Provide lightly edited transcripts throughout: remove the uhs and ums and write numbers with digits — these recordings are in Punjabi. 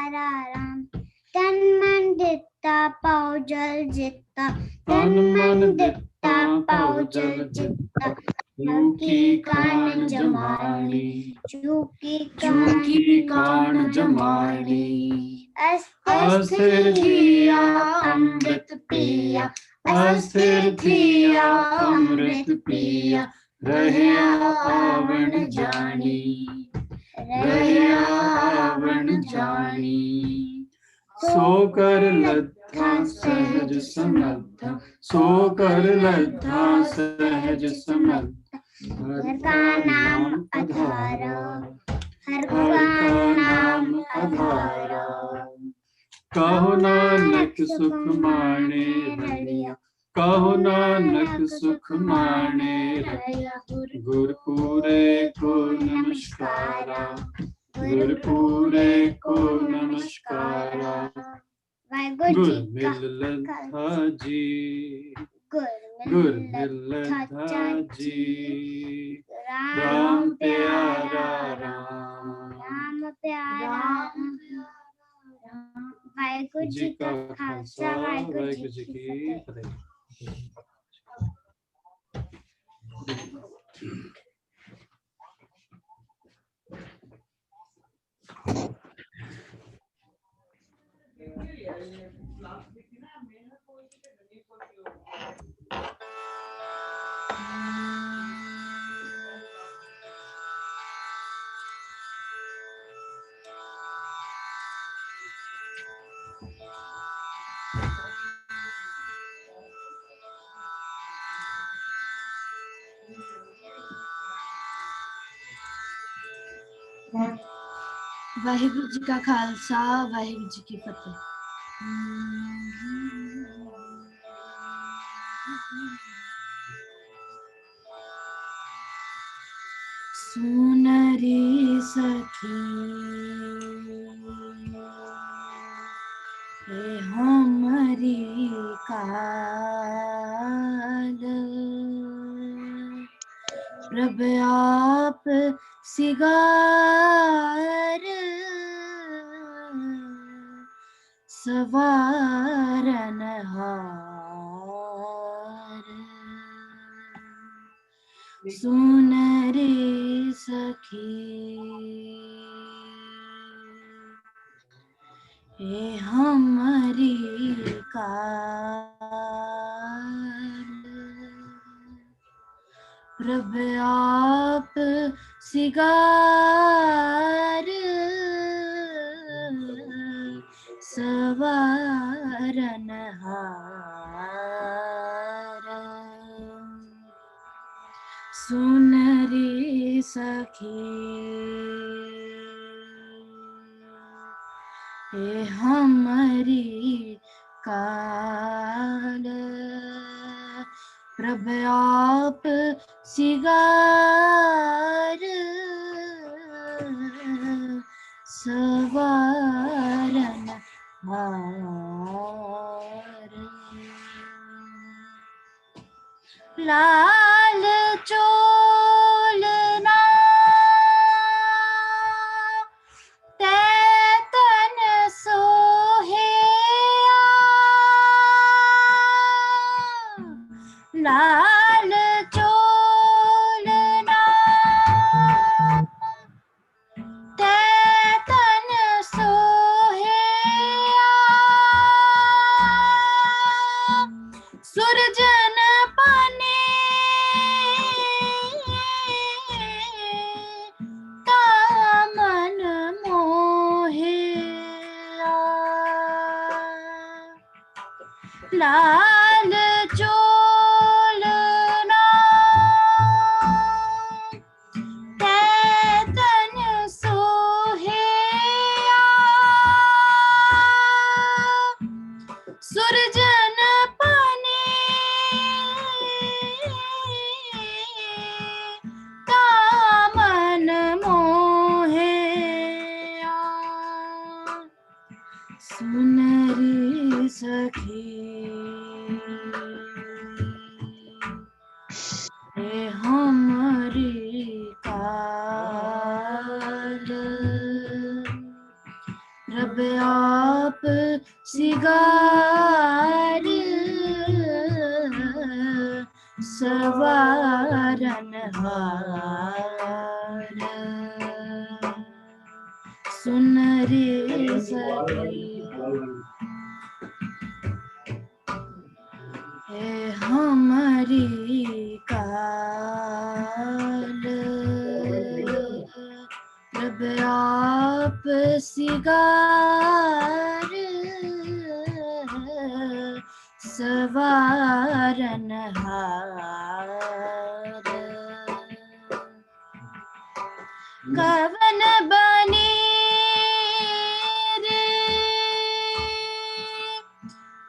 प्यारा राम। तन मन दिता पाओ जल जिता, तन मन दिता पाओ जल जिता। चूकी कान जमानी, चूकी कान जमानी। अस्थिर थिया अमृत पिया, अस्थिर थिया अमृत पिया। रहया आवन जानी, रहया आवन जानी। सो कर लद्धा सहज समद्धा, सो कर लद्धा सहज समद्धा। हर का नाम अधारा, हर का नाम अधारा। कहो नानक सुख माने रहिया, कहो नानक सुख माने रहिया। गुरपुरे को नमस्कारा, गुरपुरे को नमस्कारा। गुर मिलता जी, गुर मिलता जी। राम प्यारा राम, राम प्यारा राम। वाहिगुरु जी का खालसा, वाहिगुरु जी की फतेह। वाहिगुरु जी का खालसा, वाहिगुरु जी की फतेह। सुन रे सखी ये हमारी काल, प्रभु आप सिगार सवारन हार। सुन रे सखी ये हमारी काल, प्रभु आप सिगार सवारन हार। सुन रे सखी ये हमारी काल, प्रभु आप सिगार सवारन हार। लाल चोलना तैतन सोहेया, लाल चोलना तैतन सोहेया। सुरजन पने कामन मोहेया, लाल चोलना तैतन सोहेया। सुरजन पने कामन मोहेया। सुन रे सखी प्रभ आप सिगार सवारनहार सुन रे सखी है हमारी काल प्रभ आप सिगार सवारनहार कवन बने रे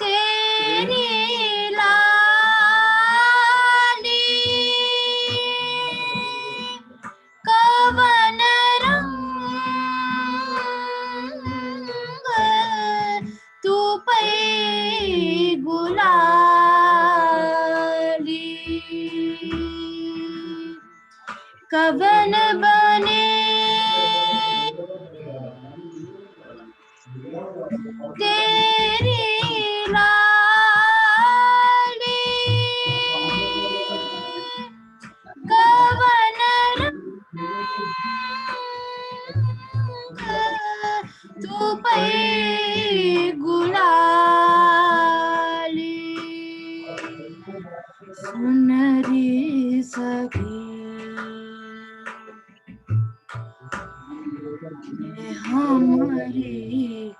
तेरी लाली कवन रंग तू पै गुलाली कवन बने तेरी लाली कवन रंग तू पै गुलाली सुन रे सखी ये हमारी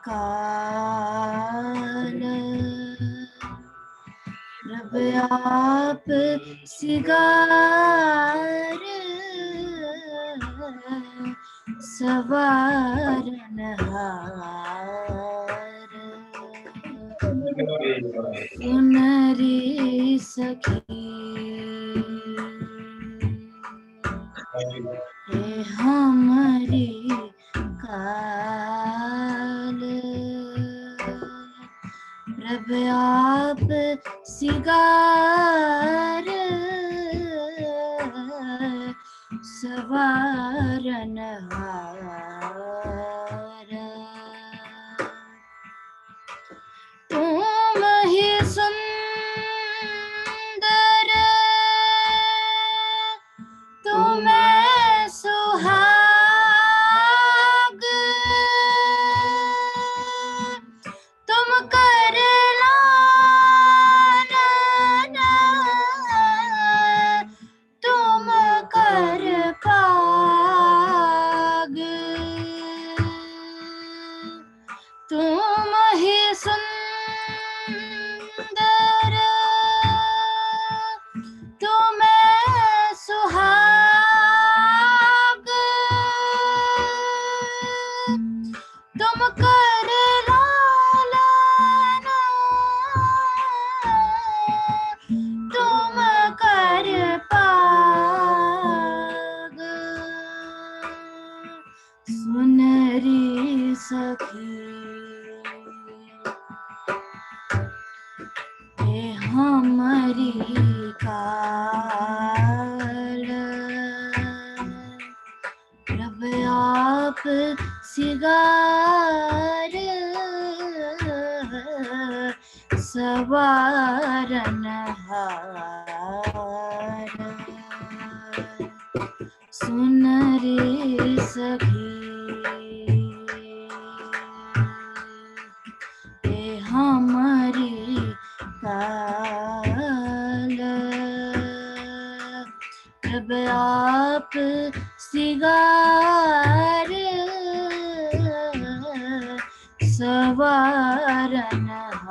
काल प्रभ आप सिगार सवारनहार सुन रे सखी ये हमारी काल प्रभ आप सिगार सवारनहार तुम ही सुंदर तुम्हें सुहाग तुम कर लाना तुम कर पाग तुम ही सुंदर तुम्हें सुहाग तुम कर लाना तुम कर पाग सुन रे सखी ये हमारी काल प्रभ आप सिगार सवारनहार सुन रे सखी ये हमारी काल प्रभ आप सिगार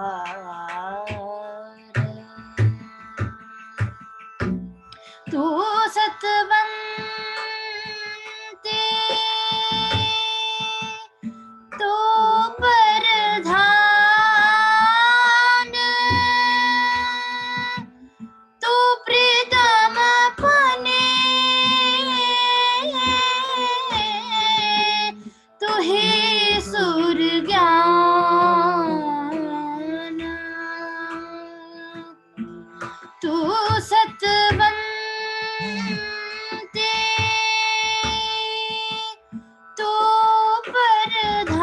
सवारनहार तू सतवंती तू प्रधान तू प्रीतम पने तू ही सुर ज्ञान तू सतवंती तू प्रधान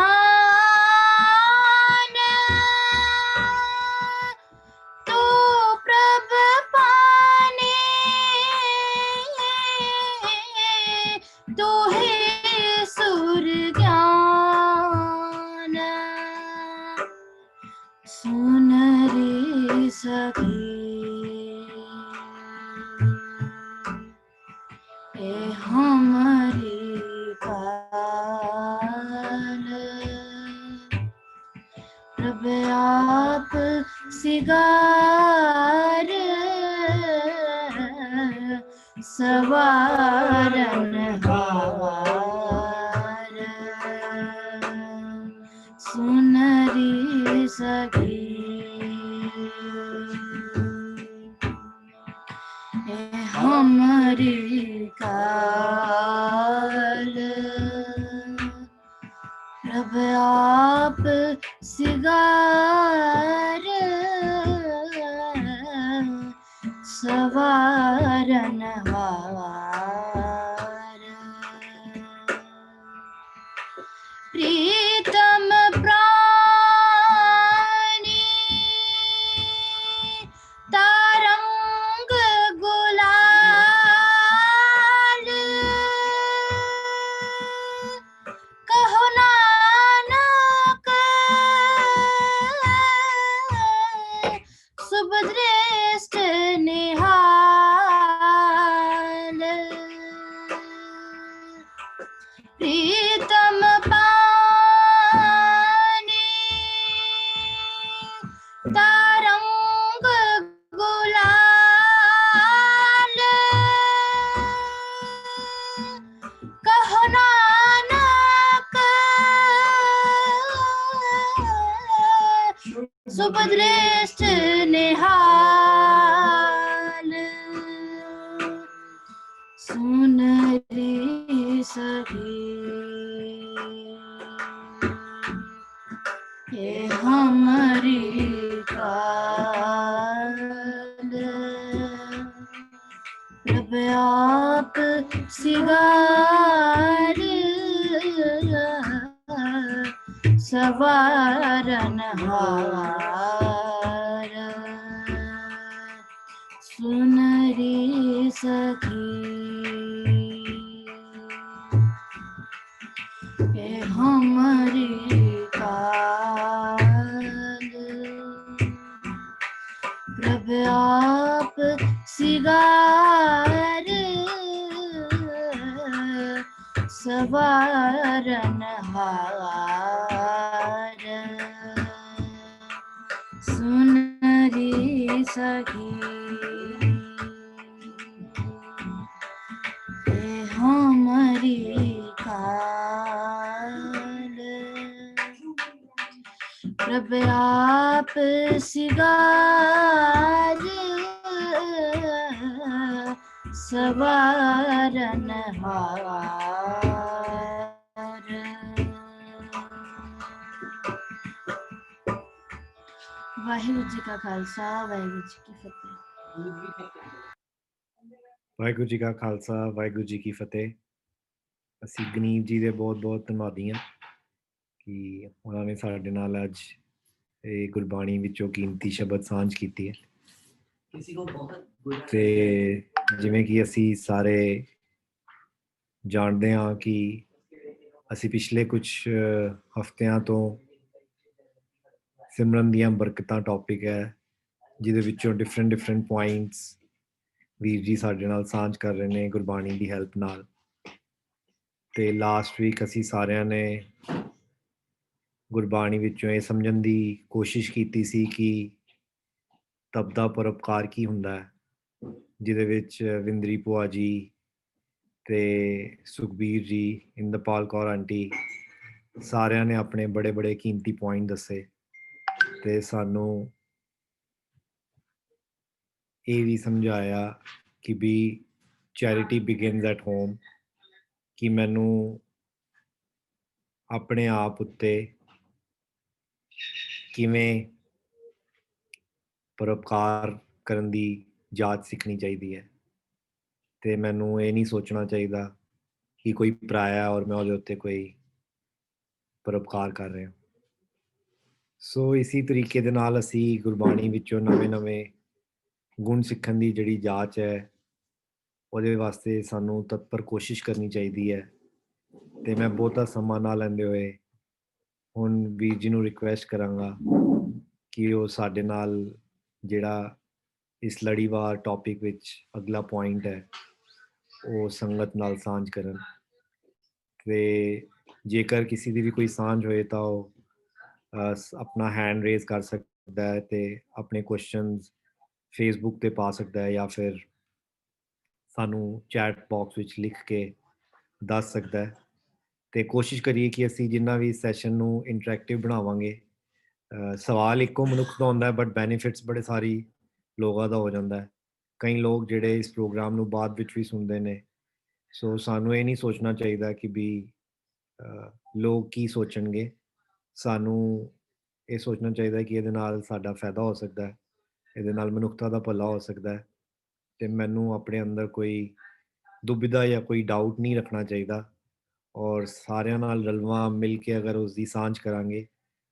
सखी ए हमारी काल प्रभ आप सिगार सवारन हार सुनरी सखी ए हमारी काल प्रभ आप सिगार सवारन हार प्रीतम प्राणी तारंग गुलाल कहो नानक सुभद्रेष्ठ निहाल प्रीतम पानी तारंग गुलाल कहो नानक सुभद्रेष्ठ निहाल सुनरी सखी ये हमारी काल प्रभ आप सिगार सवारन हार सुनरी सखी ये हमारी काल प्रभ आप सिगार सवारन हार सुनरी सखी ये हमारी काल प्रभ आप सिगार सवारन हार वाहिगुरु जी का खालसा वाहिगुरु जी की फतेह। ਵਾਹਿਗੁਰੂ ਜੀ ਕਾ ਖਾਲਸਾ ਵਾਹਿਗੁਰੂ ਜੀ ਕੀ ਫਤਿਹ। ਅਸੀਂ ਗਨੀਵ ਜੀ ਦੇ ਬਹੁਤ ਧੰਨਵਾਦੀ ਹਾਂ ਕਿ ਉਹਨਾਂ ਨੇ ਸਾਡੇ ਨਾਲ ਅੱਜ ਇਹ ਗੁਰਬਾਣੀ ਵਿੱਚੋਂ ਕੀਮਤੀ ਸ਼ਬਦ ਸਾਂਝ ਕੀਤੀ ਹੈ। ਤੇ ਜਿਵੇਂ ਕਿ ਅਸੀਂ ਸਾਰੇ ਜਾਣਦੇ ਹਾਂ ਕਿ ਅਸੀਂ ਪਿਛਲੇ ਕੁਝ ਹਫ਼ਤਿਆਂ ਤੋਂ ਸਿਮਰਨ ਦੀਆਂ ਬਰਕਤਾਂ ਟੌਪਿਕ ਹੈ, ਜਿਹਦੇ ਵਿੱਚੋਂ ਡਿਫਰੈਂਟ ਪੁਆਇੰਟਸ ਵੀਰ ਜੀ ਸਾਡੇ ਨਾਲ ਸਾਂਝ ਕਰ ਰਹੇ ਨੇ ਗੁਰਬਾਣੀ ਦੀ ਹੈਲਪ ਨਾਲ। ਤੇ ਲਾਸਟ ਵੀਕ ਅਸੀਂ ਸਾਰਿਆਂ ਨੇ ਗੁਰਬਾਣੀ ਵਿੱਚੋਂ ਇਹ ਸਮਝਣ ਦੀ ਕੋਸ਼ਿਸ਼ ਕੀਤੀ ਸੀ ਕਿ ਤਪਦਾ ਪਰਉਪਕਾਰ ਕੀ ਹੁੰਦਾ ਹੈ, ਜਿਹਦੇ ਵਿੱਚ ਵਿੰਦਰੀ ਭੂਆ ਜੀ ਤੇ ਸੁਖਬੀਰ ਜੀ, ਇੰਦਰਪਾਲ ਕੌਰ ਆਂਟੀ ਸਾਰਿਆਂ ਨੇ ਆਪਣੇ ਬੜੇ ਕੀਮਤੀ ਪੁਆਇੰਟ ਦੱਸੇ ਤੇ ਸਾਨੂੰ ਇਹ ਵੀ ਸਮਝਾਇਆ ਕਿ ਵੀ ਚੈਰਿਟੀ ਬਿਗਿਨਸ ਐਟ ਹੋਮ, ਕਿ ਮੈਨੂੰ ਆਪਣੇ ਆਪ ਉੱਤੇ ਕਿਵੇਂ ਪਰਉਪਕਾਰ ਕਰਨ ਦੀ ਜਾਚ ਸਿੱਖਣੀ ਚਾਹੀਦੀ ਹੈ ਤੇ ਮੈਨੂੰ ਇਹ ਨਹੀਂ ਸੋਚਣਾ ਚਾਹੀਦਾ ਕਿ ਕੋਈ ਪਰਾਇਆ ਔਰ ਮੈਂ ਉਹਦੇ ਉੱਤੇ ਕੋਈ ਪਰਉਪਕਾਰ ਕਰ ਰਿਹਾ। ਸੋ ਇਸੀ ਤਰੀਕੇ ਦੇ ਨਾਲ ਅਸੀਂ ਗੁਰਬਾਣੀ ਵਿੱਚੋਂ ਨਵੇਂ ਗੁਣ ਸਿੱਖਣ ਦੀ ਜਿਹੜੀ ਜਾਂਚ ਹੈ ਉਹਦੇ ਵਾਸਤੇ ਸਾਨੂੰ ਤਤਪਰ ਕੋਸ਼ਿਸ਼ ਕਰਨੀ ਚਾਹੀਦੀ ਹੈ। ਤੇ ਮੈਂ ਬਹੁਤਾ ਸਮਾਂ ਨਾ ਲੈਂਦੇ ਹੋਏ ਹੁਣ ਵੀਰ ਜੀ ਨੂੰ ਰਿਕੁਐਸਟ ਕਰਾਂਗਾ ਕਿ ਉਹ ਸਾਡੇ ਨਾਲ ਜਿਹੜਾ ਇਸ ਲੜੀਵਾਰ ਟੌਪਿਕ ਵਿੱਚ ਅਗਲਾ ਪੁਆਇੰਟ ਹੈ ਉਹ ਸੰਗਤ ਨਾਲ ਸਾਂਝ ਕਰਨ। ਤੇ ਜੇਕਰ ਕਿਸੇ ਦੀ ਵੀ ਕੋਈ ਸਾਂਝ ਹੋਏ ਤਾਂ ਉਹ ਆਪਣਾ ਹੈਂਡ ਰੇਜ਼ ਕਰ ਸਕਦਾ ਹੈ ਤੇ ਆਪਣੇ ਕੁਐਸਚਨਸ ਫੇਸਬੁੱਕ ਤੇ ਪਾ ਸਕਦਾ ਹੈ ਜਾਂ ਫਿਰ ਸਾਨੂੰ ਚੈਟ ਬਾਕਸ ਵਿੱਚ ਲਿਖ ਕੇ ਦੱਸ ਸਕਦਾ ਹੈ। ਤੇ ਕੋਸ਼ਿਸ਼ ਕਰੀਏ ਕਿ ਅਸੀਂ ਜਿੰਨਾ ਵੀ ਸੈਸ਼ਨ ਨੂੰ ਇੰਟਰੈਕਟਿਵ ਬਣਾਵਾਂਗੇ। ਸਵਾਲ ਇੱਕੋ ਮਨੁੱਖ ਦਾ ਹੁੰਦਾ ਹੈ ਬਟ ਬੈਨੀਫਿਟਸ ਬੜੇ ਸਾਰੀ ਲੋਕਾਂ ਦਾ ਹੋ ਜਾਂਦਾ ਹੈ। ਕਈ ਲੋਕ ਜਿਹੜੇ ਇਸ ਪ੍ਰੋਗਰਾਮ ਨੂੰ ਬਾਅਦ ਵਿੱਚ ਵੀ ਸੁਣਦੇ ਨੇ। ਸੋ ਸਾਨੂੰ ਇਹ ਨਹੀਂ ਸੋਚਣਾ ਚਾਹੀਦਾ ਕਿ ਵੀ ਲੋਕ ਕੀ ਸੋਚਣਗੇ। ਸਾਨੂੰ ਇਹ ਸੋਚਣਾ ਚਾਹੀਦਾ ਕਿ ਇਹਦੇ ਨਾਲ ਸਾਡਾ ਫਾਇਦਾ ਹੋ ਸਕਦਾ ਹੈ, ਇਹਦੇ ਨਾਲ ਮਨੁੱਖਤਾ ਦਾ ਭਲਾ ਹੋ ਸਕਦਾ ਹੈ। ਤੇ ਮੈਨੂੰ ਆਪਣੇ ਅੰਦਰ ਕੋਈ ਦੁਬਿਧਾ ਜਾਂ ਕੋਈ ਡਾਊਟ ਨਹੀਂ ਰੱਖਣਾ ਚਾਹੀਦਾ ਔਰ ਸਾਰਿਆਂ ਨਾਲ ਰਲਵਾਂ ਮਿਲ ਕੇ ਅਗਰ ਉਸ ਦੀ ਸਾਂਝ ਕਰਾਂਗੇ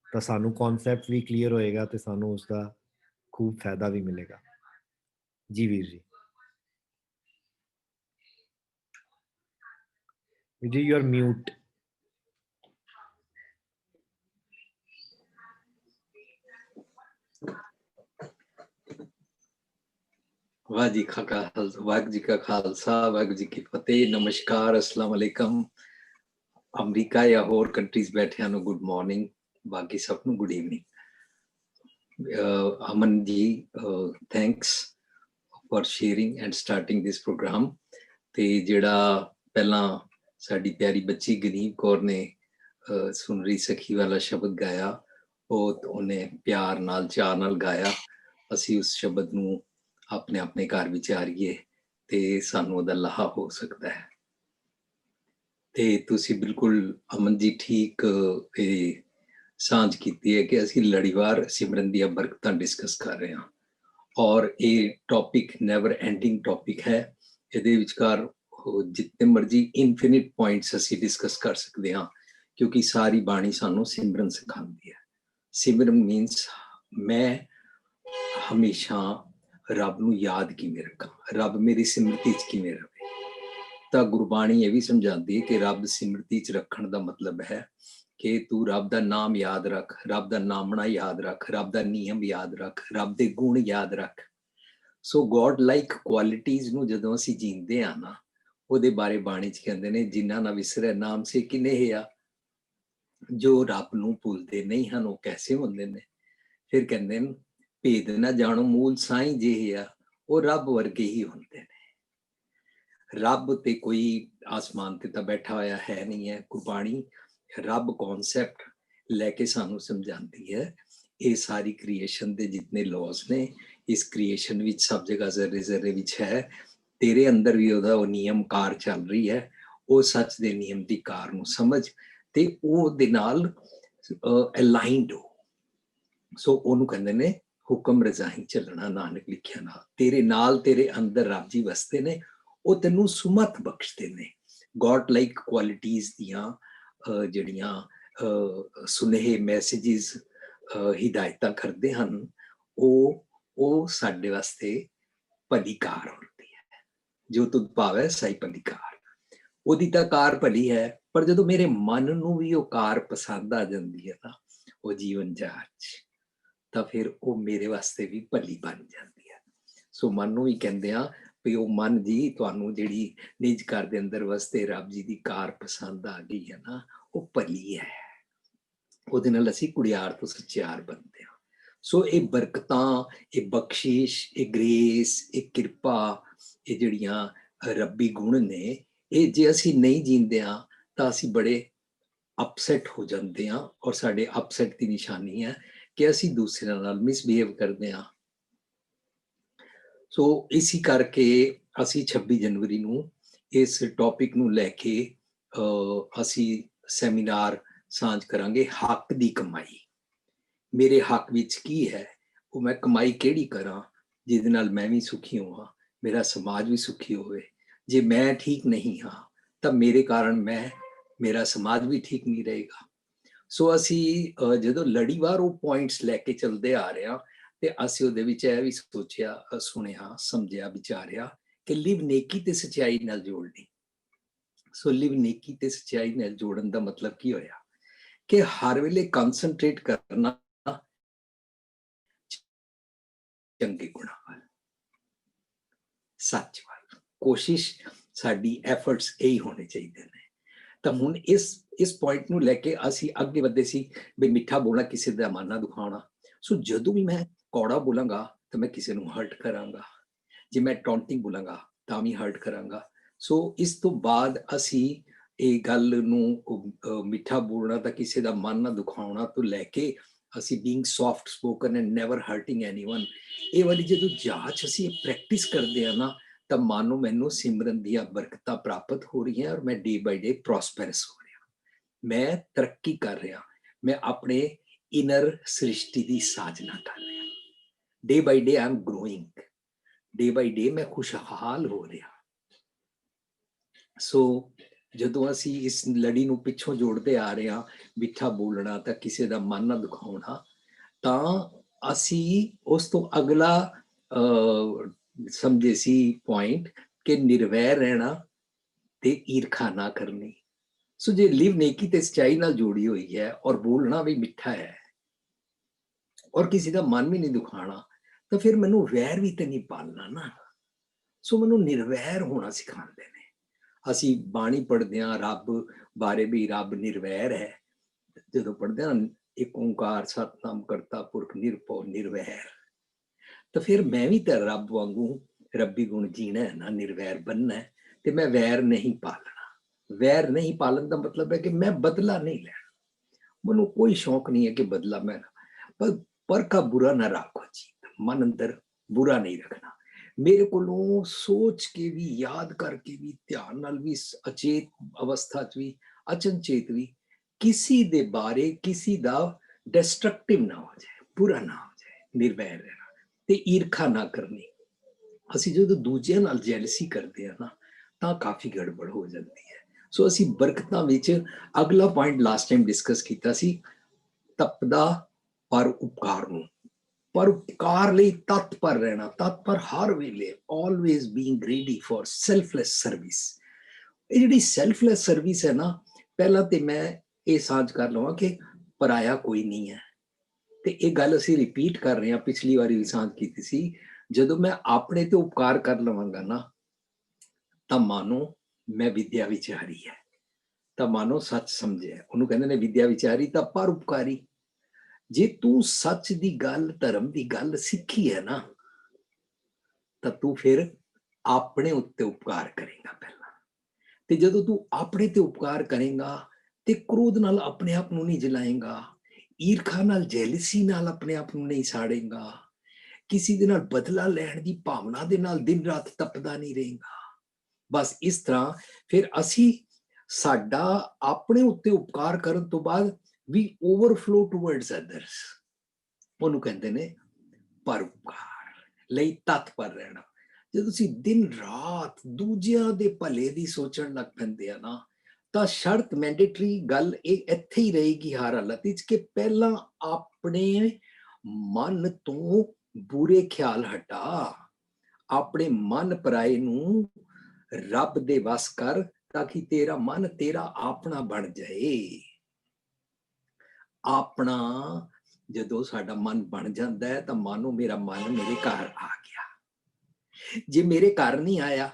ਤਾਂ ਸਾਨੂੰ ਕਨਸੈਪਟ ਵੀ ਕਲੀਅਰ ਹੋਏਗਾ ਤੇ ਸਾਨੂੰ ਉਸ ਦਾ ਖੂਬ ਫਾਇਦਾ ਵੀ ਮਿਲੇਗਾ। ਜੀ ਵੀਰ ਜੀ। ਵੀਰ ਜੀ you are mute. Waheguru ji ਕਾ ਖਾਲਸਾ ਵਾਹਿਗੁਰੂ ਜੀ ਕੀ ਫਤਿਹ। ਨਮਸਕਾਰ, ਅਸਲਾਮ ਵਾਲੇਕਮ। ਅਮਰੀਕਾ ਜਾਂ ਹੋਰ ਕੰਟਰੀਜ਼ ਬੈਠਿਆਂ ਨੂੰ ਗੁੱਡ ਮਾਰਨਿੰਗ, ਬਾਕੀ ਸਭ ਨੂੰ good evening. Aman ji, thanks for sharing and starting this programme. ਤੇ ਜਿਹੜਾ ਪਹਿਲਾਂ ਸਾਡੀ ਪਿਆਰੀ ਬੱਚੀ ਗਨੀਵ ਕੌਰ ਨੇ ਸੁਣ ਰਹੀ ਸਖੀ ਵਾਲਾ ਸ਼ਬਦ ਗਾਇਆ, ਉਹ ਉਹਨੇ ਪਿਆਰ ਨਾਲ ਚਾਅ ਨਾਲ ਗਾਇਆ। ਅਸੀਂ ਉਸ ਸ਼ਬਦ ਨੂੰ ਆਪਣੇ ਆਪਣੇ ਘਰ ਵਿਚਾਰੀਏ ਤੇ ਸਾਨੂੰ ਉਹਦਾ ਲਾਹਾ ਹੋ ਸਕਦਾ ਹੈ। ਤੇ ਤੁਸੀਂ ਬਿਲਕੁਲ ਅਮਨ ਜੀ ਠੀਕ ਇਹ ਸਾਂਝ ਕੀਤੀ ਹੈ ਕਿ ਅਸੀਂ ਲੜੀਵਾਰ ਸਿਮਰਨ ਦੀਆਂ ਬਰਕਤਾਂ ਡਿਸਕਸ ਕਰ ਰਹੇ ਹਾਂ ਔਰ ਇਹ ਟੌਪਿਕ ਨੈਵਰ ਐਂਡਿੰਗ ਟੌਪਿਕ ਹੈ। ਇਹਦੇ ਵਿਚਕਾਰ ਜਿੰਨੇ ਮਰਜੀ ਇਨਫਿਨਿਟ ਪੁਆਇੰਟਸ ਅਸੀਂ ਡਿਸਕਸ ਕਰ ਸਕਦੇ ਹਾਂ ਕਿਉਂਕਿ ਸਾਰੀ ਬਾਣੀ ਸਾਨੂੰ ਸਿਮਰਨ ਸਿਖਾਉਂਦੀ ਹੈ। ਸਿਮਰਨ ਮੀਨਸ ਮੈਂ ਹਮੇਸ਼ਾ ਰੱਬ ਨੂੰ ਯਾਦ ਕਿਵੇਂ ਰੱਖਾਂ, ਰੱਬ ਮੇਰੀ ਸਿਮਰਤੀ 'ਚ ਕਿਵੇਂ ਰਵੇ। ਤਾਂ ਗੁਰਬਾਣੀ ਇਹ ਵੀ ਸਮਝਾਉਂਦੀ ਹੈ ਕਿ ਰੱਬ ਸਿਮਰਤੀ 'ਚ ਰੱਖਣ ਦਾ ਮਤਲਬ ਹੈ ਕਿ ਤੂੰ ਰੱਬ ਦਾ ਨਾਮ ਯਾਦ ਰੱਖ, ਰੱਬ ਦਾ ਨਾਮਣਾ ਯਾਦ ਰੱਖ, ਰੱਬ ਦਾ ਨਿਯਮ ਯਾਦ ਰੱਖ, ਰੱਬ ਦੇ ਗੁਣ ਯਾਦ ਰੱਖ। ਸੋ ਗੋਡ ਲਾਈਕ ਕੁਆਲਿਟੀਜ਼ ਨੂੰ ਜਦੋਂ ਅਸੀਂ ਜੀਂਦੇ ਹਾਂ ਨਾ, ਉਹਦੇ ਬਾਰੇ ਬਾਣੀ 'ਚ ਕਹਿੰਦੇ ਨੇ ਜਿਨ੍ਹਾਂ ਨਾ ਵਿਸਰੈ ਨਾਮ ਸੇ ਕਿਨੇ ਆ, ਜੋ ਰੱਬ ਨੂੰ ਭੁੱਲਦੇ ਨਹੀਂ ਹਨ ਉਹ ਕੈਸੇ ਹੁੰਦੇ ਨੇ। ਫਿਰ ਕਹਿੰਦੇ ਨੇ ਭੇਦ ਨਾ ਜਾਣੋ ਮੂਲ ਸਾਈਂ ਜਿਹੇ ਆ, ਉਹ ਰੱਬ ਵਰਗੇ ਹੀ ਹੁੰਦੇ ਨੇ। ਰੱਬ ਤੇ ਕੋਈ ਆਸਮਾਨ ਤੇ ਤਾਂ ਬੈਠਾ ਹੋਇਆ ਹੈ ਨਹੀਂ ਹੈ। ਗੁਰਬਾਣੀ ਰੱਬ ਕਨਸੈਪਟ ਲੈ ਕੇ ਸਾਨੂੰ ਸਮਝਾਉਂਦੀ ਹੈ। ਇਹ ਸਾਰੀ ਕ੍ਰੀਏਸ਼ਨ ਦੇ ਜਿਤਨੇ ਲਾਜ਼ ਨੇ, ਇਸ ਕ੍ਰੀਏਸ਼ਨ ਵਿੱਚ ਸਭ ਜਗ੍ਹਾ ਜ਼ਰੇ ਜ਼ਰੇ ਵਿੱਚ ਹੈ। ਤੇਰੇ ਅੰਦਰ ਵੀ ਉਹਦਾ ਉਹ ਨਿਯਮ ਕਾਰ ਚੱਲ ਰਹੀ ਹੈ। ਉਹ ਸੱਚ ਦੇ ਨਿਯਮ ਦੀ ਕਾਰ ਨੂੰ ਸਮਝ ਤੇ ਉਹਦੇ ਨਾਲ ਅਲਾਈਨਡ ਹੋ। ਸੋ ਉਹਨੂੰ ਕਹਿੰਦੇ ਨੇ ਹੁਕਮ ਰਜ਼ਾਈ ਚੱਲਣਾ, ਨਾਨਕ ਲਿਖਿਆ ਨਾਲ। ਤੇਰੇ ਨਾਲ ਤੇਰੇ ਅੰਦਰ ਰੱਬ ਜੀ ਵਸਦੇ ਨੇ, ਉਹ ਤੈਨੂੰ ਸੁਮਤ ਬਖਸ਼ਦੇ ਨੇ। ਗੋਡ ਲਾਈਕ ਕੁਆਲਿਟੀਜ਼ ਦੀਆਂ ਜਿਹੜੀਆਂ ਸੁਨੇਹੇ ਮੈਸੇਜਿਸ ਹਿਦਾਇਤਾਂ ਕਰਦੇ ਹਨ, ਉਹ ਸਾਡੇ ਵਾਸਤੇ ਭਲੀਕਾਰ ਹੁੰਦੀ ਹੈ। ਜੋ ਤੁਧ ਭਾਵੈ ਸਹੀ ਭਲੀਕਾਰ। ਉਹਦੀ ਤਾਂ ਕਾਰ ਭਲੀ ਹੈ, ਪਰ ਜਦੋਂ ਮੇਰੇ ਮਨ ਨੂੰ ਵੀ ਉਹ ਕਾਰ ਪਸੰਦ ਆ ਜਾਂਦੀ ਹੈ ਨਾ ਉਹ ਜੀਵਨ ਜਾਚ, ਤਾਂ ਫਿਰ ਉਹ ਮੇਰੇ ਵਾਸਤੇ ਵੀ ਭਲੀ ਬਣ ਜਾਂਦੀ ਹੈ। ਸੋ ਮਨ ਨੂੰ ਵੀ ਕਹਿੰਦੇ ਆ ਵੀ ਉਹ ਮਨ ਜੀ ਤੁਹਾਨੂੰ ਜਿਹੜੀ ਨਿਜ ਘਰ ਦੇ ਅੰਦਰ ਵਸਦੇ ਰੱਬ ਜੀ ਦੀ ਕਾਰ ਪਸੰਦ ਆ ਗਈ ਹੈ ਨਾ, ਉਹ ਭਲੀ ਹੈ। ਉਹਦੇ ਨਾਲ ਅਸੀਂ ਕੁੜਿਆਰ ਤੋਂ ਸੱਚਿਆਰ ਬਣਦੇ ਹਾਂ। ਸੋ ਇਹ ਬਰਕਤਾਂ, ਇਹ ਬਖਸ਼ਿਸ਼, ਇਹ ਗ੍ਰੇਸ, ਇਹ ਕਿਰਪਾ, ਇਹ ਜਿਹੜੀਆਂ ਰੱਬੀ ਗੁਣ ਨੇ, ਇਹ ਜੇ ਅਸੀਂ ਨਹੀਂ ਜੀਂਦੇ ਹਾਂ ਤਾਂ ਅਸੀਂ ਬੜੇ ਅਪਸੈਟ ਹੋ ਜਾਂਦੇ ਹਾਂ। ਔਰ ਸਾਡੇ ਅਪਸੈਟ ਦੀ ਨਿਸ਼ਾਨੀ ਹੈ ਕਿ ਅਸੀਂ ਦੂਸਰਿਆਂ ਨਾਲ ਮਿਸਬਿਹੇਵ ਕਰਦੇ ਹਾਂ। ਸੋ ਇਸੇ ਕਰਕੇ ਅਸੀਂ 26 ਜਨਵਰੀ ਨੂੰ ਇਸ ਟੌਪਿਕ ਨੂੰ ਲੈ ਕੇ ਅਸੀਂ ਸੈਮੀਨਾਰ ਸਾਂਝ ਕਰਾਂਗੇ। ਹੱਕ ਦੀ ਕਮਾਈ, ਮੇਰੇ ਹੱਕ ਵਿੱਚ ਕੀ ਹੈ, ਉਹ ਮੈਂ ਕਮਾਈ ਕਿਹੜੀ ਕਰਾਂ ਜਿਹਦੇ ਨਾਲ ਮੈਂ ਵੀ ਸੁਖੀ ਹੋਵਾਂ, ਮੇਰਾ ਸਮਾਜ ਵੀ ਸੁਖੀ ਹੋਵੇ। ਜੇ ਮੈਂ ਠੀਕ ਨਹੀਂ ਹਾਂ ਤਾਂ ਮੇਰੇ ਕਾਰਨ ਮੇਰਾ ਸਮਾਜ ਵੀ ਠੀਕ ਨਹੀਂ ਰਹੇਗਾ। ਸੋ ਅਸੀਂ ਜਦੋਂ ਲੜੀਵਾਰ ਉਹ ਪੁਆਇੰਟਸ ਲੈ ਕੇ ਚੱਲਦੇ ਆ ਰਹੇ ਹਾਂ ਤੇ ਅਸੀਂ ਉਹਦੇ ਵਿੱਚ ਇਹ ਵੀ ਸੋਚਿਆ, ਸੁਣਿਆ, ਸਮਝਿਆ, ਵਿਚਾਰਿਆ ਕਿ ਲਿਵ ਨੇਕੀ ਤੇ ਸੱਚਾਈ ਨਾਲ ਜੋੜਨੀ। ਸੋ ਲਿਵ ਨੇਕੀ ਤੇ ਸੱਚਾਈ ਨਾਲ ਜੋੜਨ ਦਾ ਮਤਲਬ ਕੀ ਹੋਇਆ ਕਿ ਹਰ ਵੇਲੇ ਕਨਸੈਂਟਰੇਟ ਕਰਨਾ ਚੰਗੇ ਗੁਣਾਂ ਵੱਲ, ਸੱਚ ਵੱਲ। ਕੋਸ਼ਿਸ਼ ਸਾਡੀ ਐਫਰਟਸ ਇਹੀ ਹੋਣੇ ਚਾਹੀਦੇ ਨੇ। ਤਾਂ ਹੁਣ ਇਸ ਪੁਆਇੰਟ ਨੂੰ ਲੈ ਕੇ ਅਸੀਂ ਅੱਗੇ ਵਧਦੇ ਸੀ ਵੀ ਮਿੱਠਾ ਬੋਲਣਾ ਕਿਸੇ ਦਾ ਮਨ ਨਾ ਦੁਖਾਉਣਾ। ਸੋ ਜਦੋਂ ਵੀ ਮੈਂ ਕੌੜਾ ਬੋਲਾਂਗਾ ਤਾਂ ਮੈਂ ਕਿਸੇ ਨੂੰ ਹਰਟ ਕਰਾਂਗਾ, ਜੇ ਮੈਂ ਟੌਂਟਿੰਗ ਬੋਲਾਂਗਾ ਤਾਂ ਵੀ ਹਰਟ ਕਰਾਂਗਾ। ਸੋ ਇਸ ਤੋਂ ਬਾਅਦ ਅਸੀਂ ਇਹ ਗੱਲ ਨੂੰ ਮਿੱਠਾ ਬੋਲਣਾ ਤਾਂ ਕਿਸੇ ਦਾ ਮਨ ਨਾ ਦੁਖਾਉਣਾ ਤੋਂ ਲੈ ਕੇ ਅਸੀਂ being soft spoken and never hurting anyone, ਇਹ ਵਾਲੀ ਜਦੋਂ ਜਾਂਚ ਅਸੀਂ ਪ੍ਰੈਕਟਿਸ ਕਰਦੇ ਆ ਨਾ, ਤਾਂ ਮਾਨੋ ਮੈਨੂੰ ਸਿਮਰਨ ਦੀਆਂ ਬਰਕਤਾਂ ਪ੍ਰਾਪਤ ਹੋ ਰਹੀਆਂ ਔਰ ਮੈਂ ਡੇ ਬਾਈ ਡੇ ਪ੍ਰੋਸਪੈਰਸ ਹੋ ਰਿਹਾ, ਮੈਂ ਤਰੱਕੀ ਕਰ ਰਿਹਾ, ਮੈਂ ਆਪਣੇ ਇਨਰ ਸ੍ਰਿਸ਼ਟੀ ਦੀ ਸਾਜਨਾ ਕਰ ਰਿਹਾ। ਡੇ ਬਾਈ ਡੇ ਆਈ ਐਮ ਗਰੋਇੰਗ, ਡੇ ਬਾਈ ਡੇ ਮੈਂ ਖੁਸ਼ਹਾਲ ਹੋ ਰਿਹਾ। ਸੋ ਜਦੋਂ ਅਸੀਂ ਇਸ ਲੜੀ ਨੂੰ ਪਿੱਛੋਂ ਜੋੜਦੇ ਆ ਰਹੇ ਹਾਂ, ਮਿੱਠਾ ਬੋਲਣਾ ਤਾਂ ਕਿਸੇ ਦਾ ਮਨ ਨਾ ਦੁਖਾਉਣਾ, ਤਾਂ ਅਸੀਂ ਉਸ ਤੋਂ ਅਗਲਾ ਸਮਝੇ ਸੀ ਪੁਆਇੰਟ ਕਿ ਨਿਰਵੈਰ ਰਹਿਣਾ ਤੇ ਈਰਖਾ ਨਾ ਕਰਨੀ। ਸੋ ਜੇ ਲਿਵ ਨੇਕੀ ਤੇ ਸੱਚਾਈ ਨਾਲ ਜੋੜੀ ਹੋਈ ਹੈ ਔਰ ਬੋਲਣਾ ਵੀ ਮਿੱਠਾ ਹੈ ਔਰ ਕਿਸੇ ਦਾ ਮਨ ਵੀ ਨਹੀਂ ਦੁਖਾਣਾ, ਤਾਂ ਫਿਰ ਮੈਨੂੰ ਵੈਰ ਵੀ ਤੇ ਨਹੀਂ ਪਾਲਣਾ ਨਾ। ਸੋ ਮੈਨੂੰ ਨਿਰਵੈਰ ਹੋਣਾ ਸਿਖਾਉਂਦੇ ਨੇ। ਅਸੀਂ ਬਾਣੀ ਪੜ੍ਹਦੇ ਹਾਂ ਰੱਬ ਬਾਰੇ ਵੀ, ਰੱਬ ਨਿਰਵੈਰ ਹੈ। ਜਦੋਂ ਪੜ੍ਹਦੇ ਹਾਂ ਇੱਕ ਓਂਕਾਰ ਸਤਿਨਾਮ ਕਰਤਾ ਪੁਰਖ ਨਿਰਭਉ ਨਿਰਵੈਰ, ਤਾਂ ਫਿਰ ਮੈਂ ਵੀ ਤਾਂ ਰੱਬ ਵਾਂਗੂ ਰੱਬੀ ਗੁਣ ਜੀਣਾ ਹੈ ਨਾ, ਨਿਰਵੈਰ ਬਣਨਾ ਹੈ, ਤੇ ਮੈਂ ਵੈਰ ਨਹੀਂ ਪਾਲਣਾ। ਵੈਰ ਨਹੀਂ ਪਾਲਣ ਦਾ ਮਤਲਬ ਹੈ ਕਿ ਮੈਂ ਬਦਲਾ ਨਹੀਂ ਲੈਣਾ, ਮੈਨੂੰ ਕੋਈ ਸ਼ੌਕ ਨਹੀਂ ਹੈ ਕਿ ਬਦਲਾ ਮੈਂ, ਪਰ ਕਾ ਬੁਰਾ ਨਾ ਰੱਖੋ ਜੀ, ਮਨ ਅੰਦਰ ਬੁਰਾ ਨਹੀਂ ਰੱਖਣਾ। ਮੇਰੇ ਕੋਲੋਂ ਸੋਚ ਕੇ ਵੀ, ਯਾਦ ਕਰਕੇ ਵੀ, ਧਿਆਨ ਨਾਲ ਵੀ, ਅਚੇਤ ਅਵਸਥਾ 'ਚ ਵੀ, ਅਚਨਚੇਤ ਵੀ, ਕਿਸੇ ਦੇ ਬਾਰੇ ਕਿਸੇ ਦਾ ਡਿਸਟਰਕਟਿਵ ਨਾ ਹੋ ਜਾਏ, ਬੁਰਾ ਨਾ ਹੋ ਜਾਏ, ਨਿਰਵੈਰ ਰਹਿਣਾ ਤੇ ਈਰਖਾ ਨਾ ਕਰਨੀ। ਅਸੀਂ ਜਦੋਂ ਦੂਜਿਆਂ ਨਾਲ ਜੈਲਸੀ ਕਰਦੇ ਆ ਨਾ, ਤਾਂ ਕਾਫੀ ਗੜਬੜ ਹੋ ਜਾਂਦੀ ਹੈ। ਸੋ ਅਸੀਂ ਬਰਕਤਾਂ ਵਿੱਚ ਅਗਲਾ ਪੁਆਇੰਟ ਲਾਸਟ ਟਾਈਮ ਡਿਸਕਸ ਕੀਤਾ ਸੀ, ਤਪਦਾ ਪਰ ਉਪਕਾਰ ਨੂੰ, ਪਰ ਉਪਕਾਰ ਲਈ ਤਤਪਰ ਰਹਿਣਾ, ਤਤਪਰ ਹਰ ਵੇਲੇ, always being ready for selfless service. ਇਹ ਜਿਹੜੀ ਸੈਲਫਲੈਸ ਸਰਵਿਸ ਹੈ ਨਾ, ਪਹਿਲਾਂ ਤੇ ਮੈਂ ਇਹ ਸਾਂਝ ਕਰ ਲਵਾਂ ਕਿ ਪਰਾਇਆ ਕੋਈ ਨਹੀਂ ਹੈ, ਤੇ ਇਹ ਗੱਲ ਅਸੀਂ ਰਿਪੀਟ ਕਰ ਰਹੇ ਹਾਂ, ਪਿਛਲੀ ਵਾਰੀ ਵੀ ਸਾਂਝ ਕੀਤੀ ਸੀ। ਜਦੋਂ ਮੈਂ ਆਪਣੇ ਤੇ ਉਪਕਾਰ ਕਰ ਲਵਾਂਗਾ ਨਾ, ਤਾਂ ਮਾਨੋ ਮੈਂ ਵਿਦਿਆ ਵਿਚਾਰੀ ਹੈ, ਤਾਂ ਮਾਨੋ ਸੱਚ ਸਮਝਿਆ। ਉਹਨੂੰ ਕਹਿੰਦੇ ਨੇ ਵਿਦਿਆ ਵਿਚਾਰੀ ਤਾਂ ਪਰ ਉਪਕਾਰੀ। ਜੇ ਤੂੰ ਸੱਚ ਦੀ ਗੱਲ, ਧਰਮ ਦੀ ਗੱਲ ਸਿੱਖੀ ਹੈ ਨਾ, ਤਾਂ ਤੂੰ ਫਿਰ ਆਪਣੇ ਉੱਤੇ ਉਪਕਾਰ ਕਰੇਗਾ ਪਹਿਲਾਂ। ਤੇ ਜਦੋਂ ਤੂੰ ਆਪਣੇ ਤੇ ਉਪਕਾਰ ਕਰੇਗਾ ਤੇ ਕ੍ਰੋਧ ਨਾਲ ਆਪਣੇ ਆਪ ਨੂੰ ਨਹੀਂ ਜਲਾਏਗਾ, ਈਰਖਾ ਨਾਲ, ਜੈਲਸੀ ਨਾਲ ਆਪਣੇ ਆਪ ਨੂੰ ਨਹੀਂ ਸਾੜੇਗਾ, ਕਿਸੇ ਦੇ ਨਾਲ ਬਦਲਾ ਲੈਣ ਦੀ ਭਾਵਨਾ ਦੇ ਨਾਲ ਦਿਨ ਰਾਤ ਤਪਦਾ ਨਹੀਂ ਰਹੇਗਾ। ਬਸ ਇਸ ਤਰ੍ਹਾਂ ਫਿਰ ਅਸੀਂ, ਸਾਡਾ ਆਪਣੇ ਉੱਤੇ ਉਪਕਾਰ ਕਰਨ ਤੋਂ ਬਾਅਦ ਵੀ ਓਵਰਫਲੋ ਟੂਵਰਡਸ ਅਦਰਸ, ਉਹਨੂੰ ਕਹਿੰਦੇ ਨੇ ਪਰਉਪਕਾਰ ਲਈ ਤਤਪਰ ਰਹਿਣਾ। ਜਦੋਂ ਅਸੀਂ ਦਿਨ ਰਾਤ ਦੂਜਿਆਂ ਦੇ ਭਲੇ ਦੀ ਸੋਚਣ ਲੱਗ ਪੈਂਦੇ ਆ ਨਾ, ਤਾਂ ਸ਼ਰਤ ਮੈਂਡੇਟਰੀ ਗੱਲ ਇਹ ਇੱਥੇ ਹੀ ਰਹੇਗੀ ਹਰ ਹਾਲਤ ਵਿੱਚ ਕਿ ਪਹਿਲਾਂ ਆਪਣੇ ਮਨ ਤੋਂ ਬੁਰੇ ਖਿਆਲ ਹਟਾ, ਆਪਣੇ ਮਨ ਪਰਾਏ ਨੂੰ ਰੱਬ ਦੇ ਵਸ ਕਰ, ਤਾਂ ਕਿ ਤੇਰਾ ਮਨ ਤੇਰਾ ਆਪਣਾ ਬਣ ਜਾਏ। ਆਪਣਾ ਜਦੋਂ ਸਾਡਾ ਮਨ ਬਣ ਜਾਂਦਾ ਹੈ, ਤਾਂ ਮਾਨੋ ਮੇਰਾ ਮਨ ਮੇਰੇ ਘਰ ਆ ਗਿਆ। ਜੇ ਮੇਰੇ ਘਰ ਨਹੀਂ ਆਇਆ,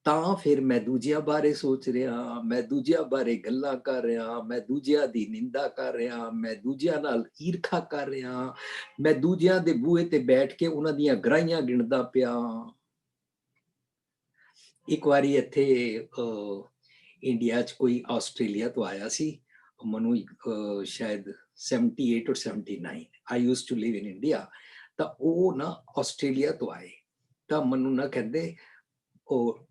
ਤਾਂ ਫਿਰ ਮੈਂ ਦੂਜਿਆਂ ਬਾਰੇ ਸੋਚ ਰਿਹਾ, ਮੈਂ ਦੂਜਿਆਂ ਬਾਰੇ ਗੱਲਾਂ ਕਰ ਰਿਹਾ, ਮੈਂ ਦੂਜਿਆਂ ਦੀ ਨਿੰਦਾ ਕਰ ਰਿਹਾ, ਮੈਂ ਦੂਜਿਆਂ ਨਾਲ ਈਰਖਾ ਕਰ ਰਿਹਾ, ਮੈਂ ਦੂਜਿਆਂ ਦੇ ਬੂਹੇ ਤੇ ਬੈਠ ਕੇ ਉਹਨਾਂ ਦੀਆਂ ਗਰਾਹੀਆਂ ਗਿਣਦਾ ਪਿਆ। ਇੱਕ ਵਾਰੀ ਇੱਥੇ ਇੰਡੀਆ 'ਚ ਕੋਈ ਆਸਟ੍ਰੇਲੀਆ ਤੋਂ ਆਇਆ ਸੀ, ਮੈਨੂੰ ਸ਼ਾਇਦ 78 or 79, I used to live in India, ਤਾਂ ਉਹ ਨਾ ਆਸਟ੍ਰੇਲੀਆ ਤੋਂ ਆਏ, ਤਾਂ ਮੈਨੂੰ ਨਾ ਕਹਿੰਦੇ, ਉਹ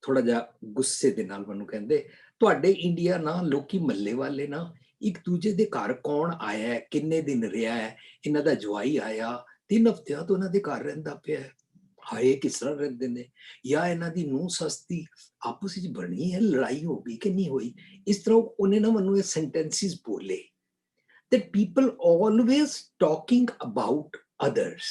ਥੋੜਾ ਜਿਹਾ ਗੁੱਸੇ ਦੇ ਨਾਲ ਮੈਨੂੰ ਕਹਿੰਦੇ, ਤੁਹਾਡੇ ਇੰਡੀਆ ਨਾ ਲੋਕੀ ਮੱਲੇ ਵਾਲੇ ਨਾ ਇੱਕ ਦੂਜੇ ਦੇ ਘਰ ਕੌਣ ਆਇਆ, ਕਿੰਨੇ ਦਿਨ ਰਿਹਾ ਹੈ, ਇਹਨਾਂ ਦਾ ਜਵਾਈ ਆਇਆ 3 ਹਫ਼ਤਿਆਂ ਤੋਂ ਇਹਨਾਂ ਦੇ ਘਰ ਰਹਿੰਦਾ ਪਿਆ, ਹਾਏ ਕਿਸ ਤਰ੍ਹਾਂ ਰਹਿੰਦੇ ਨੇ, ਜਾਂ ਇਹਨਾਂ ਦੀ ਨੂੰਹ ਸਸਤੀ ਆਪਸ ਵਿੱਚ ਬਣੀ ਹੈ, ਲੜਾਈ ਹੋ ਗਈ ਕਿ ਨਹੀਂ ਹੋਈ। ਇਸ ਤਰ੍ਹਾਂ ਉਹਨੇ ਨਾ ਮੈਨੂੰ ਇਹ ਸੈਂਟੈਂਸਿਸ ਬੋਲੇ, that people always talking about others।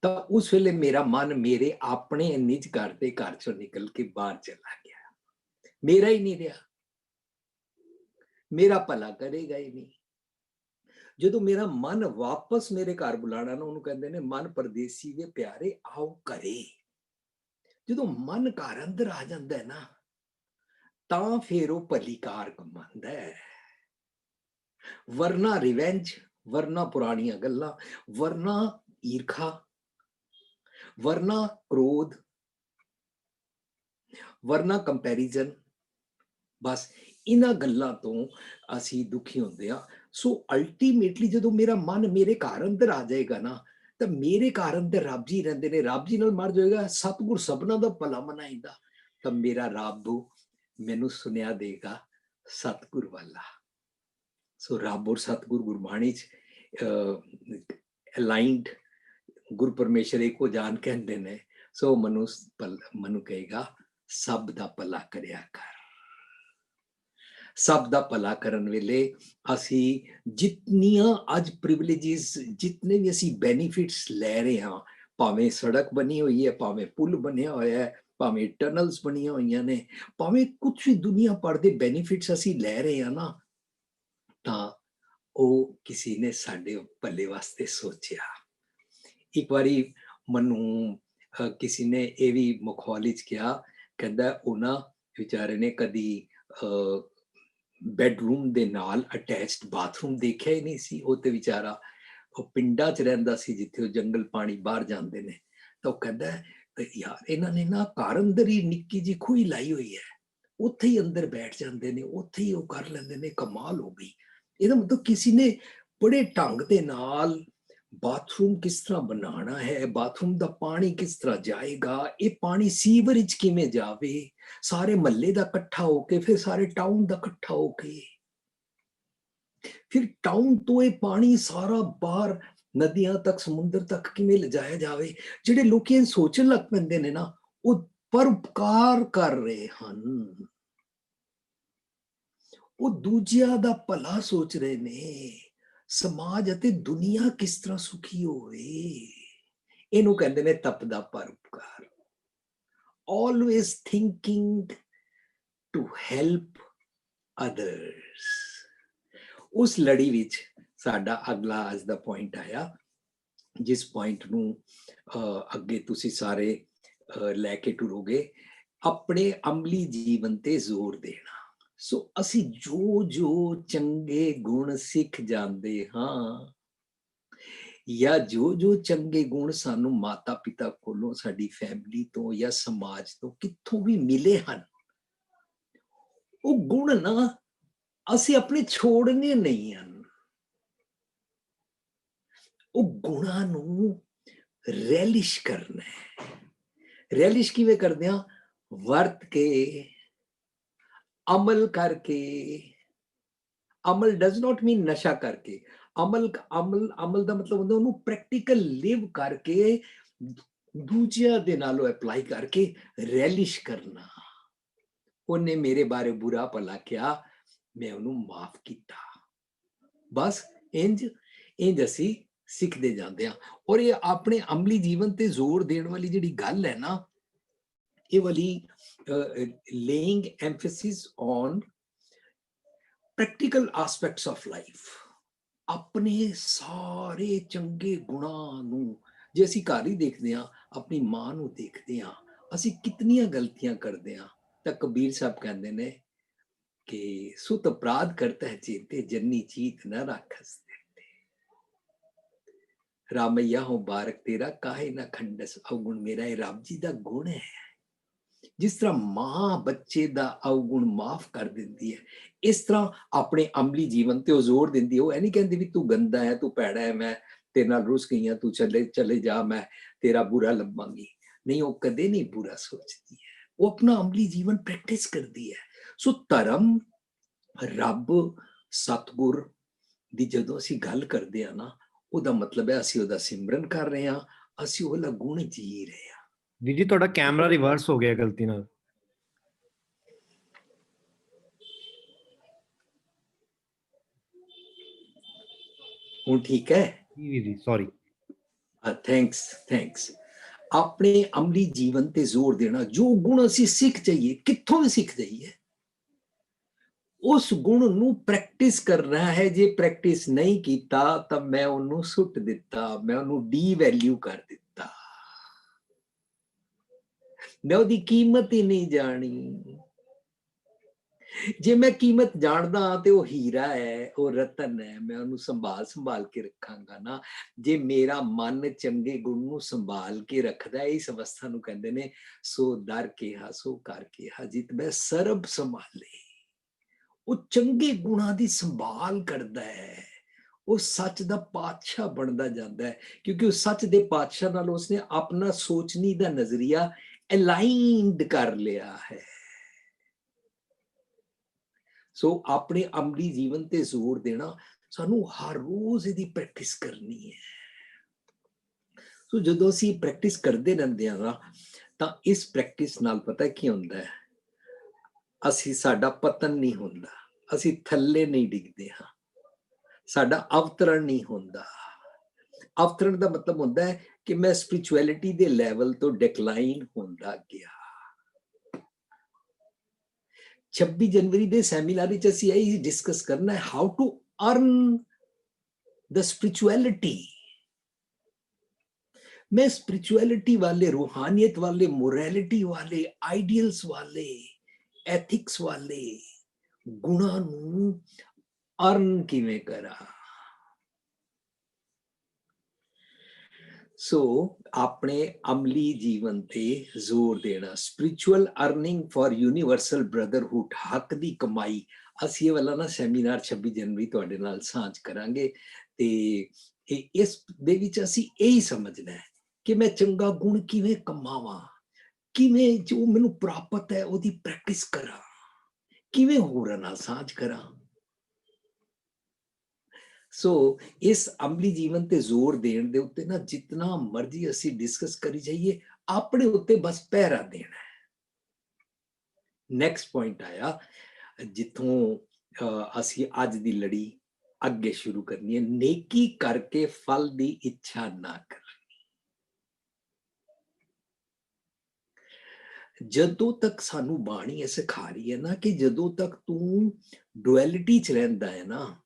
ਤਾਂ ਉਸ ਵੇਲੇ ਮੇਰਾ ਮਨ ਮੇਰੇ ਆਪਣੇ ਨਿੱਜ ਘਰ ਦੇ ਘਰ ਚੋਂ ਨਿਕਲ ਕੇ ਬਾਹਰ ਚਲਾ ਗਿਆ, ਮੇਰਾ ਹੀ ਨਹੀਂ ਰਿਹਾ, ਮੇਰਾ ਭਲਾ ਕਰੇਗਾ ਹੀ ਨਹੀਂ। ਜਦੋਂ ਮੇਰਾ ਮਨ ਵਾਪਸ ਮੇਰੇ ਘਰ ਬੁਲਾਣਾ ਨਾ, ਉਹਨੂੰ ਕਹਿੰਦੇ ਨੇ ਮਨ ਪਰਦੇਸੀ ਵੇ ਪਿਆਰੇ ਆਓ ਘਰੇ। ਜਦੋਂ ਮਨ ਘਰ ਅੰਦਰ ਆ ਜਾਂਦਾ ਹੈ ਨਾ, ਤਾਂ ਫਿਰ ਉਹ ਭਲੀ ਕਾਰ ਕਮਾਉਂਦਾ ਹੈ। ਵਰਨਾ ਰਿਵੈਂਜ, ਵਰਨਾ ਪੁਰਾਣੀਆਂ ਗੱਲਾਂ, ਵਰਨਾ ਈਰਖਾ, ਵਰਨਾ ਕ੍ਰੋਧ, ਵਰਨਾ ਕੰਪੈਰੀਜ਼ਨ, ਬਸ ਇਹਨਾਂ ਗੱਲਾਂ ਤੋਂ ਅਸੀਂ ਦੁਖੀ ਹੁੰਦੇ ਆ। ਸੋ ਅਲਟੀਮੇਟਲੀ ਜਦੋਂ ਮੇਰਾ ਮਨ ਮੇਰੇ ਘਰ ਅੰਦਰ ਆ ਜਾਏਗਾ ਨਾ, ਤਾਂ ਮੇਰੇ ਘਰ ਅੰਦਰ ਰੱਬ ਜੀ ਰਹਿੰਦੇ ਨੇ, ਰੱਬ ਜੀ ਨਾਲ ਮਰ ਜਾਏਗਾ। ਸਤਿਗੁਰ ਸਭਨਾ ਦਾ ਭਲਾ ਮਨਾਈਦਾ, ਤਾਂ ਮੇਰਾ ਰੱਬ ਮੈਨੂੰ ਸੁਨਿਆ ਦੇਗਾ ਸਤਿਗੁਰ ਵਾਲਾ। ਸੋ ਰੱਬ ਔਰ ਸਤਿਗੁਰ ਗੁਰਬਾਣੀ ਚ ਅਲਾਈਨਡ, ਗੁਰ ਪਰਮੇਸ਼ਰ ਇੱਕੋ ਜਾਨ ਕਹਿੰਦੇ ਨੇ। ਸੋ ਮਨੁ ਕਹੇਗਾ ਸਭ ਦਾ ਭਲਾ ਕਰਿਆ ਕਰ। ਸਭ ਦਾ ਭਲਾ ਕਰਨ ਵੇਲੇ ਅਸੀਂ ਜਿਤਨੀਆਂ ਅੱਜ ਪ੍ਰਿਵਿਲੇਜਿਸ, ਜਿਤਨੇ ਵੀ ਅਸੀਂ ਬੈਨੀਫਿਟਸ ਲੈ ਰਹੇ ਹਾਂ, ਭਾਵੇਂ ਸੜਕ ਬਣੀ ਹੋਈ ਹੈ, ਭਾਵੇਂ ਪੁਲ ਬਣਿਆ ਹੋਇਆ ਹੈ, ਭਾਵੇਂ ਟਨਲਸ ਬਣੀਆਂ ਹੋਈਆਂ ਨੇ, ਭਾਵੇਂ ਕੁਛ ਵੀ ਦੁਨੀਆ ਭਰ ਦੇ ਬੈਨੀਫਿਟਸ ਅਸੀਂ ਲੈ ਰਹੇ ਹਾਂ ਨਾ, ਤਾਂ ਉਹ ਕਿਸੇ ਨੇ ਸਾਡੇ ਭਲੇ ਵਾਸਤੇ ਸੋਚਿਆ। ਇੱਕ ਵਾਰੀ ਮੈਨੂੰ ਕਿਸੇ ਨੇ ਇਹ ਵੀ ਮਖੌਲੀ ਚ ਕਿਹਾ, ਕਹਿੰਦਾ ਉਹਨਾਂ ਵਿਚਾਰੇ ਨੇ ਕਦੀ ਬੈਡਰੂਮ ਦੇ ਨਾਲ ਅਟੈਚਡ ਬਾਥਰੂਮ ਦੇਖਿਆ ਹੀ ਨਹੀਂ ਸੀ। ਉਹ ਤੇ ਵਿਚਾਰਾ ਉਹ ਪਿੰਡਾਂ ਚ ਰਹਿੰਦਾ ਸੀ, ਜਿੱਥੇ ਉਹ ਜੰਗਲ ਪਾਣੀ ਬਾਹਰ ਜਾਂਦੇ ਨੇ। ਤਾਂ ਉਹ ਕਹਿੰਦਾ ਯਾਰ ਇਹਨਾਂ ਨੇ ਨਾ ਘਰ ਅੰਦਰ ਹੀ ਨਿੱਕੀ ਜਿਹੀ ਖੂਹੀ ਲਾਈ ਹੋਈ ਹੈ, ਉੱਥੇ ਹੀ ਅੰਦਰ ਬੈਠ ਜਾਂਦੇ ਨੇ, ਉੱਥੇ ਹੀ ਉਹ ਕਰ ਲੈਂਦੇ ਨੇ। ਕਮਾਲ ਹੋ ਗਈ। ਇਹਦਾ ਮਤਲਬ ਕਿਸੇ ਨੇ ਬੜੇ ਢੰਗ ਦੇ ਨਾਲ ਬਾਥਰੂਮ ਕਿਸ ਤਰ੍ਹਾਂ ਬਣਾਉਣਾ ਹੈ, ਬਾਥਰੂਮ ਦਾ ਪਾਣੀ ਕਿਸ ਤਰ੍ਹਾਂ ਜਾਏਗਾ, ਇਹ ਪਾਣੀ ਸੀਵਰੇਜ ਕਿਵੇਂ ਜਾਵੇ, ਸਾਰੇ ਮਹੱਲੇ ਦਾ ਇਕੱਠਾ ਹੋ ਕੇ, ਫਿਰ ਸਾਰੇ ਟਾਊਨ ਦਾ ਇਕੱਠਾ ਹੋ ਕੇ, ਫਿਰ ਟਾਊਨ ਤੋਂ ਇਹ ਪਾਣੀ ਸਾਰਾ ਬਾਹਰ ਨਦੀਆਂ ਤੱਕ, ਸਮੁੰਦਰ ਤੱਕ ਕਿਵੇਂ ਲਿਜਾਇਆ ਜਾਵੇ। ਜਿਹੜੇ ਲੋਕੀ ਸੋਚਣ ਲੱਗ ਪੈਂਦੇ ਨੇ ਨਾ, ਉਹ ਪਰਉਪਕਾਰ ਕਰ ਰਹੇ ਹਨ, ਉਹ ਦੂਜਿਆਂ ਦਾ ਭਲਾ ਸੋਚ ਰਹੇ ਨੇ। ਸਮਾਜ ਅਤੇ ਦੁਨੀਆ ਕਿਸ ਤਰ੍ਹਾਂ ਸੁਖੀ ਹੋਵੇ, ਇਹਨੂੰ ਕਹਿੰਦੇ ਨੇ ਤਪਦਾ ਪਰਉਪਕਾਰ। Always thinking to help others। ਉਸ ਲੜੀ ਵਿੱਚ ਸਾਡਾ ਅਗਲਾ ਅੱਜ ਦਾ ਪੁਆਇੰਟ ਆਇਆ, ਜਿਸ ਪੁਆਇੰਟ ਨੂੰ ਅੱਗੇ ਤੁਸੀਂ ਸਾਰੇ ਲੈ ਕੇ ਟੁਰੋਗੇ, ਆਪਣੇ ਅਮਲੀ ਜੀਵਨ ਤੇ ਜ਼ੋਰ ਦੇਣਾ। ਸੋ ਅਸੀਂ ਜੋ ਜੋ ਚੰਗੇ ਗੁਣ ਸਿੱਖ ਜਾਂਦੇ ਹਾਂ, ਜਾਂ ਜੋ ਜੋ ਚੰਗੇ ਗੁਣ ਸਾਨੂੰ ਮਾਤਾ ਪਿਤਾ ਕੋਲੋਂ, ਸਾਡੀ ਫੈਮਿਲੀ ਤੋਂ ਜਾਂ ਸਮਾਜ ਤੋਂ ਕਿੱਥੋਂ ਵੀ ਮਿਲੇ ਹਨ, ਉਹ ਗੁਣ ਨਾ ਅਸੀਂ ਆਪਣੇ ਛੋੜਨੇ ਨਹੀਂ ਹਨ। ਉਹ ਗੁਣਾਂ ਨੂੰ ਰੈਲਿਸ਼ ਕਰਨਾ ਹੈ। ਰੈਲਿਸ਼ ਕਿਵੇਂ ਕਰਦੇ ਆ? ਵਰਤ ਕੇ, ਅਮਲ ਕਰਕੇ। ਅਮਲ ਡਜ਼ ਨਾਟ ਮੀਨ ਨਸ਼ਾ ਕਰਕੇ। ਅਮਲ ਦਾ ਮਤਲਬ ਹੁੰਦਾ ਉਹਨੂੰ ਪ੍ਰੈਕਟੀਕਲ ਲਿਵ ਕਰਕੇ, ਦੂਜਿਆਂ ਦੇ ਨਾਲੋਂ ਅਪਲਾਈ ਕਰਕੇ ਰੈਲਿਸ਼ ਕਰਨਾ। ਉਹਨੇ ਮੇਰੇ ਬਾਰੇ ਬੁਰਾ ਭਲਾ ਕਿਹਾ, ਮੈਂ ਉਹਨੂੰ ਮਾਫ ਕੀਤਾ। ਬਸ ਇੰਜ ਅਸੀਂ ਸਿੱਖਦੇ ਜਾਂਦੇ ਹਾਂ। ਔਰ ਇਹ ਆਪਣੇ ਅਮਲੀ ਜੀਵਨ ਤੇ ਜ਼ੋਰ ਦੇਣ ਵਾਲੀ ਜਿਹੜੀ ਗੱਲ ਹੈ ਨਾ, ਇਹ ਵਾਲੀ laying emphasis on practical aspects of life। ਆਪਣੇ ਸਾਰੇ ਚੰਗੇ ਗੁਣਾਂ ਨੂੰ, ਜੇ ਅਸੀਂ ਘਰ ਹੀ ਦੇਖਦੇ ਹਾਂ, ਆਪਣੀ ਮਾਂ ਨੂੰ ਦੇਖਦੇ ਹਾਂ, ਅਸੀਂ ਕਿਤਨੀਆਂ ਗਲਤੀਆਂ ਕਰਦੇ ਹਾਂ, ਤਾਂ ਕਬੀਰ ਸਾਹਿਬ ਕਹਿੰਦੇ ਨੇ ਕਿ ਸੁਤ ਅਪਰਾਧ ਕਰਤਾ ਹੈ ਚੇਤੇ, ਜਨਨੀ ਚੀਤ ਨਾ ਰਾਖਸ ਦੇਤੇ। ਰਾਮਈਆ ਹੋ ਬਾਰਕ ਤੇਰਾ, ਕਾਹੇ ਨਾ ਖੰਡਸ ਅਵਗੁਣ ਮੇਰਾ। ਇਹ ਰੱਬ ਜੀ ਦਾ ਗੁਣ ਹੈ। ਜਿਸ ਤਰ੍ਹਾਂ ਮਾਂ ਬੱਚੇ ਦਾ ਅਵਗੁਣ ਮਾਫ ਕਰ ਦਿੰਦੀ ਹੈ, ਇਸ ਤਰ੍ਹਾਂ ਆਪਣੇ ਅਮਲੀ ਜੀਵਨ ਤੇ ਉਹ ਜ਼ੋਰ ਦਿੰਦੀ ਹੈ। ਉਹ ਇਹ ਨਹੀਂ ਕਹਿੰਦੀ ਵੀ ਤੂੰ ਗੰਦਾ ਹੈ, ਤੂੰ ਭੈੜਾ ਹੈ, ਮੈਂ ਤੇਰੇ ਨਾਲ ਰੁੱਸ ਗਈ ਹਾਂ, ਤੂੰ ਚਲੇ ਜਾ, ਮੈਂ ਤੇਰਾ ਬੁਰਾ ਲੱਭਾਂਗੀ। ਨਹੀਂ, ਉਹ ਕਦੇ ਨਹੀਂ ਬੁਰਾ ਸੋਚਦੀ ਹੈ। ਉਹ ਆਪਣਾ ਅਮਲੀ ਜੀਵਨ ਪ੍ਰੈਕਟਿਸ ਕਰਦੀ ਹੈ। ਸੋ ਧਰਮ, ਰੱਬ, ਸਤਿਗੁਰ ਦੀ ਜਦੋਂ ਅਸੀਂ ਗੱਲ ਕਰਦੇ ਹਾਂ ਨਾ, ਉਹਦਾ ਮਤਲਬ ਹੈ ਅਸੀਂ ਉਹਦਾ ਸਿਮਰਨ ਕਰ ਰਹੇ ਹਾਂ, ਅਸੀਂ ਉਹਦਾ ਗੁਣ ਜੀ ਰਹੇ ਹਾਂ। ਵੀਰ ਜੀ, ਤੁਹਾਡਾ ਕੈਮਰਾ ਰਿਵਰਸ ਹੋ ਗਿਆ ਗਲਤੀ ਨਾਲ। ਹੁਣ ਠੀਕ ਹੈ ਵੀਰ ਜੀ? ਸੌਰੀ। ਥੈਂਕਸ। ਆਪਣੇ ਅਮਲੀ ਜੀਵਨ ਤੇ ਜ਼ੋਰ ਦੇਣਾ। ਜੋ ਗੁਣ ਅਸੀਂ ਸਿੱਖ ਜਾਈਏ, ਕਿੱਥੋਂ ਵੀ ਸਿੱਖ ਜਾਈਏ, उस गुण नू प्रैक्टिस करना है। जे प्रैक्टिस नहीं कीता तो मैं उन्होंने सुट दिता, मैं उन्होंने डी वैल्यू कर दिता, मैं उहदी कीमत ही नहीं जानी। जे मैं कीमत जानदा ते वो हीरा है, वो रतन है, मैं उन्होंने संभाल संभाल के रखांगा ना। जे मेरा मन चंगे गुण नू संभाल के रखदा है, इस अवस्था नू कहंदे ने सो दर केहा सो कर केहा जित मैं सरब संभाले। वो चंगे गुणां दी संभाल करदा है, वो सच दा पातशाह बनदा जांदा है, क्योंकि उस सच दे पातशाह नाल उसने अपना सोचनी दा नजरिया अलाइंड कर लिया है। सो अपने अमली जीवन ते जोर देना, सानू हर रोज इहदी प्रैक्टिस करनी है। सो जदों असीं प्रैक्टिस करदे रहिंदे हां ना, तां इस प्रैक्टिस नाल पता की हुंदा है, असीं साडा पतन नहीं हुंदा, असीं थल्ले नहीं डिगदे हां, साडा अवतरण नहीं हुंदा। अवतरण दा मतलब हुंदा है कि मैं स्पिरिचुअलिटी दे लैवल तो डिक्लाइन हुंदा गया। 26 जनवरी दे सैमीनार विच असीं यही डिस्कस करना है, how to earn the spirituality. मैं स्पिरिचुअलिटी वाले, रूहानियत वाले, मोरालिटी वाले, आइडियल्स वाले, एथिक्स वाले गुणां नूं अर्न किवें करा। सो अपने अमली जीवन ते जोर देना, spiritual earning for universal brotherhood, हक दी कमाई। ਅਸੀਂ ਇਹ ਵਾਲਾ ਨਾ ਸੈਮੀਨਾਰ 26 ਜਨਵਰੀ ਤੁਹਾਡੇ ਨਾਲ ਸਾਂਝ ਕਰਾਂਗੇ, ਤੇ ਇਸ ਦੇ ਵਿੱਚ ਅਸੀਂ ਇਹੀ ਸਮਝਣਾ ਹੈ ਕਿ ਮੈਂ ਚੰਗਾ ਗੁਣ ਕਿਵੇਂ ਕਮਾਵਾਂ, ਕਿਵੇਂ ਜੋ ਮੈਨੂੰ ਪ੍ਰਾਪਤ ਹੈ ਉਹਦੀ ਪ੍ਰੈਕਟਿਸ ਕਰਾਂ, ਕਿਵੇਂ ਹੋਰਾਂ ਨਾਲ ਸਾਂਝ ਕਰਾਂ। ਸੋ ਇਸ ਅਮਲੀ ਜੀਵਨ ਤੇ ਜ਼ੋਰ ਦੇਣ ਦੇ ਉੱਤੇ ਨਾ ਜਿੰਨਾ ਮਰਜ਼ੀ ਅਸੀਂ ਡਿਸਕਸ ਕਰੀ ਜਾਈਏ, ਆਪਣੇ ਉੱਤੇ ਬਸ ਪਹਿਰਾ ਦੇਣਾ ਹੈ। ਨੈਕਸਟ ਪੁਆਇੰਟ ਆਇਆ ਜਿੱਥੋਂ ਅਸੀਂ ਅੱਜ ਦੀ ਲੜੀ ਅੱਗੇ ਸ਼ੁਰੂ ਕਰਨੀ ਹੈ, ਨੇਕੀ ਕਰਕੇ ਫਲ ਦੀ ਇੱਛਾ ਨਾ ਕਰਨੀ। ਜਦੋਂ ਤੱਕ ਸਾਨੂੰ ਬਾਣੀ ਇਹ ਸਿਖਾ ਰਹੀ ਹੈ ਨਾ ਕਿ ਜਦੋਂ ਤੱਕ ਤੂੰ ਡੁਐਲਿਟੀ ਚ ਰਹਿੰਦਾ ਹੈ ਨਾ,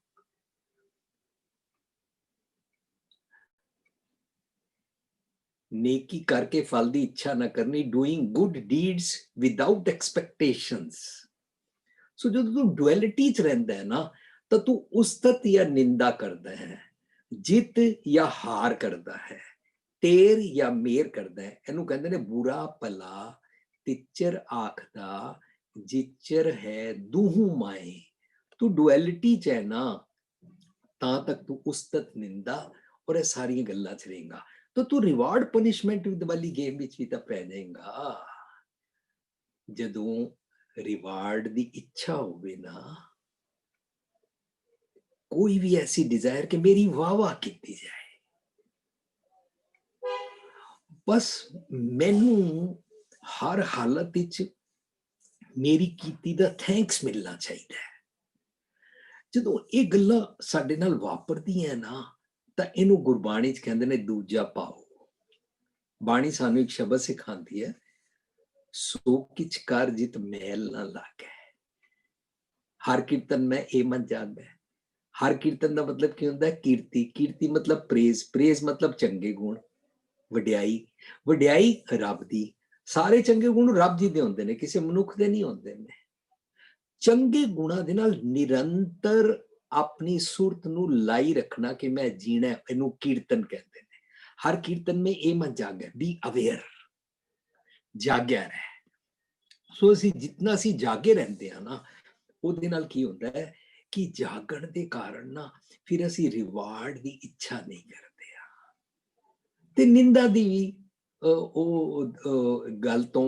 नेकी करके फल की इच्छा न करनी, doing good deeds without expectations. So जो तू डुअलिटी च रहिंदा है ना, तो तू उस्तत या निंदा करता है, जित या हार करता है, टेर या मेर करता है। इनू कहंदे ने बुरा भला तिचर आखदा जिचर है दूहू माए। तू डुअलिटी च है ना, तां तक तू उस्तत निंदा और ये सारी गल्लां च रहेगा, तो तू रिवार्ड पनिशमेंट वाली गेम विच भी तां पै जाएगा। जदों रिवार्ड दी इच्छा होवे ना, कोई भी ऐसी डिजायर कि मेरी वाह वाह की जाए, बस मैनू हर हालत विच मेरी कीती दा थैंक्स मिलना चाहिए। जदों ये गल्लां साडे नाल वापरदियां ना, तां इनू गुरबाणी च कहंदे ने दूजा भाव। बाणी सानू एक शब्द सिखाती है, सो किच कर जित मैल ना लागे। हर कीर्तन में ए मन जागदा है। हर कीर्तन का मतलब की होंदा है कीर्ति। कीर्ति मतलब प्रेज, प्रेज मतलब चंगे गुण, वड्याई, वड्याई रब दी। सारे चंगे गुण रब जी दे होंदे ने, किसी मनुख दे नहीं होंदे ने। चंगे गुणां दे नाल निरंतर अपनी सुरत नू लाई रखना कि मैं जीना, इनू कीर्तन कहते हैं। हर कीर्तन में ए मन जागे, बी अवेयर, जाग्या रहे। सो असी जितना असी जागे रहते हैं ना, ਉਹਦੇ ਨਾਲ ਕੀ ਹੁੰਦਾ ਹੈ ਕਿ ਜਾਗਣ ਦੇ ਕਾਰਨ ਨਾ ਫਿਰ ਅਸੀਂ ਰਿਵਾਰਡ ਦੀ ਇੱਛਾ ਨਹੀਂ ਕਰਦੇ ਆ, ਤੇ ਨਿੰਦਾ ਦੀ ਵੀ ਉਹ ਗੱਲ ਤੋਂ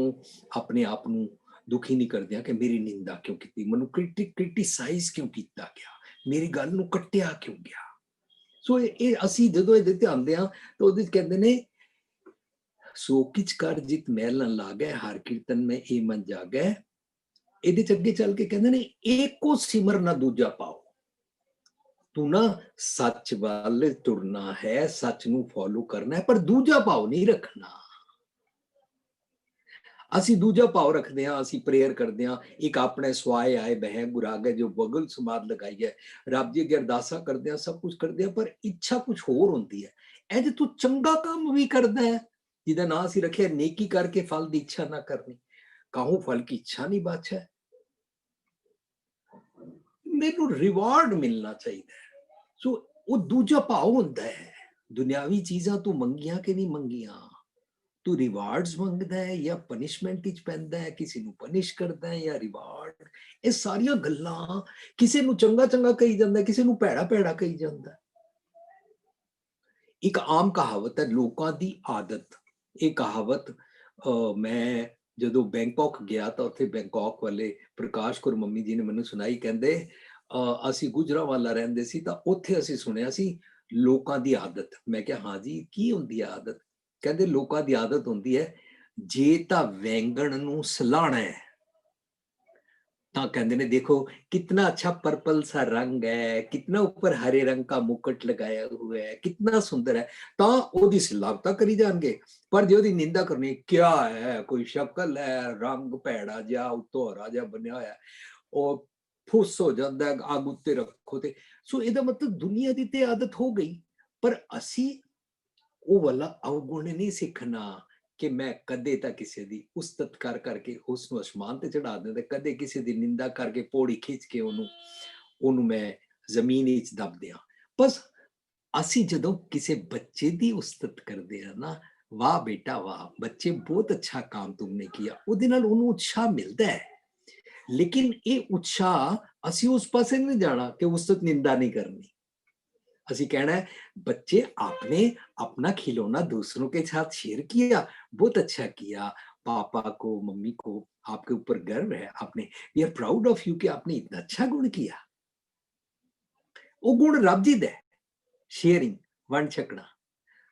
ਆਪਣੇ ਆਪ ਨੂੰ ਦੁਖੀ ਨਹੀਂ ਕਰਦੇ ਆ ਕਿ ਮੇਰੀ ਨਿੰਦਾ ਕਿਉਂ ਕੀਤੀ, ਮੈਨੂੰ ਕ੍ਰਿਟਿਸਾਈਜ਼ ਕਿਉਂ ਕੀਤਾ ਗਿਆ, ਮੇਰੀ ਗੱਲ ਨੂੰ ਕੱਟਿਆ ਕਿਉਂ ਗਿਆ। ਸੋ ਇਹ ਅਸੀਂ ਜਦੋਂ ਇਹਦੇ ਤੇ ਆਉਂਦੇ ਆ ਤਾਂ ਉਹਦੇ ਕਹਿੰਦੇ ਨੇ ਸੋ ਕਿਛ ਕਰ ਜਿਤ ਮੈਲ ਨਾ ਲਾਗੇ, ਹਰ ਕੀਰਤਨ में ਇਹ ਮਨ ਜਾਗੇ। ਇਹਦੇ ਚ ਅੱਗੇ ਚੱਲ ਕੇ ਕਹਿੰਦੇ ਨੇ ਏਕੋ ਸਿਮਰ ਨਾ ਦੂਜਾ ਪਾਓ। ਤੂੰ ਨਾ ਸੱਚ ਵੱਲ ਤੁਰਨਾ ਹੈ, ਸੱਚ ਨੂੰ ਫੋਲੋ ਕਰਨਾ ਹੈ, ਪਰ ਦੂਜਾ ਭਾਵ ਨਹੀਂ ਰੱਖਣਾ। ਅਸੀਂ ਦੂਜਾ ਭਾਵ ਰੱਖਦੇ ਹਾਂ, ਅਸੀਂ ਪ੍ਰੇਅਰ ਕਰਦੇ ਹਾਂ, ਇੱਕ ਆਪਣੇ ਸਵਾਏ ਆਏ ਬਹਿ ਗੁਰਾਗੇ ਜੋ ਬਗਲ ਸਮਾਦ ਲਗਾਈ ਹੈ, ਰੱਬ ਜੀ ਅੱਗੇ ਅਰਦਾਸਾਂ ਕਰਦੇ ਹਾਂ, ਸਭ ਕੁਝ ਕਰਦੇ ਹਾਂ, ਪਰ ਇੱਛਾ ਕੁਝ ਹੋਰ ਹੁੰਦੀ ਹੈ। ਇੰਜ ਤੂੰ ਚੰਗਾ ਕੰਮ ਵੀ ਕਰਦਾ ਹੈ ਜਿਹਦਾ ਨਾਂ ਅਸੀਂ ਰੱਖਿਆ ਨੇਕੀ ਕਰਕੇ ਫਲ ਦੀ ਇੱਛਾ ਨਾ ਕਰਨੀ, ਕਾਹੂ ਫਲ ਕੀ ਇੱਛਾ ਨਹੀਂ ਬਾਛਾ, ਮੈਨੂੰ ਰਿਵਾਰਡ ਮਿਲਣਾ ਚਾਹੀਦਾ ਹੈ। ਸੋ ਉਹ ਦੂਜਾ ਭਾਵ ਹੁੰਦਾ ਹੈ। ਦੁਨਿਆਵੀ ਚੀਜ਼ਾਂ ਤੂੰ ਮੰਗੀਆਂ ਕਿ ਨਹੀਂ ਮੰਗੀਆਂ, ਤੂੰ ਰਿਵਾਰਡਸ ਮੰਗਦਾ ਹੈ ਜਾਂ ਪਨਿਸ਼ਮੈਂਟ ਵਿੱਚ ਪੈਂਦਾ ਹੈ, ਕਿਸੇ ਨੂੰ ਪਨਿਸ਼ ਕਰਦਾ ਹੈ ਜਾਂ ਰਿਵਾਰਡ, ਇਹ ਸਾਰੀਆਂ ਗੱਲਾਂ ਕਿਸੇ ਨੂੰ ਚੰਗਾ ਚੰਗਾ ਕਹੀ ਜਾਂਦਾ, ਕਿਸੇ ਨੂੰ ਭੈੜਾ ਭੈੜਾ ਕਹੀ ਜਾਂਦਾ। ਇੱਕ ਆਮ ਕਹਾਵਤ ਹੈ ਲੋਕਾਂ ਦੀ ਆਦਤ। ਇਹ ਕਹਾਵਤ ਮੈਂ ਜਦੋਂ ਬੈਂਕਾਕ ਗਿਆ ਤਾਂ ਉੱਥੇ ਬੈਂਕਾਕ ਵਾਲੇ ਪ੍ਰਕਾਸ਼ ਕੌਰ ਮੰਮੀ ਜੀ ਨੇ ਮੈਨੂੰ ਸੁਣਾਈ। ਕਹਿੰਦੇ ਅਸੀਂ ਗੁਜਰਾਂਵਾਲਾ ਰਹਿੰਦੇ ਸੀ ਤਾਂ ਉੱਥੇ ਅਸੀਂ ਸੁਣਿਆ ਸੀ ਲੋਕਾਂ ਦੀ ਆਦਤ। ਮੈਂ ਕਿਹਾ ਹਾਂ ਜੀ, ਕੀ ਹੁੰਦੀ ਹੈ ਆਦਤ? ਕਹਿੰਦੇ ਲੋਕਾਂ ਦੀ ਆਦਤ ਹੁੰਦੀ ਹੈ ਜੇ ਤਾਂ ਵੈਂਗਣ ਨੂੰ ਸਲਾਣਾ ਹੈ ਤਾਂ ਕਹਿੰਦੇ ਨੇ ਦੇਖੋ कितना अच्छा पर्पल सा रंग है, कितना ऊपर हरे रंग का मुकुट लगाया हुआ है, कितना सुंदर है, ਤਾਂ ਉਹਦੀ ਸਲਾਹਤਾ ਕਰੀ ਜਾਣਗੇ। ਪਰ ਜੇ ਉਹਦੀ ਨਿੰਦਾ ਕਰਨੀ, ਕਿਆ ਹੈ, ਕੋਈ ਸ਼ਕਲ ਹੈ, ਰੰਗ ਭੈੜਾ ਜਿਹਾ ਉੱਤੋਂ ਹਰਾ ਜਿਹਾ ਬਣਿਆ ਹੋਇਆ, ਉਹ ਫੁੱਸ ਹੋ ਜਾਂਦਾ ਹੈ, ਅੱਗ ਉੱਤੇ ਰੱਖੋ ਤੇ। ਸੋ ਇਹਦਾ ਮਤਲਬ ਦੁਨੀਆ ਦੀ ਤੇ ਆਦਤ ਹੋ ਗਈ। ਪਰ ਅਸੀਂ ਉਹ ਵਾਲਾ ਅਵਗੁਣ ਨਹੀਂ ਸਿੱਖਣਾ ਕਿ ਮੈਂ ਕਦੇ ਤਾਂ ਕਿਸੇ ਦੀ ਉਸਤਤ ਕਰ ਕਰਕੇ ਉਸ ਨੂੰ ਅਸਮਾਨ ਤੇ ਚੜਾ ਦਿੰਦਾ, ਕਦੇ ਕਿਸੇ ਦੀ ਨਿੰਦਾ ਕਰਕੇ ਪੌੜੀ ਖਿੱਚ ਕੇ ਉਹਨੂੰ ਮੈਂ ਜ਼ਮੀਨ ਵਿੱਚ ਦੱਬ ਦਿਆਂ। ਬਸ ਅਸੀਂ ਜਦੋਂ ਕਿਸੇ ਬੱਚੇ ਦੀ ਉਸਤਤ ਕਰਦੇ ਹਾਂ ਨਾ, ਵਾਹ ਬੇਟਾ ਵਾਹ, ਬੱਚੇ ਬਹੁਤ ਅੱਛਾ ਕੰਮ ਤੁਮਨੇ ਕੀਤਾ, ਉਹਦੇ ਨਾਲ ਉਹਨੂੰ ਉਤਸ਼ਾਹ ਮਿਲਦਾ ਹੈ। ਲੇਕਿਨ ਇਹ ਉਤਸ਼ਾਹ ਅਸੀਂ ਉਸ ਪਾਸੇ ਨਹੀਂ ਜਾਣਾ ਕਿ ਉਸਤਤ ਨਿੰਦਾ ਨਹੀਂ ਕਰਨੀ। ਅਸੀਂ कहना है बच्चे आपने अपना खिलौना दूसरों के साथ शेयर किया, बहुत अच्छा किया, पापा को मम्मी को आपके ऊपर गर्व है, आपने we are proud of you कि आपने इतना अच्छा गुण किया। वो गुण रब जी दा, शेयरिंग, वंड छकना।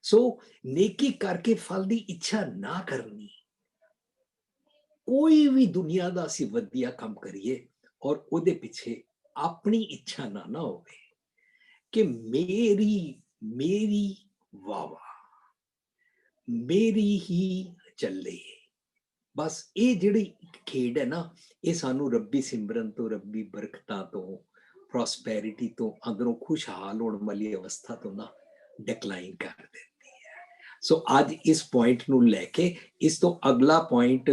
सो नेकी करके फल दी इच्छा ना करनी। कोई भी दुनिया दा असी वधिया काम करिए और ओदे पिछे अपनी इच्छा ना होवे कि मेरी वाह मेरी ही ਚੱਲੇ। ਬਸ ਇਹ ਜਿਹੜੀ ਖੇਡ ਹੈ ਨਾ, ਇਹ ਸਾਨੂੰ ਰੱਬੀ ਸਿਮਰਨ ਤੋਂ, ਰੱਬੀ ਬਰਕਤਾਂ ਤੋਂ, ਪ੍ਰੋਸਪੈਰਿਟੀ ਤੋਂ, ਅੰਦਰੋਂ ਖੁਸ਼ਹਾਲ ਹੋਣ ਵਾਲੀ ਅਵਸਥਾ ਤੋਂ ਨਾ ਡਿਕਲਾਈਨ ਕਰ ਦਿੰਦੀ ਹੈ। ਸੋ ਅੱਜ ਇਸ ਪੁਆਇੰਟ ਨੂੰ ਲੈ ਕੇ ਇਸ ਤੋਂ ਅਗਲਾ ਪੁਆਇੰਟ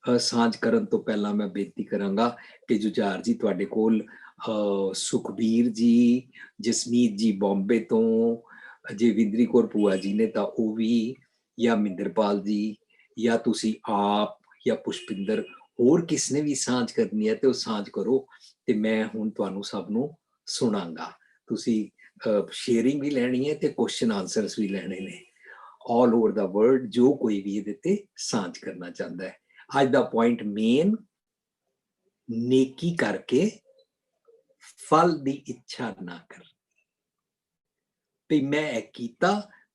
ਸਾਂਝ ਕਰਨ ਤੋਂ ਪਹਿਲਾਂ ਮੈਂ ਬੇਨਤੀ ਕਰਾਂਗਾ ਕਿ ਜੁਝਾਰ ਜੀ ਤੁਹਾਡੇ ਕੋਲ ਸੁਖਬੀਰ ਜੀ, ਜਸਮੀਤ ਜੀ ਬੰਬੇ ਤੋਂ, ਜੇ ਵਿੰਦਰੀ ਕੌਰ ਭੂਆ ਜੀ ਨੇ ਤਾਂ ਉਹ ਵੀ, ਜਾਂ ਮਿੰਦਰਪਾਲ ਜੀ, ਜਾਂ ਤੁਸੀਂ ਆਪ, ਜਾਂ ਪੁਸ਼ਪਿੰਦਰ, ਹੋਰ ਕਿਸ ਨੇ ਵੀ ਸਾਂਝ ਕਰਨੀ ਹੈ ਤੇ ਉਹ ਸਾਂਝ ਕਰੋ ਤੇ ਮੈਂ ਹੁਣ ਤੁਹਾਨੂੰ ਸਭ ਨੂੰ ਸੁਣਾਂਗਾ। ਤੁਸੀਂ ਸ਼ੇਅਰਿੰਗ ਵੀ ਲੈਣੀ ਹੈ ਤੇ ਕੁਐਸਚਨ ਆਨਸਰਸ ਵੀ ਲੈਣੇ ਨੇ, ਆਲ ਓਵਰ ਦਾ ਵਰਲਡ, ਜੋ ਕੋਈ ਵੀ ਇਹਦੇ ਤੇ ਸਾਂਝ ਕਰਨਾ ਚਾਹੁੰਦਾ ਹੈ। ਅੱਜ ਦਾ ਪੁਆਇੰਟ ਮੇਨ, ਨੇਕੀ ਕਰਕੇ ਫਲ ਦੀ ਇੱਛਾ ਨਾ ਕਰ। ਤੇ ਮੈਂ ਇਹ ਕੀਤਾ,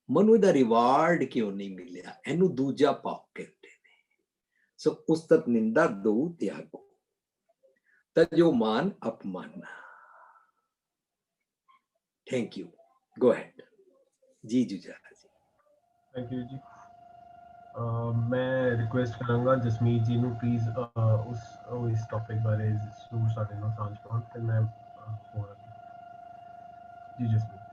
ਮੈਨੂੰ ਇਹਦਾ ਰਿਵਾਰਡ ਕਿਉਂ ਨਹੀਂ ਮਿਲਿਆ, ਇਹਨੂੰ ਦੂਜਾ ਭਾਵ ਕਹਿੰਦੇ ਨੇ। ਸੋ ਉਸਤਤ ਨਿੰਦਾ ਦੋ ਤਿਆਗੋ, ਤਜੋ ਮਾਨ ਅਪਮਾਨ। ਥੈਂਕ ਯੂ, ਗੋ ਅहेड ਜੀ ਜੁਝਾਰ ਜੀ। थैंक यू जी। मैं रिक्वेस्ट करांगा जसमीत जी ਨੂੰ ਪਲੀਜ਼ ਇਸ ਟੌਪਿਕ ਬਾਰੇ ਜ਼ਰੂਰ ਸਾਡੇ ਨਾਲ ਸਾਂਝ ਪਾਉਣ ਤੇ ਮੈਂ ਹੋਰ ਜੀ ਜਸਮੀਤ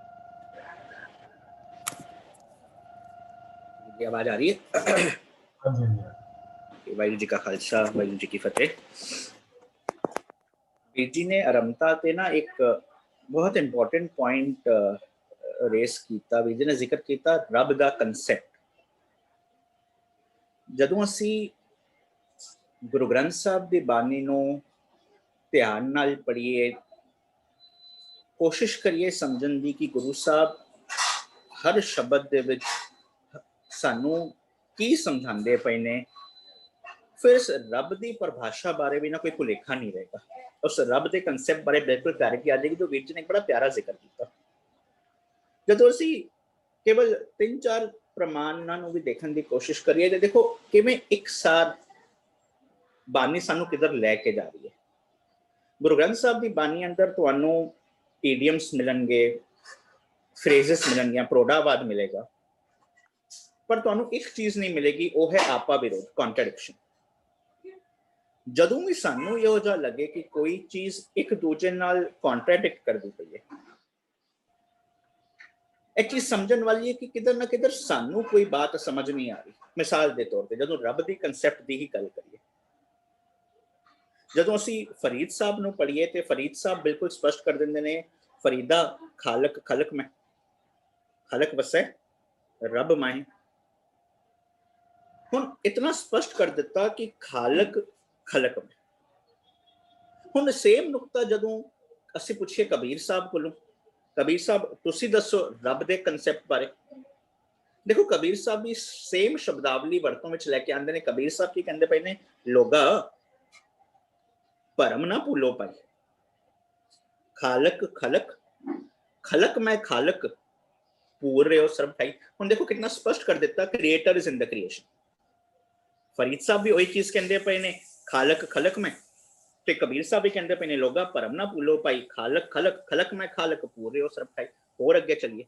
जी आवाज आ रही है? हाँ जी। वाहिगुरू जी का खालसा, वाहिगुरू जी की फतेह। ਵੀਰ ਜੀ ਨੇ ਆਰੰਭਤਾ ਤੇ ਨਾ ਇੱਕ ਬਹੁਤ ਇੰਪੋਰਟੈਂਟ ਪੁਆਇੰਟ ਰੇਸ ਕੀਤਾ। ਵੀਰ ਜੀ ਨੇ ਜ਼ਿਕਰ ਕੀਤਾ ਰੱਬ ਦਾ ਕਨਸੈਪਟ। ਜਦੋਂ ਅਸੀਂ ਗੁਰੂ ਗ੍ਰੰਥ ਸਾਹਿਬ ਦੀ ਬਾਣੀ ਨੂੰ ਧਿਆਨ ਨਾਲ ਪੜ੍ਹੀਏ, ਕੋਸ਼ਿਸ਼ ਕਰੀਏ ਸਮਝਣ ਦੀ ਕਿ ਗੁਰੂ ਸਾਹਿਬ ਹਰ ਸ਼ਬਦ ਦੇ ਵਿੱਚ ਸਾਨੂੰ ਕੀ ਸਮਝਾਉਂਦੇ ਪਏ ਨੇ, ਫਿਰ ਰੱਬ ਦੀ ਪਰਿਭਾਸ਼ਾ ਬਾਰੇ ਵੀ ਨਾ ਕੋਈ ਭੁਲੇਖਾ ਨਹੀਂ ਰਹੇਗਾ। ਉਸ ਰੱਬ ਦੇ ਕਨਸੈਪਟ ਬਾਰੇ ਬਿਲਕੁਲ ਕਲੈਰਿਟੀ ਆ ਜਾਏਗੀ। ਜੋ ਵੀਰ ਜੀ ਨੇ ਬੜਾ ਪਿਆਰਾ ਜ਼ਿਕਰ ਕੀਤਾ। ਜਦੋਂ ਅਸੀਂ ਕੇਵਲ 3-4 ਪ੍ਰਮਾਣਾਂ ਨੂੰ ਵੀ ਦੇਖਣ ਦੀ ਕੋਸ਼ਿਸ਼ ਕਰੀਏ ਤੇ ਦੇਖੋ ਕਿਵੇਂ ਇੱਕਸਾਰ ਬਾਣੀ ਸਾਨੂੰ ਕਿਧਰ ਲੈ ਕੇ ਜਾ ਰਹੀ ਹੈ। ਗੁਰੂ ਗ੍ਰੰਥ ਸਾਹਿਬ ਦੀ ਬਾਣੀ ਅੰਦਰ ਤੁਹਾਨੂੰ ਈਡੀਅਮਸ ਮਿਲਣਗੇ, ਫਰੇਜ਼ਸ ਮਿਲਣਗੀਆਂ, ਪ੍ਰੋਡਾਵਾਦ ਮਿਲੇਗਾ, ਪਰ ਤੁਹਾਨੂੰ ਇੱਕ ਚੀਜ਼ ਨਹੀਂ ਮਿਲੇਗੀ, ਉਹ ਹੈ ਆਪਾ ਵਿਰੋਧ, ਕੰਟਰਡਿਕਸ਼ਨ। ਜਦੋਂ ਵੀ ਸਾਨੂੰ ਇਹੋ ਜਿਹਾ ਲੱਗੇ ਕਿ ਕੋਈ ਚੀਜ਼ ਇੱਕ ਦੂਜੇ ਨਾਲ ਕੰਟਰਡਿਕਟ ਕਰਦੀ ਪਈ ਹੈ, ਇਹ ਚੀਜ਼ ਸਮਝਣ ਵਾਲੀ ਹੈ ਕਿ ਕਿਧਰ ਨਾ ਕਿਧਰ ਸਾਨੂੰ ਕੋਈ ਬਾਤ ਸਮਝ ਨਹੀਂ ਆ ਰਹੀ। ਮਿਸਾਲ ਦੇ ਤੌਰ ਤੇ ਜਦੋਂ ਰੱਬ ਦੀ ਕਨਸੈਪਟ ਦੀ ਹੀ ਗੱਲ ਕਰੀਏ, ਜਦੋਂ ਅਸੀਂ ਫਰੀਦ ਸਾਹਿਬ ਨੂੰ ਪੜ੍ਹੀਏ ਤੇ ਫਰੀਦ ਸਾਹਿਬ ਬਿਲਕੁਲ ਸਪਸ਼ਟ ਕਰ ਦਿੰਦੇ ਨੇ, ਫਰੀਦਾ ਖਾਲਕ ਖਲਕ ਮੈਂ, ਖਲਕ ਵਸੈ ਰੱਬ ਮਾਹੀ। ਹੁਣ ਇਤਨਾ ਸਪਸ਼ਟ ਕਰ ਦਿੱਤਾ ਕਿ ਖਾਲਕ ਖਲਕ ਮੈਂ। ਹੁਣ ਸੇਮ ਨੁਕਤਾ ਜਦੋਂ ਅਸੀਂ ਪੁੱਛੀਏ ਕਬੀਰ ਸਾਹਿਬ ਕੋਲੋਂ, ਕਬੀਰ ਸਾਹਿਬ ਤੁਸੀਂ ਦੱਸੋ ਰੱਬ ਦੇ ਕਨਸੈਪਟ ਬਾਰੇ। ਦੇਖੋ ਕਬੀਰ ਸਾਹਿਬ ਵੀ ਸੇਮ ਸ਼ਬਦਾਵਲੀ ਵਰਤੋਂ ਵਿੱਚ ਲੈ ਕੇ ਆਉਂਦੇ ਨੇ। ਕਬੀਰ ਸਾਹਿਬ ਕੀ ਕਹਿੰਦੇ ਪਏ ਨੇ, ਲੋਗਾ ਭਰਮ ਨਾ ਭੁੱਲੋ ਭਾਈ, ਖਾਲਕ ਖਲਕ, ਖਲਕ ਮੈਂ ਖਾਲਕ, ਪੂਰ ਰਹੇ ਹੋ ਸਰਬ ਠਾਈ। ਹੁਣ ਦੇਖੋ ਕਿੰਨਾ ਸਪਸ਼ਟ ਕਰ ਦਿੱਤਾ, creator is in the creation. Farid Sahib ਵੀ ਉਹੀ ਚੀਜ਼ ਕਹਿੰਦੇ ਪਏ ਨੇ, ਖਾਲਕ ਖਲਕ ਮੈਂ, ਤੇ ਕਬੀਰ ਸਾਹਿਬ ਵੀ ਕਹਿੰਦੇ ਪਏ ਨੇ ਲੋਗਾ ਭਰਮ ਨਾ ਭੁੱਲੋ ਭਾਈ, ਖਾਲਕ ਖਲਕ, ਖਲਕ ਮੈਂ ਖਾਲਕ, ਪੂਰ ਰਹੇ ਹੋ ਸਰਬ ਠਾਈ। ਹੋਰ ਅੱਗੇ ਚੱਲੀਏ,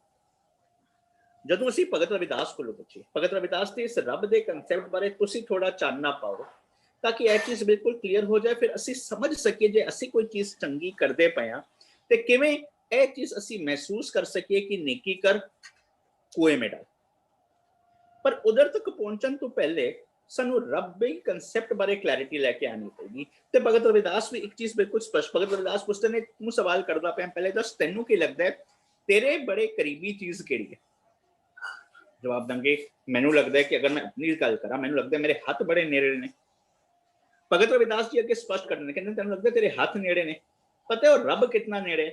ਜਦੋਂ ਅਸੀਂ ਭਗਤ ਰਵਿਦਾਸ ਕੋਲੋਂ ਪੁੱਛੀਏ, ਭਗਤ ਰਵਿਦਾਸ ਦੇ ਇਸ ਰੱਬ ਦੇ ਕਨਸੈਪਟ ਬਾਰੇ ਤੁਸੀਂ ਥੋੜਾ ਚਾਨਣਾ ਪਾਓ ਤਾਂ ਕਿ ਇਹ ਚੀਜ਼ ਬਿਲਕੁਲ ਕਲੀਅਰ ਹੋ ਜਾਏ, ਫਿਰ ਅਸੀਂ ਸਮਝ ਸਕੀਏ ਜੇ ਅਸੀਂ ਕੋਈ ਚੀਜ਼ ਚੰਗੀ ਕਰਦੇ ਪਏ ਹਾਂ ਤੇ ਕਿਵੇਂ ਇਹ ਚੀਜ਼ ਅਸੀਂ ਮਹਿਸੂਸ ਕਰ ਸਕੀਏ ਕਿ ਨੇਕੀ ਕਰ ਕੂਏ ਮੇਂ ਡਾਲ। ਪਰ ਉਧਰ ਤੱਕ ਪਹੁੰਚਣ ਤੋਂ ਪਹਿਲੇ ਸਾਨੂੰ ਰੱਬੀ ਕਨਸੈਪਟ ਬਾਰੇ ਕਲੈਰਿਟੀ ਲੈ ਕੇ ਆਣੀ ਪਏਗੀ। ਤੇ ਭਗਤ ਰਵਿਦਾਸ ਵੀ ਇੱਕ ਚੀਜ਼ ਬਿਲਕੁਲ ਸਪਸ਼ਟ, ਭਗਤ ਰਵਿਦਾਸ ਪੁੱਛਦੇ ਨੇ ਤੂੰ ਸਵਾਲ ਕਰਦਾ ਪਿਆ, ਪਹਿਲੇ ਦੱਸ ਤੈਨੂੰ ਕੀ ਲੱਗਦਾ ਹੈ ਤੇਰੇ ਬੜੇ ਕਰੀਬੀ ਚੀਜ਼ ਕਿਹੜੀ ਹੈ। ਜਵਾਬ ਦਾਂਗੇ ਮੈਨੂੰ ਲੱਗਦਾ ਹੈ ਕਿ ਅਗਰ ਮੈਂ ਆਪਣੀ ਗੱਲ ਕਰਾਂ, ਮੈਨੂੰ ਲੱਗਦਾ ਮੇਰੇ ਹੱਥ ਬੜੇ ਨੇੜੇ ਨੇ। ਭਗਤ ਰਵਿਦਾਸ ਜੀ ਅੱਗੇ ਸਪਸ਼ਟ ਕਰਦੇ ਨੇ, ਕਹਿੰਦੇ ਤੈਨੂੰ ਲੱਗਦਾ ਤੇਰੇ ਹੱਥ ਨੇੜੇ ਨੇ, ਪਤਾ ਉਹ ਰੱਬ ਕਿੰਨਾ ਨੇੜੇ।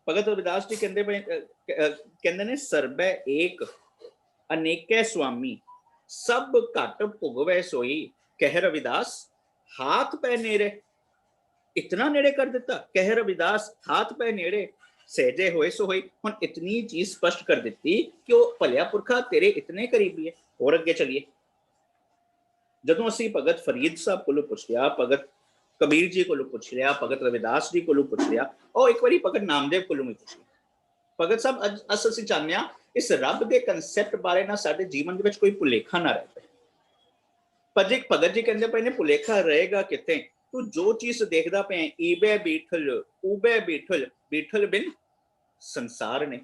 ਭਗਤ ਰਵਿਦਾਸ ਜੀ ਕਹਿੰਦੇ ਨੇ ਸਰਬੈ ਏਕ ਅਨੇਕੇ ਸੁਆਮੀ, ਸਭ ਘਟ ਭੁਗਵੇ ਸੋਈ, ਕਹਿ ਰਵਿਦਾਸ ਹਾਥ ਪੈ ਨੇੜੇ। ਇਤਨਾ ਨੇੜੇ ਕਰ ਦਿੱਤਾ, ਕਹਿ ਰਵਿਦਾਸ ਹਾਥ ਪੈ ਨੇੜੇ, ਸਹਿਜੇ ਹੋਏ ਸੋ ਹੋਈ। ਹੁਣ ਇਤਨੀ ਚੀਜ਼ ਸਪਸ਼ਟ ਕਰ ਦਿੱਤੀ ਕਿ ਉਹ ਭਲਿਆ ਪੁਰਖਾ ਤੇਰੇ ਇਤਨੇ ਕਰੀਬੀ ਹੈ। ਹੋਰ ਅੱਗੇ ਚਲੀਏ, ਜਦੋਂ ਅਸੀਂ ਭਗਤ ਫਰੀਦ ਸਾਹਿਬ ਕੋਲੋਂ ਪੁੱਛ ਲਿਆ, ਭਗਤ ਕਬੀਰ ਜੀ ਕੋਲੋਂ ਪੁੱਛ ਲਿਆ, ਭਗਤ ਰਵਿਦਾਸ ਜੀ ਕੋਲੋਂ ਪੁੱਛ ਲਿਆ, ਉਹ ਇੱਕ ਵਾਰੀ ਭਗਤ ਨਾਮਦੇਵ ਕੋਲੋਂ ਵੀ ਪੁੱਛ ਲਿਆ। ਭਗਤ ਸਾਹਿਬ ਅੱਜ ਅਸੀਂ ਚਾਹੁੰਦੇ ਹਾਂ ਇਸ ਰੱਬ ਦੇ ਕਨਸੈਪਟ ਬਾਰੇ ਨਾ ਸਾਡੇ ਜੀਵਨ ਦੇ ਵਿੱਚ ਕੋਈ ਭੁਲੇਖਾ ਨਾ ਰਹੇ। ਪਰ ਜੇ ਭਗਤ ਜੀ ਕਹਿੰਦੇ ਪਏ ਨੇ ਭੁਲੇਖਾ ਰਹੇਗਾ ਕਿਤੇ, ਤੂੰ ਜੋ ਚੀਜ਼ ਦੇਖਦਾ ਪਿਆ ਈਬੇ ਬੀਠਲ ਉਬੇ ਬੀਠਲ, ਬੀਠਲ ਬਿਨ ਸੰਸਾਰ ਨੇ।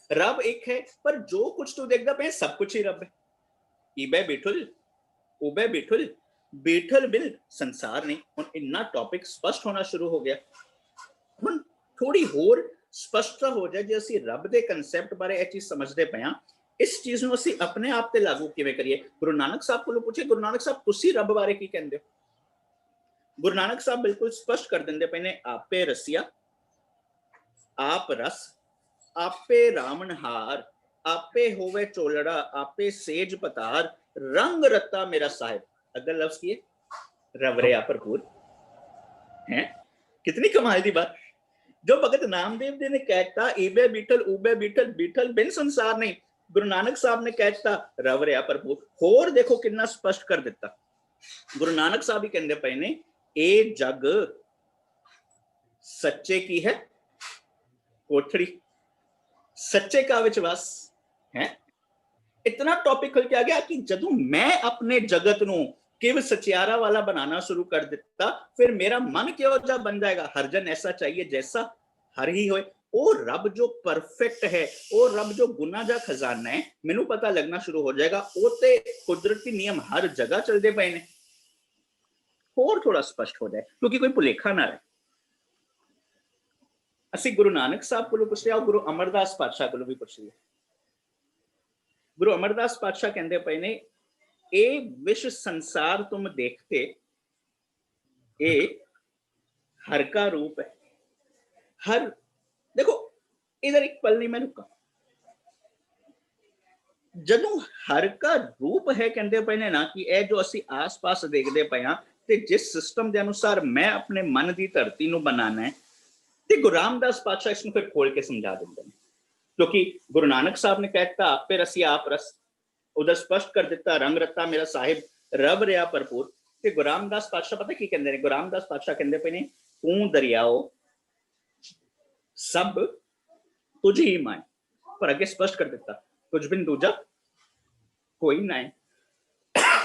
ਰੱਬ ਇੱਕ ਹੈ ਪਰ ਜੋ ਕੁਝ ਤੂੰ ਦੇਖਦਾ ਪਿਆ ਸਭ ਕੁਝ ਹੀ ਰੱਬ ਹੈ। ਈਬੇ ਬੀਠਲ ਉਬੇ ਬੀਠਲ, ਬੀਠਲ ਬਿਨ ਸੰਸਾਰ ਨੇ। ਹੁਣ ਇੰਨਾ ਟੌਪਿਕ ਸਪਸ਼ਟ ਹੋਣਾ ਸ਼ੁਰੂ ਹੋ ਗਿਆ। ਹੁਣ ਥੋੜੀ ਹੋਰ ਸਪਸ਼ਟਤਾ ਹੋ ਜਾਏ ਜੇ ਅਸੀਂ ਰੱਬ ਦੇ ਕਨਸੈਪਟ ਬਾਰੇ ਇਹ ਚੀਜ਼ ਸਮਝਦੇ ਪਏ ਹਾਂ, ਇਸ ਚੀਜ਼ ਨੂੰ ਅਸੀਂ ਆਪਣੇ ਆਪ ਤੇ ਲਾਗੂ ਕਿਵੇਂ ਕਰੀਏ। ਗੁਰੂ ਨਾਨਕ ਸਾਹਿਬ ਕੋਲੋਂ ਪੁੱਛੇ, ਗੁਰੂ ਨਾਨਕ ਸਾਹਿਬ ਤੁਸੀਂ ਰੱਬ ਬਾਰੇ ਕੀ ਕਹਿੰਦੇ ਹੋ। ਗੁਰੂ ਨਾਨਕ ਸਾਹਿਬ ਬਿਲਕੁਲ ਸਪਸ਼ਟ ਕਰ ਦਿੰਦੇ ਪਏ ਨੇ, ਆਪੇ ਰਸੀਆ ਆਪ ਰਸ, ਆਪੇ ਰਾਮਨਹਾਰ, ਆਪੇ ਹੋਵੇ ਚੋਲੜਾ, ਆਪੇ ਸੇਜ ਪਤਾਰ, रंग रत्ता मेरा साहिब। अगर लफ्ज किए रवरिया भरपूर है, कितनी कमाल की बात। जो भगत नामदेव जी ने कहता ईबे बीठल उबे बीठल, बीठल बिन संसार नहीं, गुरु नानक साहब ने कहता रवरिया भरपूर। होर देखो कितना स्पष्ट कर दिता। गुरु नानक साहब ही कहते पे ने ए जग सच्चे की है कोठड़ी, सच्चे का विश्वास है। इतना टॉपिक खुल के आ गया कि जदों मैं अपने जगत नूं केवल सचियारा वाला बनाना शुरू कर दिता, फिर मेरा मन क्यों जा बन जाएगा, हर जन ऐसा चाहिए जैसा हर ही होए। ओ रब जो परफेक्ट है, ओ रब जो गुना जा खजाना है, मैनू पता लगना शुरू हो जाएगा ओ ते कुदरती नियम हर जगह चलते पे ने। और थोड़ा स्पष्ट हो जाए क्योंकि कोई भुलेखा ना रहे। असी गुरु नानक साहब को पुछ लिया, गुरु अमरदास पातशाह को भी पुछ लिया। गुरु अमरदास पातशाह कहते पे ने ए विश्व संसार तुम देखते, ए हर का रूप है। हर देखो इधर एक पल नहीं मैं रुका, जदों हर का रूप है कहते पे ने ना कि ए जो असी आस पास देखते पे हाँ ते जिस सिस्टम के अनुसार मैं अपने मन की धरती नूं बनाना है, ते गुरु रामदास पातशाह इसनूं फिर खोल के समझा देंगे हैं। क्योंकि गुरु नानक साहब ने कहता आपे रसी आप रस, उधर स्पष्ट कर दिता रंग रत्ता मेरा साहिब, रब रहा भरपूर। ते गुरु रामदास पातशाह पता की कहते हैं, गुरु रामदास पातशाह कहते पे ने तू दरियाओ सब तुझ ही माए, पर अगे स्पष्ट कर दिता तुझ बिन दूजा कोई ना है।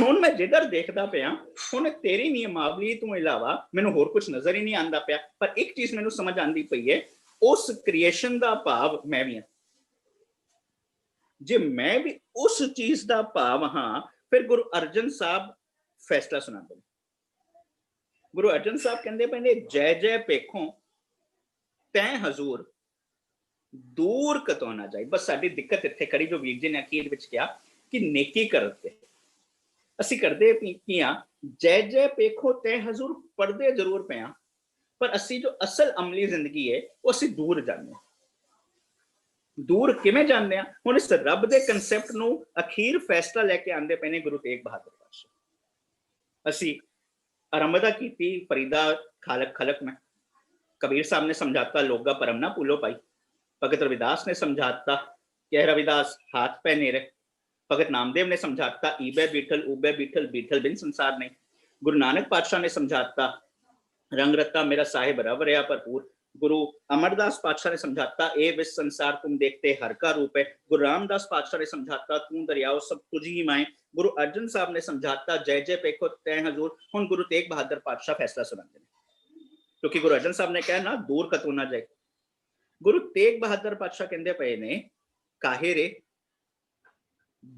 ਹੁਣ ਮੈਂ ਜਿੱਧਰ ਦੇਖਦਾ ਪਿਆ, ਹੁਣ ਤੇਰੀ ਨਿਯਮਾਵਲੀ ਤੋਂ ਇਲਾਵਾ ਮੈਨੂੰ ਹੋਰ ਕੁਝ ਨਜ਼ਰ ਹੀ ਨਹੀਂ ਆਉਂਦਾ ਪਿਆ। ਪਰ ਇੱਕ ਚੀਜ਼ ਮੈਨੂੰ ਸਮਝ ਆਉਂਦੀ ਪਈ ਹੈ, ਉਸ ਕ੍ਰੀਏਸ਼ਨ ਦਾ ਭਾਵ ਮੈਂ ਵੀ ਹਾਂ। ਜੇ ਮੈਂ ਵੀ ਉਸ ਚੀਜ਼ ਦਾ ਭਾਵ ਹਾਂ, ਫਿਰ ਗੁਰੂ ਅਰਜਨ ਸਾਹਿਬ ਫੈਸਲਾ ਸੁਣਾਉਂਦੇ ਨੇ। ਗੁਰੂ ਅਰਜਨ ਸਾਹਿਬ ਕਹਿੰਦੇ ਪਏ ਨੇ, ਜੈ ਜੈ ਪੇਖੋਂ ਤੈਂ ਹਜ਼ੂਰ ਦੂਰ ਕਤੋਂ ਨਾ ਜਾਏ। ਬਸ ਸਾਡੀ ਦਿੱਕਤ ਇੱਥੇ ਖੜੀ, ਜੋ ਵੀਰ ਜੀ ਨੇ ਅਖੀਰ ਵਿੱਚ ਕਿਹਾ ਕਿ ਨੇਕੀ ਕਰਦੇ ਅਸੀਂ ਕਰਦੇ ਕੀ ਆ, ਜੈ ਜੈ ਪੇਖੋ ਤੈ ਹਜ਼ੂਰ ਪੜਦੇ ਜ਼ਰੂਰ ਪਏ ਆ, ਪਰ ਅਸੀਂ ਜੋ ਅਸਲ ਅਮਲੀ ਜ਼ਿੰਦਗੀ ਹੈ ਉਹ ਅਸੀਂ ਦੂਰ ਜਾਂਦੇ ਹਾਂ। ਦੂਰ ਕਿਵੇਂ ਜਾਂਦੇ ਆ? ਹੁਣ ਇਸ ਰੱਬ ਦੇ ਕਨਸੈਪਟ ਨੂੰ ਅਖੀਰ ਫੈਸਲਾ ਲੈ ਕੇ ਆਉਂਦੇ ਪਏ ਨੇ ਗੁਰੂ ਤੇਗ ਬਹਾਦਰ ਪਾਤਸ਼ਾਹ। ਅਸੀਂ ਆਰੰਭਤਾ ਕੀਤੀ ਫਰੀਦਾ ਖਾਲਕ ਖਲਕ में, कबीर साहब ने समझाता लोगा परम ना भूलो पाई। भगत रविदास ने समझाता कह रविदास हाथ पे नेरे। भगत नामदेव ने समझाता ईबे बीठल ऊबे बीठल बीठल बिन संसार नहीं। गुरु नानक पातशाह ने समझाता रंग रत्ता मेरा साहिब रव रहा भरपूर। गुरु अमरदास पातशाह ने समझाता ए विस संसार तुम देखते हर का रूप है। गुरु रामदास पातशाह ने समझाता तू दरियाओ सब तुझ ही माए। गुरु अर्जन साहब ने समझाता जय जय पेखो तै हजूर। हुण गुरु तेग बहादुर पातशाह फैसला सुनाते हैं, क्योंकि गुरु अर्जन साहब ने कहा ना दूर कतों ना जाए। गुरु तेग बहादुर पातशाह कहते पे ने काहे रे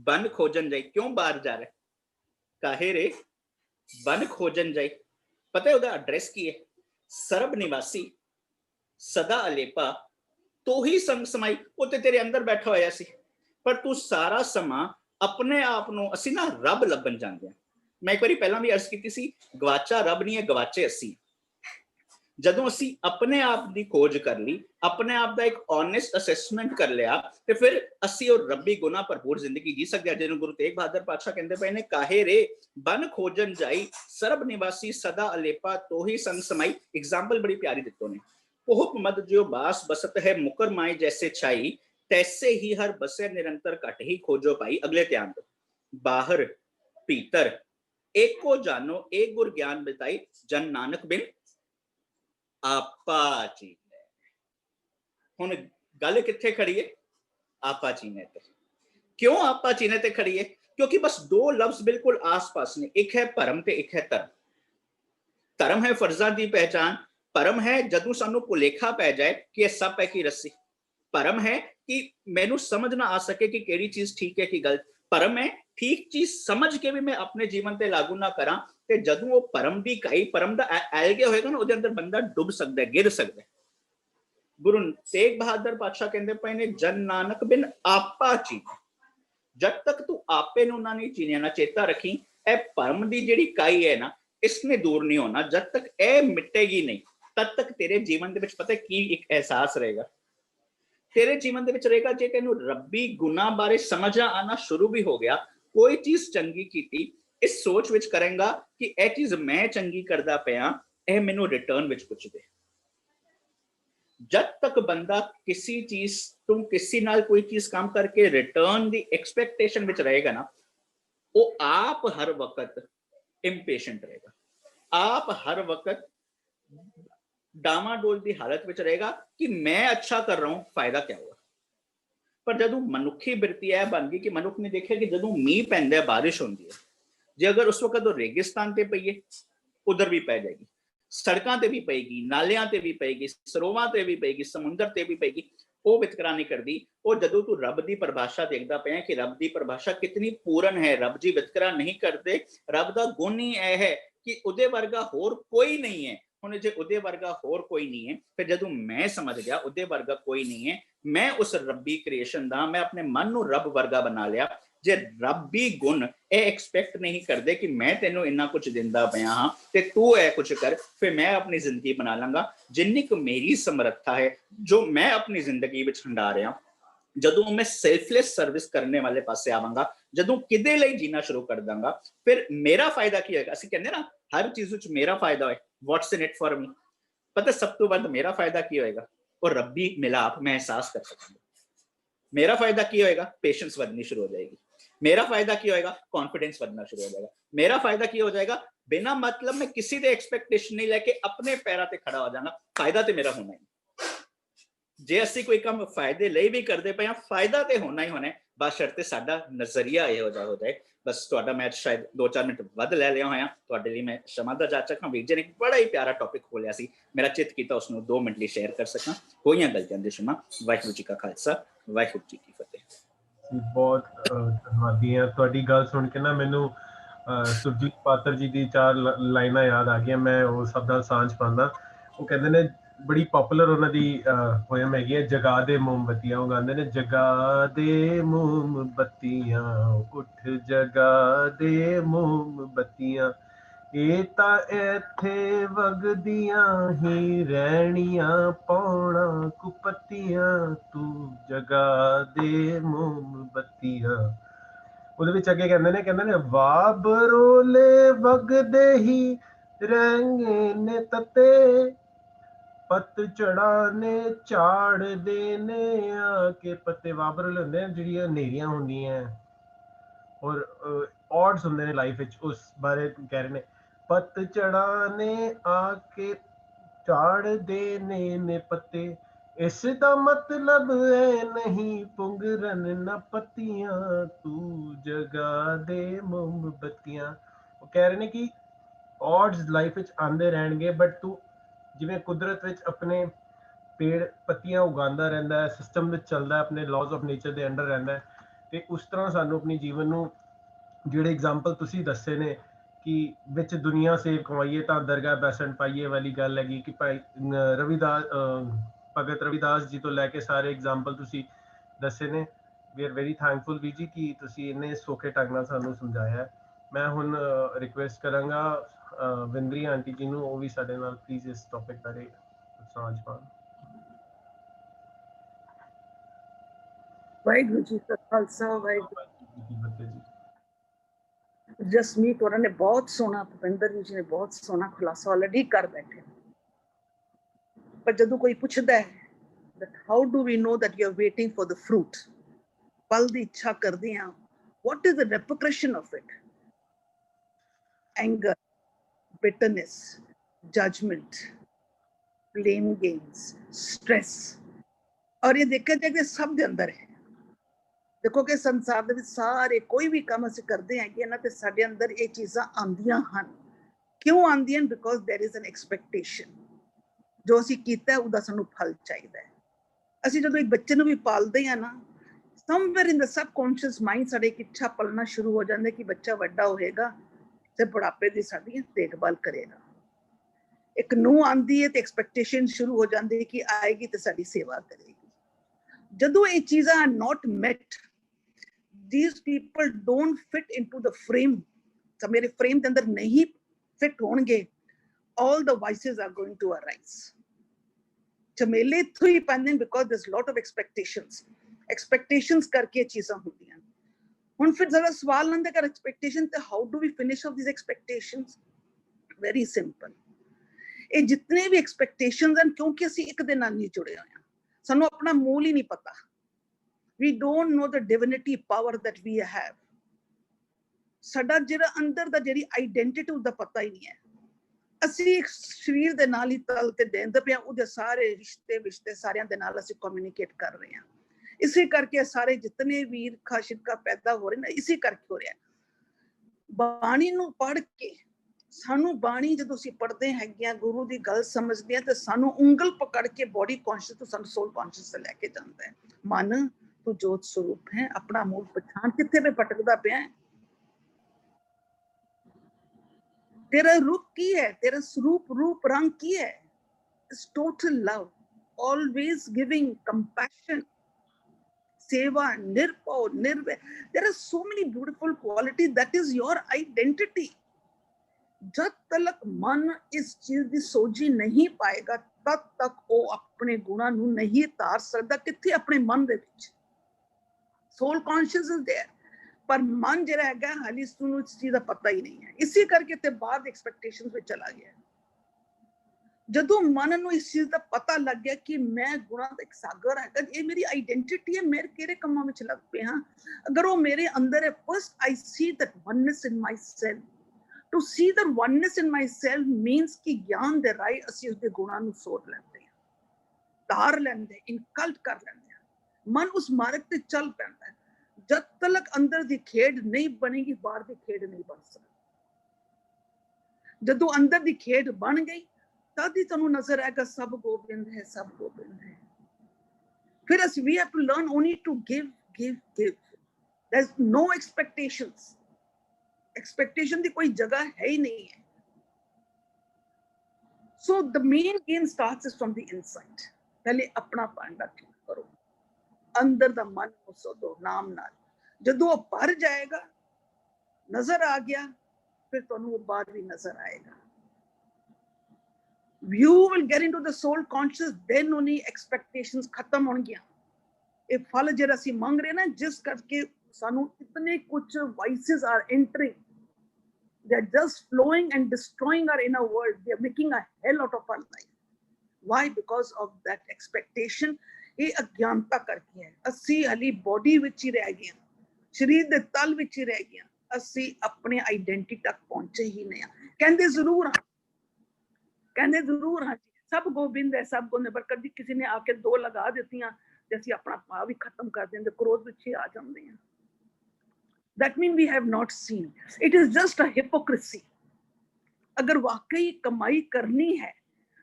बन खोजन जाए। क्यों बाहर जा रहे? काहे रे बन खोजन जाए। पता है उहदा एड्रेस की है? सरब निवासी सदा अलेपा तो ही संग समाई। वो ते तेरे अंदर बैठा होया सी, पर तू सारा समा अपने आप नूं असी ना रब लभन जांदे हां। मैं एक बारी पहला भी अर्ज कीती सी, गवाचा रब नहीं है, गवाचे असी। ਜਦੋਂ ਅਸੀਂ ਆਪਣੇ ਆਪ ਦੀ ਖੋਜ ਕਰ ਲਈ, ਆਪਣੇ ਆਪ ਦਾ ਇੱਕ ਓਨੈਸਟ ਅਸੈਸਮੈਂਟ ਕਰ ਲਿਆ, ਤੇ ਫਿਰ ਅਸੀਂ ਉਹ ਰੱਬੀ ਗੁਨਾਹ ਭਰਪੂਰ ਜ਼ਿੰਦਗੀ ਜੀ ਸਕਦੇ ਹਾਂ। ਜਿਹਨੂੰ ਗੁਰੂ ਤੇਗ ਬਹਾਦਰ ਪਾਤਸ਼ਾਹ ਕਹਿੰਦੇ ਪਏ ਨੇ ਕਾਹੇ ਰੇ ਬਨ ਖੋਜਨ ਜਾਈ ਸਰਬ ਨਿਵਾਸੀ ਸਦਾ ਅਲੇਪਾ ਤੋਹੀ ਸੰਗ ਸਮਾਈ। एग्जाम्पल बड़ी प्यारी दित्तो ने। पोहप मद जो बास बसत है मुकर माए जैसे छाई, तैसे ही हर बसे निरंतर घट ही खोजो पाई। अगले ध्यान दो, बाहर भीतर एको जानो एक गुर ज्ञान बिताई, जन नानक बिन आपा चीने। हुण गल कित्थे खड़ी है? आपा चीने ते। क्यों आपा चीने ते खड़ी है? क्योंकि बस दो लफ्ज बिल्कुल आस पास ने, एक है भरम ते एक है धर्म। धर्म है फर्जां दी पहचान, भरम है जदों सानू भुलेखा पै जाए कि यह सब है की रस्सी। भरम है कि मैनू समझ ना आ सके कि केड़ी चीज ठीक है कि गलत। भरम है ठीक चीज समझ के भी मैं अपने जीवन ते लागू ना करा, ते जदों वो भरम दी काई भरम दा एलगे होएगा ना, उहदे अंदर बंदा डुब सकदा है, गिर सकदा है। गुरु तेग बहादुर पातशाह कहंदे पए ने जन नानक बिन आपा चीने। जब तक तू आपे नू ना नहीं चीनिया ना, चेता रखी ए भरम दी जिहड़ी काई है ना, इसने दूर नहीं होना। जब तक ए मिटेगी नहीं, तब तक तेरे जीवन दे विच पता की एक एहसास रहेगा तेरे जीवन दे विच रहेगा। जे तैनू रब्बी गुनाह बारे समझना आना शुरू भी हो गया, कोई चीज चंगी कीती, इस सोच विच करेगा कि यह चीज मैं चंगी करदा पिया, यह मैनू रिटर्न विच कुछ दे। जब तक बंदा किसी चीज तो किसी नाल कोई चीज काम करके रिटर्न दी एक्सपेक्टेशन विच रहेगा ना, वो आप हर वक्त इम्पेशेंट रहेगा, आप हर वक्त डामाडोल की हालत में रहेगा कि मैं अच्छा कर रहा हूं, फायदा क्या हुआ। पर जदों मनुखी बिरती है बन गई कि मनुख ने देखा कि जदों मीह पैंदा है, बारिश होती है, जे अगर उस वक्त वो रेगिस्तान ते पईए उधर भी पै जाएगी, सड़कों ते भी पेगी, नालियां ते भी पेगी, सरोवां ते भी पेगी, समुंदर ते भी पेगी। वो वितकरा नहीं करती। वो जदों तू रब की परिभाषा देखता पाया कि रब की परिभाषा कितनी पूर्ण है, रब जी वितकरा नहीं करते। रब का गुण ही यह है कि उहदे वर्गा होर कोई नहीं है। हुण जे उहदे वर्गा होर कोई नहीं है, फिर जदों मैं समझ गया उहदे वर्गा कोई नहीं है, मैं उस रब्बी क्रिएशन दा, मैं अपने मन नूं रब वर्गा बना लिया। जे रब्बी गुण ये एक्सपैक्ट नहीं करते कि मैं तेनों इन्ना कुछ दिंदा पिया हाँ ते तू ऐ कुछ कर, फिर मैं अपनी जिंदगी बना लांगा जिन्नी क मेरी समर्था है, जो मैं अपनी जिंदगी विच हंडा रहा। जदों मैं सेल्फलेस सर्विस करने वाले पासे आवांगा, जदों किदे लई जीना शुरू कर दांगा, फिर मेरा फायदा की होएगा। असीं कहंदे ना हर चीज विच मेरा फायदा होए, what's in it for me. पता सब तो वध मेरा फायदा की होएगा, और रब्बी मिलाप मैं एहसास कर सकूंगा। मेरा फायदा की होएगा, पेशेंस बढ़नी शुरू हो जाएगी। मेरा फायदा की होएगा, कॉन्फिडेंस बढ़ना शुरू हो जाएगा। मेरा फायदा की हो जाएगा, बिना मतलब मैं किसी दे एक्सपेक्टेशन नहीं लेके अपने पैरों पे खड़ा हो जाना। फायदा तो मेरा होना ही। जे असी कोई काम फायदे लिए भी करते पे, फायदा तो होना ही होना है। ਬਸ਼ਰਤੇ ਸਾਡਾ ਨਜ਼ਰੀਆ ਇਹੋ ਜਿਹਾ ਹੋ ਜਾਏ। ਬਸ ਤੁਹਾਡਾ ਮੈਂ ਸ਼ਾਇਦ 2-4 ਮਿੰਟ ਵੱਧ ਲੈ ਲਿਆ ਹੋਇਆ, ਤੁਹਾਡੇ ਲਈ ਮੈਂ ਸ਼ਮਾ ਦਾ ਜਾਚਕ ਹਾਂ। ਵੀਰ ਜੀ ਨੇ ਇੱਕ ਬੜਾ ਹੀ ਪਿਆਰਾ ਟੌਪਿਕ ਖੋਲਿਆ ਸੀ, ਮੇਰਾ ਚਿੱਤ ਕੀਤਾ ਉਸ ਨੂੰ 2 ਮਿੰਟ ਲਈ ਸ਼ੇਅਰ ਕਰ ਸਕਾਂ। ਹੋਈਆਂ ਗਲਤੀਆਂ ਦੇ ਸ਼ਮਾ। ਵਾਹਿਗੁਰੂ ਜੀ ਕਾ ਖਾਲਸਾ, ਵਾਹਿਗੁਰੂ ਜੀ ਕੀ ਫਤਿਹ। ਬਹੁਤ ਧੰਨਵਾਦੀ ਹਾਂ। ਤੁਹਾਡੀ ਗੱਲ ਸੁਣ ਕੇ ਨਾ ਮੈਨੂੰ ਸੁਰਜੀਤ ਪਾਤਰ ਜੀ ਦੀ 4 ਲਾਈਨਾਂ ਯਾਦ ਆ ਗਈਆਂ, ਮੈਂ ਉਹ ਸਭ ਨਾਲ ਸਾਂਝ ਪਾਉਂਦਾ। ਉਹ ਕਹਿੰਦੇ ਨੇ, ਬੜੀ ਪਪੂਲਰ ਉਹਨਾਂ ਦੀ ਪੋਇਮ ਹੈਗੀ ਹੈ, ਜਗਾ ਦੇ ਮੋਮਬੱਤੀਆਂ। ਉਹ ਗਾਉਂਦੇ ਨੇ, ਜਗਾ ਦੇ ਮੋਮਬੱਤੀਆਂ ਉੱਠ ਜਗਾ ਦੇ ਮੋਮਬੱਤੀਆਂ, ਇਹ ਤਾਂ ਇੱਥੇ ਵਗਦੀਆਂ ਹੀ ਰਹਿਣੀਆਂ, ਪੌਣਾ ਕੁਪੱਤੀਆਂ, ਤੂੰ ਜਗਾ ਦੇ ਮੋਮਬੱਤੀਆਂ। ਉਹਦੇ ਵਿੱਚ ਅੱਗੇ ਕਹਿੰਦੇ ਨੇ ਵਾਹ ਬਰੋਲੇ ਵਗਦੇ ਹੀ ਰਹਿੰਗੇ ਨੇ ਤੱਤੇ, ਪਤਝੜਾਂ ਨੇ ਝਾੜਦੇ ਨੇ ਆ ਕੇ ਪੱਤੇ। ਵਾਹ ਬਰੋਲੇ ਹੁੰਦੇ ਨੇ ਜਿਹੜੀਆਂ ਹਨੇਰੀਆਂ ਹੁੰਦੀਆਂ ਔਰ ਔਡਸ ਹੁੰਦੇ ਨੇ ਲਾਈਫ ਵਿੱਚ, ਉਸ ਬਾਰੇ ਕਹਿ ਰਹੇ ਨੇ। ਪਤਝੜਾਂ ਨੇ ਆ ਕੇ ਝਾੜਦੇ ਨੇ ਪੱਤੇ, ਇਸ ਦਾ ਮਤਲਬ ਇਹ ਨਹੀਂ ਪੁੰਗਰਨ ਨਾ ਪੱਤੀਆਂ, ਤੂੰ ਜਗਾ ਦੇ ਮੋਮਬੱਤੀਆਂ। ਉਹ ਕਹਿ ਰਹੇ ਨੇ ਕਿ ਔਡਸ ਲਾਈਫ ਵਿੱਚ ਆਉਂਦੇ ਰਹਿਣਗੇ, ਬਟ ਤੂੰ ਜਿਵੇਂ ਕੁਦਰਤ ਵਿੱਚ ਆਪਣੇ ਪੇੜ ਪੱਤੀਆਂ ਉਗਾਉਂਦਾ ਰਹਿੰਦਾ ਹੈ, ਸਿਸਟਮ ਵਿੱਚ ਚੱਲਦਾ ਹੈ, ਆਪਣੇ ਲਾਜ਼ ਆਫ ਨੇਚਰ ਦੇ ਅੰਡਰ ਰਹਿੰਦਾ ਹੈ, ਤੇ ਉਸ ਤਰ੍ਹਾਂ ਸਾਨੂੰ ਆਪਣੀ ਜੀਵਨ ਨੂੰ, ਜਿਹੜੇ ਐਗਜ਼ਾਮਪਲ ਤੁਸੀਂ ਦੱਸੇ ਨੇ ਕਿ ਵਿੱਚ ਦੁਨੀਆ ਸੇਵ ਕਮਾਈਏ ਤਾਂ ਦਰਗਾਹ ਬੈਸਣ ਪਾਈਏ ਵਾਲੀ ਗੱਲ ਹੈਗੀ, ਕਿ ਭਾਈ ਰਵਿਦਾਸ, ਭਗਤ ਰਵਿਦਾਸ ਜੀ ਤੋਂ ਲੈ ਕੇ ਸਾਰੇ ਐਗਜ਼ਾਮਪਲ ਤੁਸੀਂ ਦੱਸੇ ਨੇ। ਵੀ ਆਰ ਵੈਰੀ ਥੈਂਕਫੁਲ ਵੀਰ ਜੀ ਕਿ ਤੁਸੀਂ ਇੰਨੇ ਸੌਖੇ ਢੰਗ ਨਾਲ ਸਾਨੂੰ ਸਮਝਾਇਆ ਹੈ। ਮੈਂ ਹੁਣ ਰਿਕੁਐਸਟ ਕਰਾਂਗਾ ਵਿੰਦਰੀ ਆਂਟੀ ਜੀ ਨੂੰ, ਉਹ ਵੀ ਸਾਡੇ ਨਾਲ ਪਲੀਜ਼ ਇਸ ਟੌਪਿਕ ਬਾਰੇ ਸਾਂਝ ਪਾਉਣ। ਵਾਹਿਗੁਰੂ ਜੀ ਕਾ ਖਾਲਸਾ, ਵਾਹਿਗੁਰੂ ਜੀ ਕੀ ਫਤਿਹ ਜੀ। ਜਸਮੀਤ ਹੋਰਾਂ ਨੇ ਬਹੁਤ ਸੋਹਣਾ, ਭੁਪਿੰਦਰ ਜੀ ਨੇ ਬਹੁਤ ਸੋਹਣਾ ਖੁਲਾਸਾ ਆਲਰੇਡੀ ਕਰ ਬੈਠੇ। ਪਰ ਜਦੋਂ ਕੋਈ ਪੁੱਛਦਾ ਹੈ that how do we know that you are waiting for the fruit, ਫਲ ਦੀ ਇੱਛਾ ਕਰਦੇ ਹਾਂ, what is the repercussion of it? Anger, bitterness, judgment, blame games, stress। ਔਰ ਇਹ ਦੇਖਿਆ ਜਾਏ ਕਿ ਸਭ ਦੇ ਅੰਦਰ ਹੈ। ਦੇਖੋ ਕਿ ਸੰਸਾਰ ਦੇ ਵਿੱਚ ਸਾਰੇ ਕੋਈ ਵੀ ਕੰਮ ਅਸੀਂ ਕਰਦੇ ਹੈਗੇ ਨਾ, ਤੇ ਸਾਡੇ ਅੰਦਰ ਇਹ ਚੀਜ਼ਾਂ ਆਉਂਦੀਆਂ ਹਨ। ਕਿਉਂ ਆਉਂਦੀਆਂ? Because there is an expectation. ਜੋ ਅਸੀਂ ਕੀਤਾ ਉਹਦਾ ਸਾਨੂੰ ਫਲ ਚਾਹੀਦਾ ਹੈ। ਅਸੀਂ ਜਦੋਂ ਇੱਕ ਬੱਚੇ ਨੂੰ ਵੀ ਪਾਲਦੇ ਹਾਂ ਨਾ, ਸਮਵੇਅਰ ਇਨ ਦਾ ਸਬਕੌਂਸ਼ੀਅਸ ਮਾਈਂਡ ਸਾਡੇ ਇੱਕ ਇੱਛਾ ਪਲਣਾ ਸ਼ੁਰੂ ਹੋ ਜਾਂਦਾ ਕਿ ਬੱਚਾ ਵੱਡਾ ਹੋਏਗਾ ਤੇ ਬੁਢਾਪੇ ਦੀ ਸਾਡੀ ਦੇਖਭਾਲ ਕਰੇਗਾ। ਇੱਕ ਨੂੰਹ ਆਉਂਦੀ ਹੈ ਤੇ ਐਕਸਪੈਕਟੇਸ਼ਨ ਸ਼ੁਰੂ ਹੋ ਜਾਂਦੀ ਹੈ ਕਿ ਆਏਗੀ ਤੇ ਸਾਡੀ ਸੇਵਾ ਕਰੇਗੀ। ਜਦੋਂ ਇਹ ਚੀਜ਼ਾਂ not met, these people don't fit into the frame, ਤਾਂ ਮੇਰੇ frame ਦੇ ਅੰਦਰ ਨਹੀਂ fit ਹੋਣਗੇ, all the vices are going to arise। ਝਮੇਲੇ ਇੱਥੋਂ ਹੀ ਪੈਂਦੇ ਨੇ because there's lot of expectations ਕਰਕੇ ਚੀਜ਼ਾਂ ਹੁੰਦੀਆਂ। ਹੁਣ ਫਿਰ ਜ਼ਰਾ ਸਵਾਲ ਆਉਂਦਾ ਕਿ expectation ਤੇ how do we finish off these expectations? Very simple। ਇਹ ਜਿਤਨੇ ਵੀ expectations ਹਨ, ਕਿਉਂਕਿ ਅਸੀਂ ਇੱਕ ਦੇ ਨਾਲ ਨਹੀਂ ਜੁੜੇ ਹੋਏ ਹਾਂ, ਸਾਨੂੰ ਆਪਣਾ ਮੂਲ ਹੀ ਨਹੀਂ ਪਤਾ। We don't know the divinity power that we have। ਸਾਡਾ ਜਿਹੜਾ ਅੰਦਰ ਦਾ ਜਿਹੜੀ ਆਈਡੈਂਟੀਟੀ ਉਹਦਾ ਪਤਾ ਹੀ ਨਹੀਂ ਹੈ। ਅਸੀਂ ਇੱਕ ਸਰੀਰ ਦੇ ਨਾਲ ਹੀ ਤਲ ਤੇ ਦੇਂਦੇ ਪਏ ਹਾਂ, ਉਹਦੇ ਸਾਰੇ ਰਿਸ਼ਤੇ ਸਾਰਿਆਂ ਦੇ ਨਾਲ ਅਸੀਂ ਕਮਿਊਨੀਕੇਟ ਕਰ ਰਹੇ ਹਾਂ। ਇਸੇ ਕਰਕੇ ਸਾਰੇ ਜਿਤਨੇ ਵੀ ਈਰਖਾ ਸ਼ਿਰਕਾ ਪੈਦਾ ਹੋ ਰਹੇ ਨੇ, ਇਸੇ ਕਰਕੇ ਹੋ ਰਿਹਾ। ਬਾਣੀ ਨੂੰ ਪੜ੍ਹ ਕੇ ਸਾਨੂੰ, ਬਾਣੀ ਜਦੋਂ ਅਸੀਂ ਪੜ੍ਹਦੇ ਹੈਗੇ ਆ, ਗੁਰੂ ਦੀ ਗੱਲ ਸਮਝਦੇ ਹਾਂ, ਤੇ ਸਾਨੂੰ ਉਂਗਲ ਪਕੜ ਕੇ ਬੋਡੀ ਕੌਨਸ਼ੀਅਸ ਤੋਂ ਸਾਨੂੰ ਸੋਲ ਕੌਨਸ਼ੀਅਸ ਤੇ ਲੈ ਕੇ ਜਾਂਦਾ ਹੈ। ਮਨ ਤੂੰ ਜੋਤ ਸਰੂਪ ਹੈ, ਆਪਣਾ ਮੂਲ ਪਛਾਣ, ਕਿੱਥੇ ਵੀ ਭਟਕਦਾ ਪਿਆ। ਤੇਰਾ ਰੂਪ ਕੀ ਹੈ? ਤੇਰਾ ਸਰੂਪ, ਰੂਪ, ਰੰਗ ਕੀ ਹੈ? It's total love, always giving, compassion, seva, nirpau, nirvay। There are so many beautiful qualities, that is your identity। जब तक मन इस चीज की सोझी नहीं पाएगा, तब तक वो अपने गुणों को नहीं तार सकता। किथे? अपने मन दे विच। सोल कॉन्शियस इज देयर, पर मन जिहड़ा हैगा हाली उसनूं इस चीज का पता ही नहीं है। इसी करके ते बाद एक्सपेक्टेशंस में चला गया। जदों मन नूं इस चीज का पता लग गया कि मैं गुणों का एक सागर है, ये मेरी आइडेंटिटी है, मेरे किहड़े कामां विच लग पे हां, अगर वो मेरे अंदर है, first I see that oneness in my self. To see the oneness in myself means कि ज्ञान दे राय असी उसके गुणां नूं सोच लैंदे हैं, तार लैंदे, इनकल्ट कर लैंदे हैं। मन उस मार्ग ते चल पैंदा है। जब तक अंदर दी खेड नहीं बनेगी बाहर दी खेड नहीं बन सकती। जदों अंदर दी खेड बन गई तद ही तुहानू नजर आएगा सब गोबिंद है, सब गोबिंद है। फिर as we have to learn only to give give give. There is no expectations. Expectation दी कोई जगह है ही नहीं है। So the main game starts from the inside. पहले अपना पांडा ठीक करो, अंदर दा मन सो नाम नाल। जदों वो भर जाएगा नजर आ गया फिर तुहानू वो बाहर भी नजर आएगा। You will get into the soul conscious, then only expectations खत्म होंगियां। ये फल जेड़ा सी मंग रहे ना जिस करके सानू इतने कुछ vices are entering, they're just flowing and destroying our inner world. They're making a hell out of our life. Why? Because of that expectation. ये अज्ञानता करके है। असी हली बॉडी विच ही रह गए, शरीर दे तल विच ही रह गए, असी अपने आइडेंटिटी तक पहुंचे ही नहीं। कहंदे जरूर हां, कहंदे जरूर हां सब गोबिंद है, सब गोबिंद, पर कभी किसी ने आके दो लगा देतियां ते असी अपना भाव भी खत्म कर देंगे, क्रोध विच ही आ जांदे हैं। That means we have not seen. It is just a hypocrisy. अगर वाकई कमाई करनी है,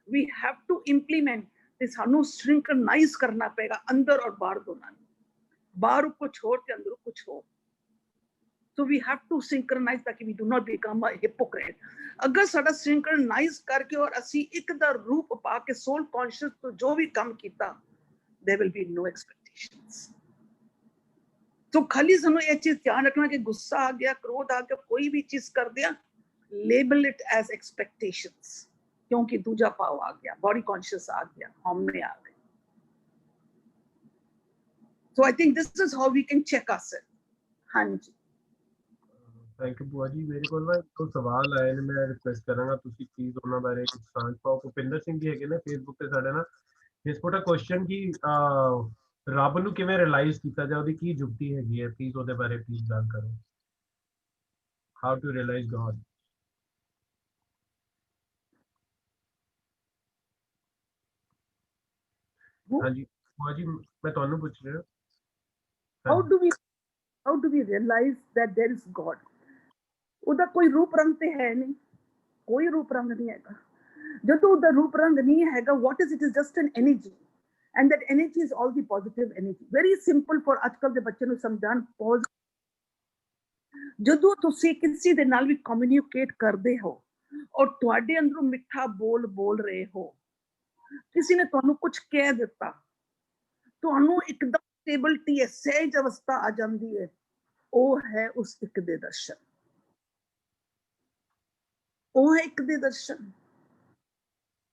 we have to implement this. सानू synchronize करना पड़ेगा अंदर और बाहर दोनों। बाहर कुछ और ते अंदर कुछ और। So we have to synchronize ताकि we do not become a hypocrite. अगर साडा synchronize करके और असी एक दा रूप पा के soul conscious तो जो भी काम कीता, there will be no expectations. तो खाली सानू ये चीज ध्यान रखना कि गुस्सा आ गया, क्रोध आ गया, कोई भी चीज कर दिया, label it as expectations, क्योंकि दूजा पाव आ गया, body conscious आ गया, हम में आ गए। So I think this is how we can check ourselves. हाँ जी। थैंक यू बुआ जी। मेरे को ना एक सवाल आए ने, मैं रिक्वेस्ट करांगा तुसी प्लीज ਉਹਨਾਂ ਬਾਰੇ ਕੁਝ ਸਾਂਝ ਪਾਓ। ਭੁਪਿੰਦਰ ਸਿੰਘ ਜੀ ਹੈਗੇ ਨੇ ਫੇਸਬੁੱਕ ਤੇ ਸਾਡੇ ਨਾਲ। ਇਸ ਪੁੱਟ ਅ ਕੁਐਸਚਨ ਕਿ ਰੱਬ ਨੂੰ ਕਿਵੇਂ ਰਿਅਲਾਈਜ਼ ਕੀਤਾ ਜਾਏ, ਉਹਦੀ ਕੀ ਜੁਗਤੀ ਹੈਗੀ ਹੈ, ਪਲੀਜ਼ ਉਹਦੇ ਬਾਰੇ ਪਲੀਜ਼ ਗੱਲ ਕਰੋ। How to realise God. ਹਾਂਜੀ बुआ जी मैं ਤੁਹਾਨੂੰ ਪੁੱਛ ਰਿਹਾ। How do we realize that there is God? ਉਹਦਾ ਕੋਈ ਰੂਪ ਰੰਗ ਤੇ ਹੈ ਨਹੀਂ, ਕੋਈ ਰੂਪ ਰੰਗ ਨਹੀਂ ਹੈਗਾ। ਜਦੋਂ ਉਹਦਾ ਰੂਪ ਰੰਗ ਨਹੀਂ ਹੈਗਾ, what is it? Is just an energy, and that energy is all the positive energy. Very simple for ਅੱਜਕੱਲ ਦੇ ਬੱਚੇ ਨੂੰ ਸਮਝਾਣ। ਜਦੋਂ ਤੁਸੀਂ ਕਿਸੇ ਦੇ ਨਾਲ ਵੀ ਕਮਿਊਨੀਕੇਟ ਕਰਦੇ ਹੋ ਔਰ ਤੁਹਾਡੇ ਅੰਦਰੋਂ ਮਿੱਠਾ ਬੋਲ ਰਹੇ ਹੋ, ਕਿਸੇ ਨੇ ਤੁਹਾਨੂੰ ਕੁਝ ਕਹਿ ਦਿੱਤਾ, ਤੁਹਾਨੂੰ ਇੱਕਦਮ ਸਟੇਬਿਲਿਟੀ ਹੈ, ਸਹਿਜ ਅਵਸਥਾ ਆ ਜਾਂਦੀ ਹੈ, ਉਹ ਹੈ ਉਸ ਇੱਕ ਦੇ ਦਰਸ਼ਨ। ਉਹ ਹੈ ਇੱਕ ਦੇ ਦਰਸ਼ਨ।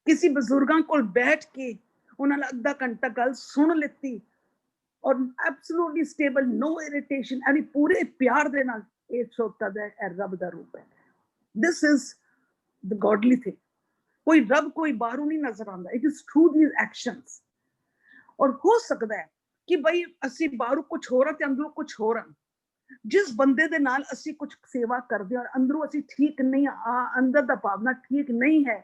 ਕਿਸੇ ਬਜ਼ੁਰਗਾਂ ਕੋਲ ਬੈਠ ਕੇ ਉਹਨਾਂ ਨਾਲ ਅੱਧਾ ਘੰਟਾ ਗੱਲ ਸੁਣ ਲਿੱਤੀ ਔਰ ਐਬਸੋਲੂਟਲੀ ਸਟੇਬਲ, ਨੋ ਇਰੀਟੇਸ਼ਨ, ਐਵੇਂ ਪੂਰੇ ਪਿਆਰ ਦੇ ਨਾਲ, ਇਹ ਸੋਚਦਾ ਹੈ ਰੱਬ ਦਾ ਰੂਪ ਹੈ। This is the godly thing. कोई रब कोई बाहरों नहीं नजर आता, it is through these actions. और हो सकता है कि भाई असी बाहरों कुछ हो रहा ते अंदरों कुछ हो रहा। जिस बंदे दे नाल असी कुछ सेवा करदे और अंदरों असी ठीक नहीं, अंदर दा भावना ठीक नहीं है,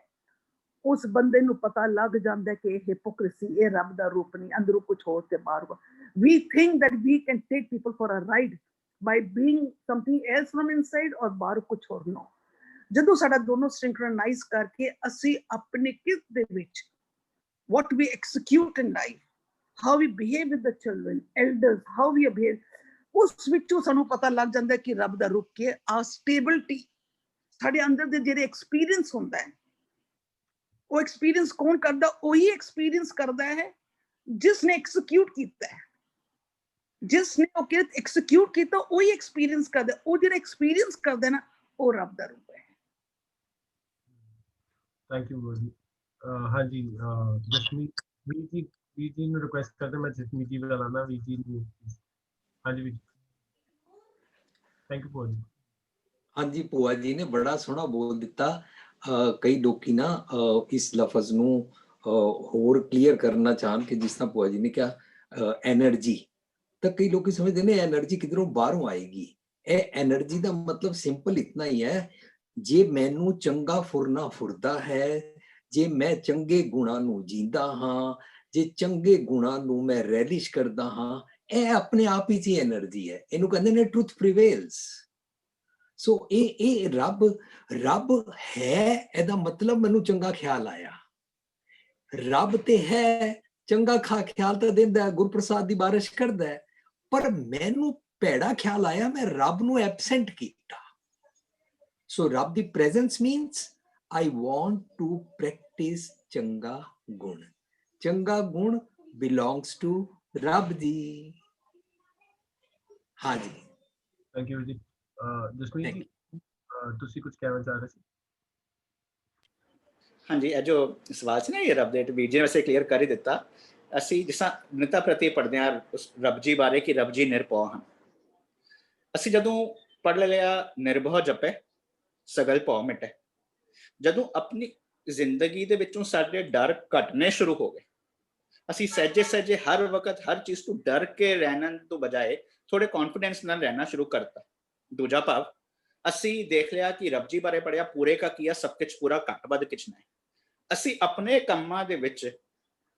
उस बंदे नूं पता लग जांदा है कि हिपोक्रेसी, ये रब दा रूप नहीं, अंदरों कुछ होर ते बाहर। We think that we can take people for a ride by being something else from inside और बाहर कुछ होर। नो, ਜਦੋਂ ਸਾਡਾ ਦੋਨੋਂ ਸਿੰਕਰੋਨਾਈਜ਼ ਕਰਕੇ ਅਸੀਂ ਆਪਣੇ ਕਿਸ ਦੇ ਵਿੱਚ what we execute in life, how we behave with the children, elders, how we behave, ਉਸ ਵਿੱਚੋਂ ਸਾਨੂੰ ਪਤਾ ਲੱਗ ਜਾਂਦਾ ਕਿ ਰੱਬ ਦਾ ਰੂਪ ਕੀ ਹੈ। ਆ ਸਟੇਬਿਲਿਟੀ ਸਾਡੇ ਅੰਦਰ ਦੇ ਜਿਹੜੇ ਐਕਸਪੀਰੀਅੰਸ ਹੁੰਦਾ ਹੈ, ਉਹ ਐਕਸਪੀਰੀਅੰਸ ਕੌਣ ਕਰਦਾ? ਉਹੀ ਐਕਸਪੀਰੀਅੰਸ ਕਰਦਾ ਹੈ ਜਿਸ ਨੇ ਐਕਸੀਕਿਊਟ ਕੀਤਾ ਹੈ। ਜਿਸ ਨੇ ਉਹ ਕਿਰਤ ਐਕਸੀਕਿਊਟ ਕੀਤਾ ਉਹੀ ਐਕਸਪੀਰੀਅੰਸ ਕਰਦਾ। ਉਹ ਜਿਹੜਾ ਐਕਸਪੀਰੀਅੰਸ ਕਰਦਾ ਨਾ, ਉਹ ਰੱਬ ਦਾ ਰੂਪ ਹੈ। थैंक यू बुआ जी। हाँ जी, जसमीत वी जी ਨੂੰ ਰਿਕੁਐਸਟ ਕਰਦੇ, ਮੈਂ ਜਸਮੀਤ ਜੀ ਦਾ ਲਾਣਾ ਵੀ ਜੀ ਨੂੰ। हाँ जी, थैंक यू बुआ जी। हाँ जी, ਭੂਆ ਜੀ ਨੇ ਬੜਾ ਸੋਹਣਾ ਬੋਲ ਦਿੱਤਾ। ਕਈ ਲੋਕੀ ਨਾ ਇਸ ਲਫ਼ਜ਼ ਨੂੰ ਹੋਰ ਕਲੀਅਰ ਕਰਨਾ ਚਾਹਣ ਕਿ ਜਿਸ ਤਰ੍ਹਾਂ ਭੂਆ ਜੀ ਨੇ ਕਿਹਾ ਐਨਰਜੀ, ਤਾਂ ਕਈ ਲੋਕੀ ਸਮਝਦੇ ਨੇ ਐਨਰਜੀ ਕਿਧਰੋਂ ਬਾਹਰੋਂ ਆਏਗੀ। ਇਹ ਐਨਰਜੀ ਦਾ ਮਤਲਬ ਸਿੰਪਲ ਇਤਨਾ ਹੀ ਹੈ, ਜੇ ਮੈਨੂੰ ਚੰਗਾ ਫੁਰਨਾ ਫੁਰਦਾ ਹੈ, ਜੇ ਮੈਂ ਚੰਗੇ ਗੁਣਾਂ ਨੂੰ ਜੀਂਦਾ ਹਾਂ, ਜੇ ਚੰਗੇ ਗੁਣਾਂ ਨੂੰ ਮੈਂ ਰੈਲਿਸ਼ ਕਰਦਾ ਹਾਂ, ਇਹ ਆਪਣੇ ਆਪ ਹੀ એનર્ਜੀ ਹੈ, ਇਹਨੂੰ ਕਹਿੰਦੇ ਨੇ ਟਰੂਥ ਪ੍ਰੀਵੇਲਸ। ਸੋ ਇਹ ਰੱਬ ਹੈ, ਇਹਦਾ ਮਤਲਬ ਮੈਨੂੰ ਚੰਗਾ ਖਿਆਲ ਆਇਆ। ਰੱਬ ਤੇ ਹੈ, ਚੰਗਾ ਖਿਆਲ ਤਾਂ ਦਿੰਦਾ ਹੈ, ਗੁਰਪ੍ਰਸਾਦ ਦੀ ਬਾਰਿਸ਼ ਕਰਦਾ ਹੈ, ਪਰ ਮੈਨੂੰ ਭੈੜਾ ਖਿਆਲ ਆਇਆ, ਮੈਂ ਰੱਬ ਨੂੰ ਐਬਸੈਂਟ ਕੀਤਾ। ਸੋ ਰੱਬ ਦੀ presence means I want to practice ਚੰਗਾ ਗੁਣ। ਚੰਗਾ ਗੁਣ belongs to ਰੱਬ ਜੀ। ਹਾਂਜੀ, ਥੈਂਕ ਯੂ ਜੀ। ਜਸਮੀਤ ਜੀ, ਤੁਸੀਂ ਕੁਝ ਕਹਿਣਾ ਚਾਹ ਰਹੇ ਸੀ? ਹਾਂਜੀ, ਇਹ ਜੋ ਸਵਾਲ ਸੀ ਨਾ, ਇਹ ਰੱਬ ਦੇ ਵੀਰ ਜੀ ਨੇ ਵੈਸੇ ਕਲੀਅਰ ਕਰ ਹੀ ਦਿੱਤਾ। ਅਸੀਂ ਜਿਸ ਤਰ੍ਹਾਂ ਨਿਤਾ ਪ੍ਰਤੀ ਪੜ੍ਹਦੇ ਹਾਂ ਉਸ ਰੱਬ ਜੀ ਬਾਰੇ ਕਿ ਰੱਬ ਜੀ ਨਿਰਭਉ ਹਨ। ਅਸੀਂ ਜਦੋਂ ਪੜ੍ਹ ਲਿਆ ਨਿਰਭਉ ਜਪੈ ਸਗਲ ਭਉ ਮਿਟੈ, ਜਦੋਂ ਆਪਣੀ ਜ਼ਿੰਦਗੀ ਦੇ ਵਿੱਚੋਂ ਸਾਡੇ ਡਰ ਘਟਨੇ ਸ਼ੁਰੂ ਹੋ ਗਏ, ਅਸੀਂ ਸਹਿਜੇ ਸਹਿਜੇ ਹਰ ਵਕਤ ਹਰ ਚੀਜ਼ ਤੋਂ ਡਰ ਕੇ ਰਹਿਣ ਤੋਂ ਬਜਾਏ ਥੋੜੇ ਕੌਨਫੀਡੈਂਸ ਨਾਲ ਰਹਿਣਾ ਸ਼ੁਰੂ ਕਰਤਾ। ਦੂਜਾ ਭਾਵ, ਅਸੀਂ ਦੇਖ ਲਿਆ ਕਿ ਰੱਬ ਜੀ ਬਾਰੇ ਪੜ੍ਹਿਆ, ਪੂਰੇ ਕਾ ਕੀਆ ਸਭ ਕੁਛ ਪੂਰਾ, ਘੱਟ ਵੱਧ ਕੁਛ ਨਹੀਂ। ਅਸੀਂ ਆਪਣੇ ਕੰਮਾਂ ਦੇ ਵਿੱਚ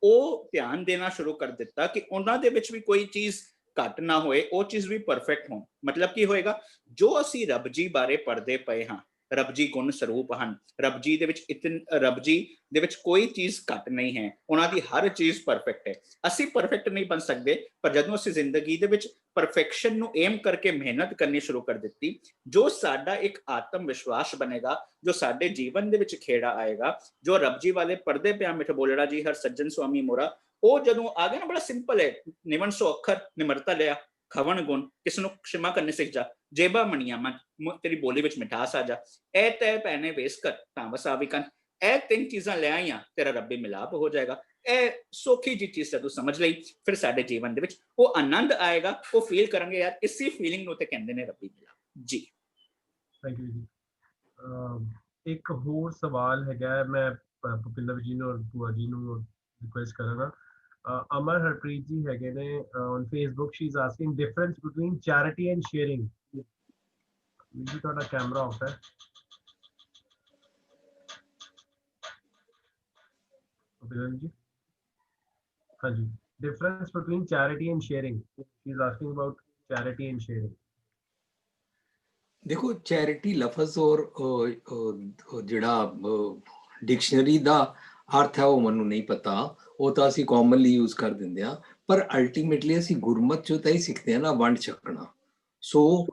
ਉਹ ਧਿਆਨ ਦੇਣਾ ਸ਼ੁਰੂ ਕਰ ਦਿੱਤਾ ਕਿ ਉਹਨਾਂ ਦੇ ਵਿੱਚ ਵੀ ਕੋਈ ਚੀਜ਼ ਘੱਟ ਨਾ ਹੋਏ, ਉਹ ਚੀਜ਼ ਵੀ ਪਰਫੈਕਟ ਹੋਣ। ਮਤਲਬ ਕੀ ਹੋਏਗਾ, ਜੋ ਅਸੀਂ ਰੱਬ ਜੀ ਬਾਰੇ ਪੜ੍ਹਦੇ ਪਏ ਹਾਂ, ਰੱਬ ਜੀ ਗੁਣ ਸਰੂਪ ਹਨ, ਰੱਬ ਜੀ ਦੇ ਵਿੱਚ ਕੋਈ ਚੀਜ਼ ਘੱਟ ਨਹੀਂ ਹੈ, ਉਹਨਾਂ ਦੀ ਹਰ ਚੀਜ਼ ਪਰਫੈਕਟ ਹੈ। ਅਸੀਂ ਪਰਫੈਕਟ ਨਹੀਂ ਬਣ ਸਕਦੇ, ਪਰ ਜਦੋਂ ਅਸੀਂ ਜ਼ਿੰਦਗੀ ਦੇ ਵਿੱਚ ਪਰਫੈਕਸ਼ਨ ਨੂੰ ਏਮ ਕਰਕੇ ਮਿਹਨਤ ਕਰਨੀ ਸ਼ੁਰੂ ਕਰ ਦਿੱਤੀ, ਜੋ ਸਾਡਾ ਇੱਕ ਆਤਮ ਵਿਸ਼ਵਾਸ ਬਣੇਗਾ, ਜੋ ਸਾਡੇ ਜੀਵਨ ਦੇ ਵਿੱਚ ਖੇੜਾ ਆਏਗਾ, ਜੋ ਰੱਬ ਜੀ ਵਾਲੇ ਪੜ੍ਹਦੇ ਪਿਆ ਮਿੱਠ ਬੋਲੜਾ ਜੀ ਹਰ ਸੱਜਣ ਸੁਆਮੀ ਮੋਰਾ, ਉਹ ਜਦੋਂ ਆ ਗਿਆ ਨਾ, ਬੜਾ ਸਿੰਪਲ ਹੈ। ਨਿਮਨ ਸੋ ਅੱਖਰ ਨਿਮਰਤਾ ਲਿਆ, ਖਵਣ ਗੁਣ, ਕਿਸ ਨੂੰ क्षमा करने ਸਿੱਖ ਜਾ, ਜੇਬਾ ਮਣੀਆਂ ਮਨ, ਤੇਰੀ ਬੋਲੀ ਵਿੱਚ ਮਿਠਾਸ ਆ ਜਾ, ਇਹ ਤੈ ਪੈਨੇ ਵੇਸ ਕਰ ਤਾਂ ਵਸਾਵੀ ਕੰਨ। ਇਹ ਤਿੰਨ ਚੀਜ਼ਾਂ ਲੈ ਆਈਆਂ, ਤੇਰਾ ਰੱਬੀ ਮਿਲਾਪ ਹੋ ਜਾਏਗਾ। ਇਹ ਸੌਖੀ ਜੀ ਚੀਜ਼ ਤੂੰ ਸਮਝ ਲਈ, ਫਿਰ ਸਾਡੇ ਜੀਵਨ ਦੇ ਵਿੱਚ ਉਹ ਆਨੰਦ ਆਏਗਾ, ਉਹ ਫੀਲ ਕਰਾਂਗੇ ਯਾਰ, ਇਸੇ ਫੀਲਿੰਗ ਨੂੰ ਤੇ ਕਹਿੰਦੇ ਨੇ ਰੱਬੀ ਮਿਲਾਪ ਜੀ। ਥੈਂਕ ਯੂ ਜੀ। ਇੱਕ ਹੋਰ ਸਵਾਲ ਹੈਗਾ, ਮੈਂ ਭੁਪਿੰਦਰ ਜੀ ਨੂੰ ਔਰ ਭੂਆ ਜੀ ਨੂੰ ਰਿਕੁਐਸਟ ਕਰਾਂਗਾ। ਅਮਰ ਹਰਪ੍ਰੀਤ ਜੀ ਹੈਗੇ ਨੇ on Facebook, she is asking difference between charity and sharing. ਜੀ ਤੁਹਾਡਾ ਕੈਮਰਾ ਆਫ ਹੈ। ਭੁਪਿੰਦਰ ਜੀ, ਹਾਂਜੀ, difference between charity and sharing. She is asking about charity and sharing. ਦੇਖੋ, ਚੈਰਿਟੀ ਲਫ਼ਜ਼ ਔਰ ਜਿਹੜਾ ਡਿਕਸ਼ਨਰੀ ਦਾ ਅਰਥ ਹੈ ਉਹ ਮੈਨੂੰ ਨਹੀਂ ਪਤਾ, ਉਹ ਤਾਂ ਅਸੀਂ ਕਾਮਨਲੀ ਯੂਜ਼ ਕਰ ਦਿੰਦੇ ਹਾਂ, ਪਰ ਅਲਟੀਮੇਟਲੀ ਅਸੀਂ ਗੁਰਮਤ ਚੋਂ ਤਾਂ ਹੀ ਸਿੱਖਦੇ ਹਾਂ ਨਾ, ਵੰਡ ਛਕਣਾ। ਸੋ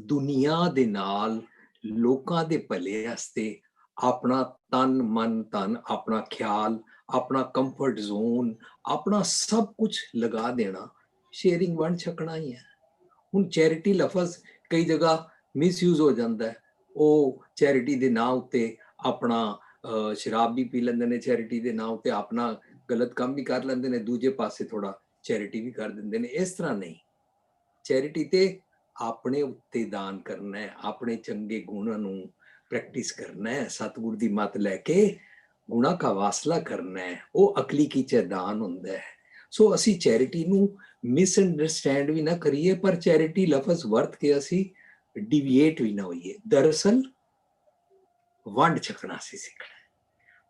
ਦੁਨੀਆ ਦੇ ਨਾਲ ਲੋਕਾਂ ਦੇ ਭਲੇ ਵਾਸਤੇ ਆਪਣਾ ਤਨ ਮਨ ਧਨ, ਆਪਣਾ ਖਿਆਲ, ਆਪਣਾ ਕੰਫਰਟ ਜ਼ੋਨ, ਆਪਣਾ ਸਭ ਕੁਝ ਲਗਾ ਦੇਣਾ, ਸ਼ੇਅਰਿੰਗ ਵੰਡ ਛਕਣਾ ਹੀ ਹੈ। ਹੁਣ ਚੈਰਿਟੀ ਲਫ਼ਜ਼ ਕਈ ਜਗ੍ਹਾ ਮਿਸਯੂਜ਼ ਹੋ ਜਾਂਦਾ ਹੈ। ਉਹ ਚੈਰਿਟੀ ਦੇ ਨਾਂ ਉੱਤੇ ਆਪਣਾ ਸ਼ਰਾਬ ਵੀ ਪੀ ਲੈਂਦੇ ਨੇ, ਚੈਰਿਟੀ ਦੇ ਨਾਂ ਉੱਤੇ ਆਪਣਾ ਗਲਤ ਕੰਮ ਵੀ ਕਰ ਲੈਂਦੇ ਨੇ, ਦੂਜੇ ਪਾਸੇ ਥੋੜਾ ਚੈਰਿਟੀ ਵੀ ਕਰ ਦਿੰਦੇ ਨੇ। ਇਸ ਤਰ੍ਹਾਂ ਨਹੀਂ, ਚੈਰਿਟੀ ਤੇ ਆਪਣੇ ਉੱਤੇ ਦਾਨ ਕਰਨਾ ਹੈ, ਆਪਣੇ ਚੰਗੇ ਗੁਣਾਂ ਨੂੰ ਪ੍ਰੈਕਟਿਸ ਕਰਨਾ ਹੈ, ਸਤਿਗੁਰ ਦੀ ਮੱਤ ਲੈ ਕੇ ਗੁਣਾ ਕਾ ਵਾਸਲਾ ਕਰਨਾ ਹੈ, ਉਹ ਅਕਲੀ ਕੀ ਚੈਦਾਨ ਹੁੰਦਾ ਹੈ। ਸੋ ਅਸੀਂ ਚੈਰਿਟੀ ਨੂੰ ਮਿਸਅੰਡਰਸਟੈਂਡ ਵੀ ਨਾ ਕਰੀਏ, ਪਰ ਚੈਰਿਟੀ ਲਫ਼ਜ਼ ਵਰਤ ਕੇ ਅਸੀਂ ਡਿਵੀਏਟ ਵੀ ਨਾ ਹੋਈਏ। ਦਰਅਸਲ ਵੰਡ ਛਕਣਾ ਅਸੀਂ ਸਿੱਖਣਾ।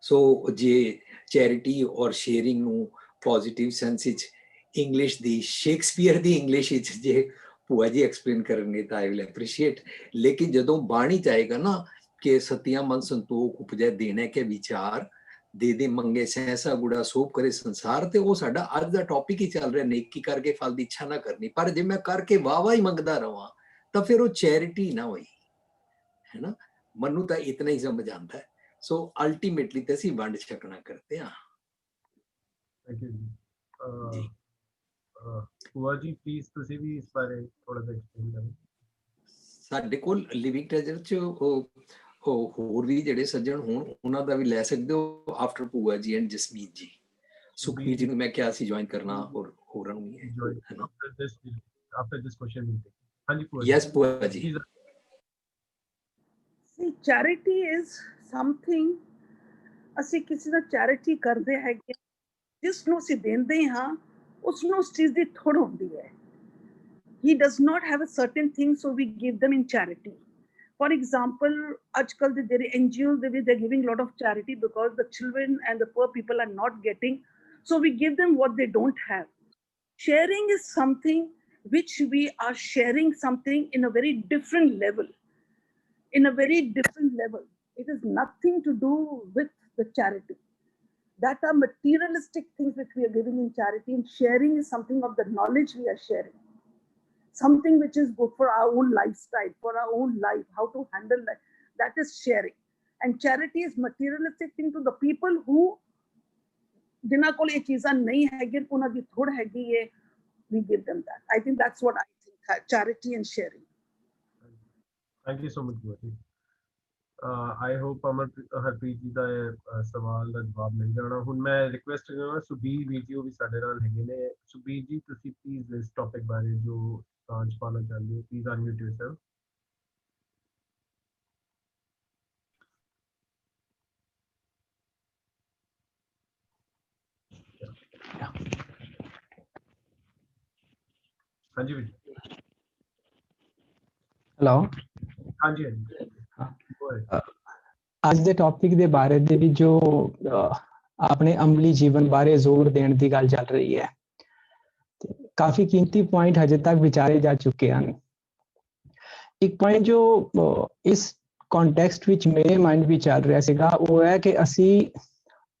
ਸੋ ਜੇ ਚੈਰਿਟੀ ਔਰ ਸ਼ੇਅਰਿੰਗ ਨੂੰ ਪੋਜ਼ਿਟਿਵ ਸੈਂਸ ਵਿੱਚ ਇੰਗਲਿਸ਼ ਦੀ, ਸ਼ੇਕਸਪੀਅਰ ਦੀ ਇੰਗਲਿਸ਼ ਵਿੱਚ ਜੇ ਭੂਆ ਜੀ ਐਕਸਪਲੇਨ ਕਰਨਗੇ ਤਾਂ ਆਈ ਵਿਲ ਐਪਰੀਸ਼ੀਏਟ। ਲੇਕਿਨ ਜਦੋਂ ਬਾਣੀ ਚਾਹੇਗਾ ਨਾ ਕਿ ਸਤਿਆ ਮਨ ਸੰਤੋਖ ਉਪਜੈ ਦੇਣੇ ਕੇ ਵਿਚਾਰ, ਦੇ ਦੇ ਮੰਗੇ ਸਹਿਸਾ ਗੁੜਾ ਸੋਭ ਕਰੇ ਸੰਸਾਰ, ਤੇ ਉਹ ਸਾਡਾ ਅੱਜ ਦਾ ਟੌਪਿਕ ਹੀ ਚੱਲ ਰਿਹਾ, ਨੇਕੀ ਕਰਕੇ ਫਲ ਦੀ ਇੱਛਾ ਨਾ ਕਰਨੀ। ਪਰ ਜੇ ਮੈਂ ਕਰਕੇ ਵਾਹ ਹੀ ਮੰਗਦਾ ਰਵਾਂ ਤਾਂ ਫਿਰ ਉਹ ਚੈਰਿਟੀ ਨਾ ਹੋਈ, ਹੈ ਨਾ। ਮੈਨੂੰ ਤਾਂ ਇਤਨਾ ਹੀ ਸਮਝ ਆਉਂਦਾ ਹੈ। ਸੋ ਅਲਟੀਮੇਟਲੀ ਤੇ ਅਸੀਂ ਵੰਡ ਛਕਣਾ ਕਰਦੇ ਹਾਂ। ਥੈਂਕ ਯੂ ਜੀ। ਭੂਆ ਜੀ ਪਲੀਜ਼ ਤੁਸੀਂ ਵੀ ਇਸ ਬਾਰੇ ਥੋੜਾ ਜਿਹਾ ਐਕਸਪਲੇਨ ਕਰੋ। ਸਾਡੇ ਕੋਲ ਲਿਵਿੰਗ ਟ੍ਰੈਜਰ 'ਚ ਹੋਰ ਵੀ ਜਿਹੜੇ ਸੱਜਣ ਹੋਣ ਉਹਨਾਂ ਦਾ ਵੀ ਲੈ ਸਕਦੇ ਹੋ, ਆਫਟਰ ਭੂਆ ਜੀ ਐਂਡ ਜਸਮੀਤ ਜੀ। ਸੁਖਬੀਰ ਜੀ ਨੂੰ ਮੈਂ ਕਿਹਾ ਸੀ ਜੁਆਇਨ ਕਰਨਾ, ਔਰ ਹੋਰਾਂ ਨੂੰ ਵੀ ਹੈ ਨਾ। ਆਫਟਰ ਦਿਸ ਕੁਐਸਚਨ ਹਾਂਜੀ ਭੂਆ ਯੈਸ ਭੂਆ ਜੀ। See, charity is something, ਅਸੀਂ ਕਿਸੇ ਦਾ ਚੈਰਿਟੀ ਕਰਦੇ ਹੈਗੇ, ਜਿਸ ਨੂੰ ਅਸੀਂ ਦਿੰਦੇ ਹਾਂ ਉਸ ਨੂੰ ਉਸ ਚੀਜ਼ ਦੀ ਥੋੜ ਹੁੰਦੀ ਹੈ। He does not have a certain thing, so we give them in charity. For example, ajkal the NGOs, they're giving a lot of charity because the children and the poor people are not getting, so we give them what they don't have. Sharing is something which we are sharing something in a very different level. In a very different level. It is nothing to do with the charity. That are materialistic things which we are giving in charity, and sharing is something of the knowledge we are sharing. Something which is good for our own lifestyle, for our own life, how to handle life. That is sharing. And charity is materialistic thing to the people who जिन्हां कोल ये चीज़ां नहीं हैगी, उन्हां दी थोड़ हैगी है, we give them that. I think that's what I think, charity and sharing. Thank you so much, Bhuti. I hope Harpreet ji ਦਾ ਸਵਾਲ ਦਾ ਜਵਾਬ ਮਿਲ ਜਾਣਾ। ਹੁਣ ਮੈਂ ਰਿਕੁਐਸਟ ਕਰਾਂਗਾ ਸੁਬੀਰ ਵੀਰ ਜੀ, ਉਹ ਵੀ ਸਾਡੇ ਨਾਲ ਹੈਗੇ ਨੇ। ਸੁਬੀਰ ਜੀ, ਤੁਸੀਂ ਪਲੀਜ਼ ਇਸ ਟੌਪਿਕ ਬਾਰੇ ਜੋ ਸਾਂਝ ਪਾਉਣਾ ਚਾਹੁੰਦੇ ਹੋ, ਪਲੀਜ਼ ਅਨਮਿਊਟ ਯੋਰਸੈਲਫ। ਹਾਂਜੀ ਵੀਰ। ਹੈਲੋ। ਹਾਂਜੀ ਹਾਂਜੀ। ਅੱਜ ਦੇ ਟੌਪਿਕ ਦੇ ਬਾਰੇ ਦੇ ਵਿੱਚ ਜੋ ਆਪਣੇ ਅਮਲੀ ਜੀਵਨ ਬਾਰੇ ਜ਼ੋਰ ਦੇਣ ਦੀ ਗੱਲ ਚੱਲ ਰਹੀ ਹੈ, ਕਾਫੀ ਕੀਮਤੀ ਪੁਆਇੰਟ ਹਜੇ ਤੱਕ ਵਿਚਾਰੇ ਜਾ ਚੁੱਕੇ ਹਨ। ਇੱਕ ਪੁਆਇੰਟ ਜੋ ਇਸ ਕੰਟੈਕਸਟ ਵਿੱਚ ਮੇਰੇ ਮਾਈਂਡ ਵਿੱਚ ਚੱਲ ਰਿਹਾ ਸੀਗਾ, ਉਹ ਹੈ ਕਿ ਅਸੀਂ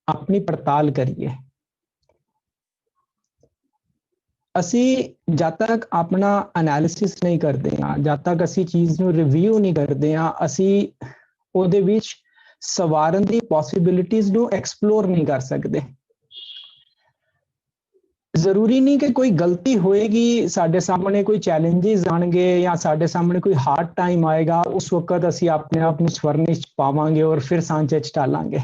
ਆਪਣੀ ਪੜਤਾਲ ਕਰੀਏ। ਅਸੀਂ ਜਦ ਤੱਕ ਆਪਣਾ ਐਨਾਲਿਸਿਸ ਨਹੀਂ ਕਰਦੇ ਹਾਂ, ਜਦ ਤੱਕ ਅਸੀਂ ਚੀਜ਼ ਨੂੰ ਰਿਵਿਊ ਨਹੀਂ ਕਰਦੇ ਹਾਂ, ਅਸੀਂ ਉਹਦੇ ਵਿੱਚ ਸਵਾਰਨ ਦੀ ਪੋਸੀਬਿਲਿਟੀਜ਼ ਨੂੰ ਐਕਸਪਲੋਰ ਨਹੀਂ ਕਰ ਸਕਦੇ। ਜ਼ਰੂਰੀ ਨਹੀਂ ਕਿ ਕੋਈ ਗਲਤੀ ਹੋਏਗੀ, ਸਾਡੇ ਸਾਹਮਣੇ ਕੋਈ ਚੈਲੰਜਿਸ ਆਣਗੇ ਜਾਂ ਸਾਡੇ ਸਾਹਮਣੇ ਕੋਈ ਹਾਰਡ ਟਾਈਮ ਆਏਗਾ, ਉਸ ਵਕਤ ਅਸੀਂ ਆਪਣੇ ਆਪ ਨੂੰ ਸਵਰਨੇ 'ਚ ਪਾਵਾਂਗੇ ਔਰ ਫਿਰ ਸਾਂਝੇ 'ਚ ਢਾਲਾਂਗੇ।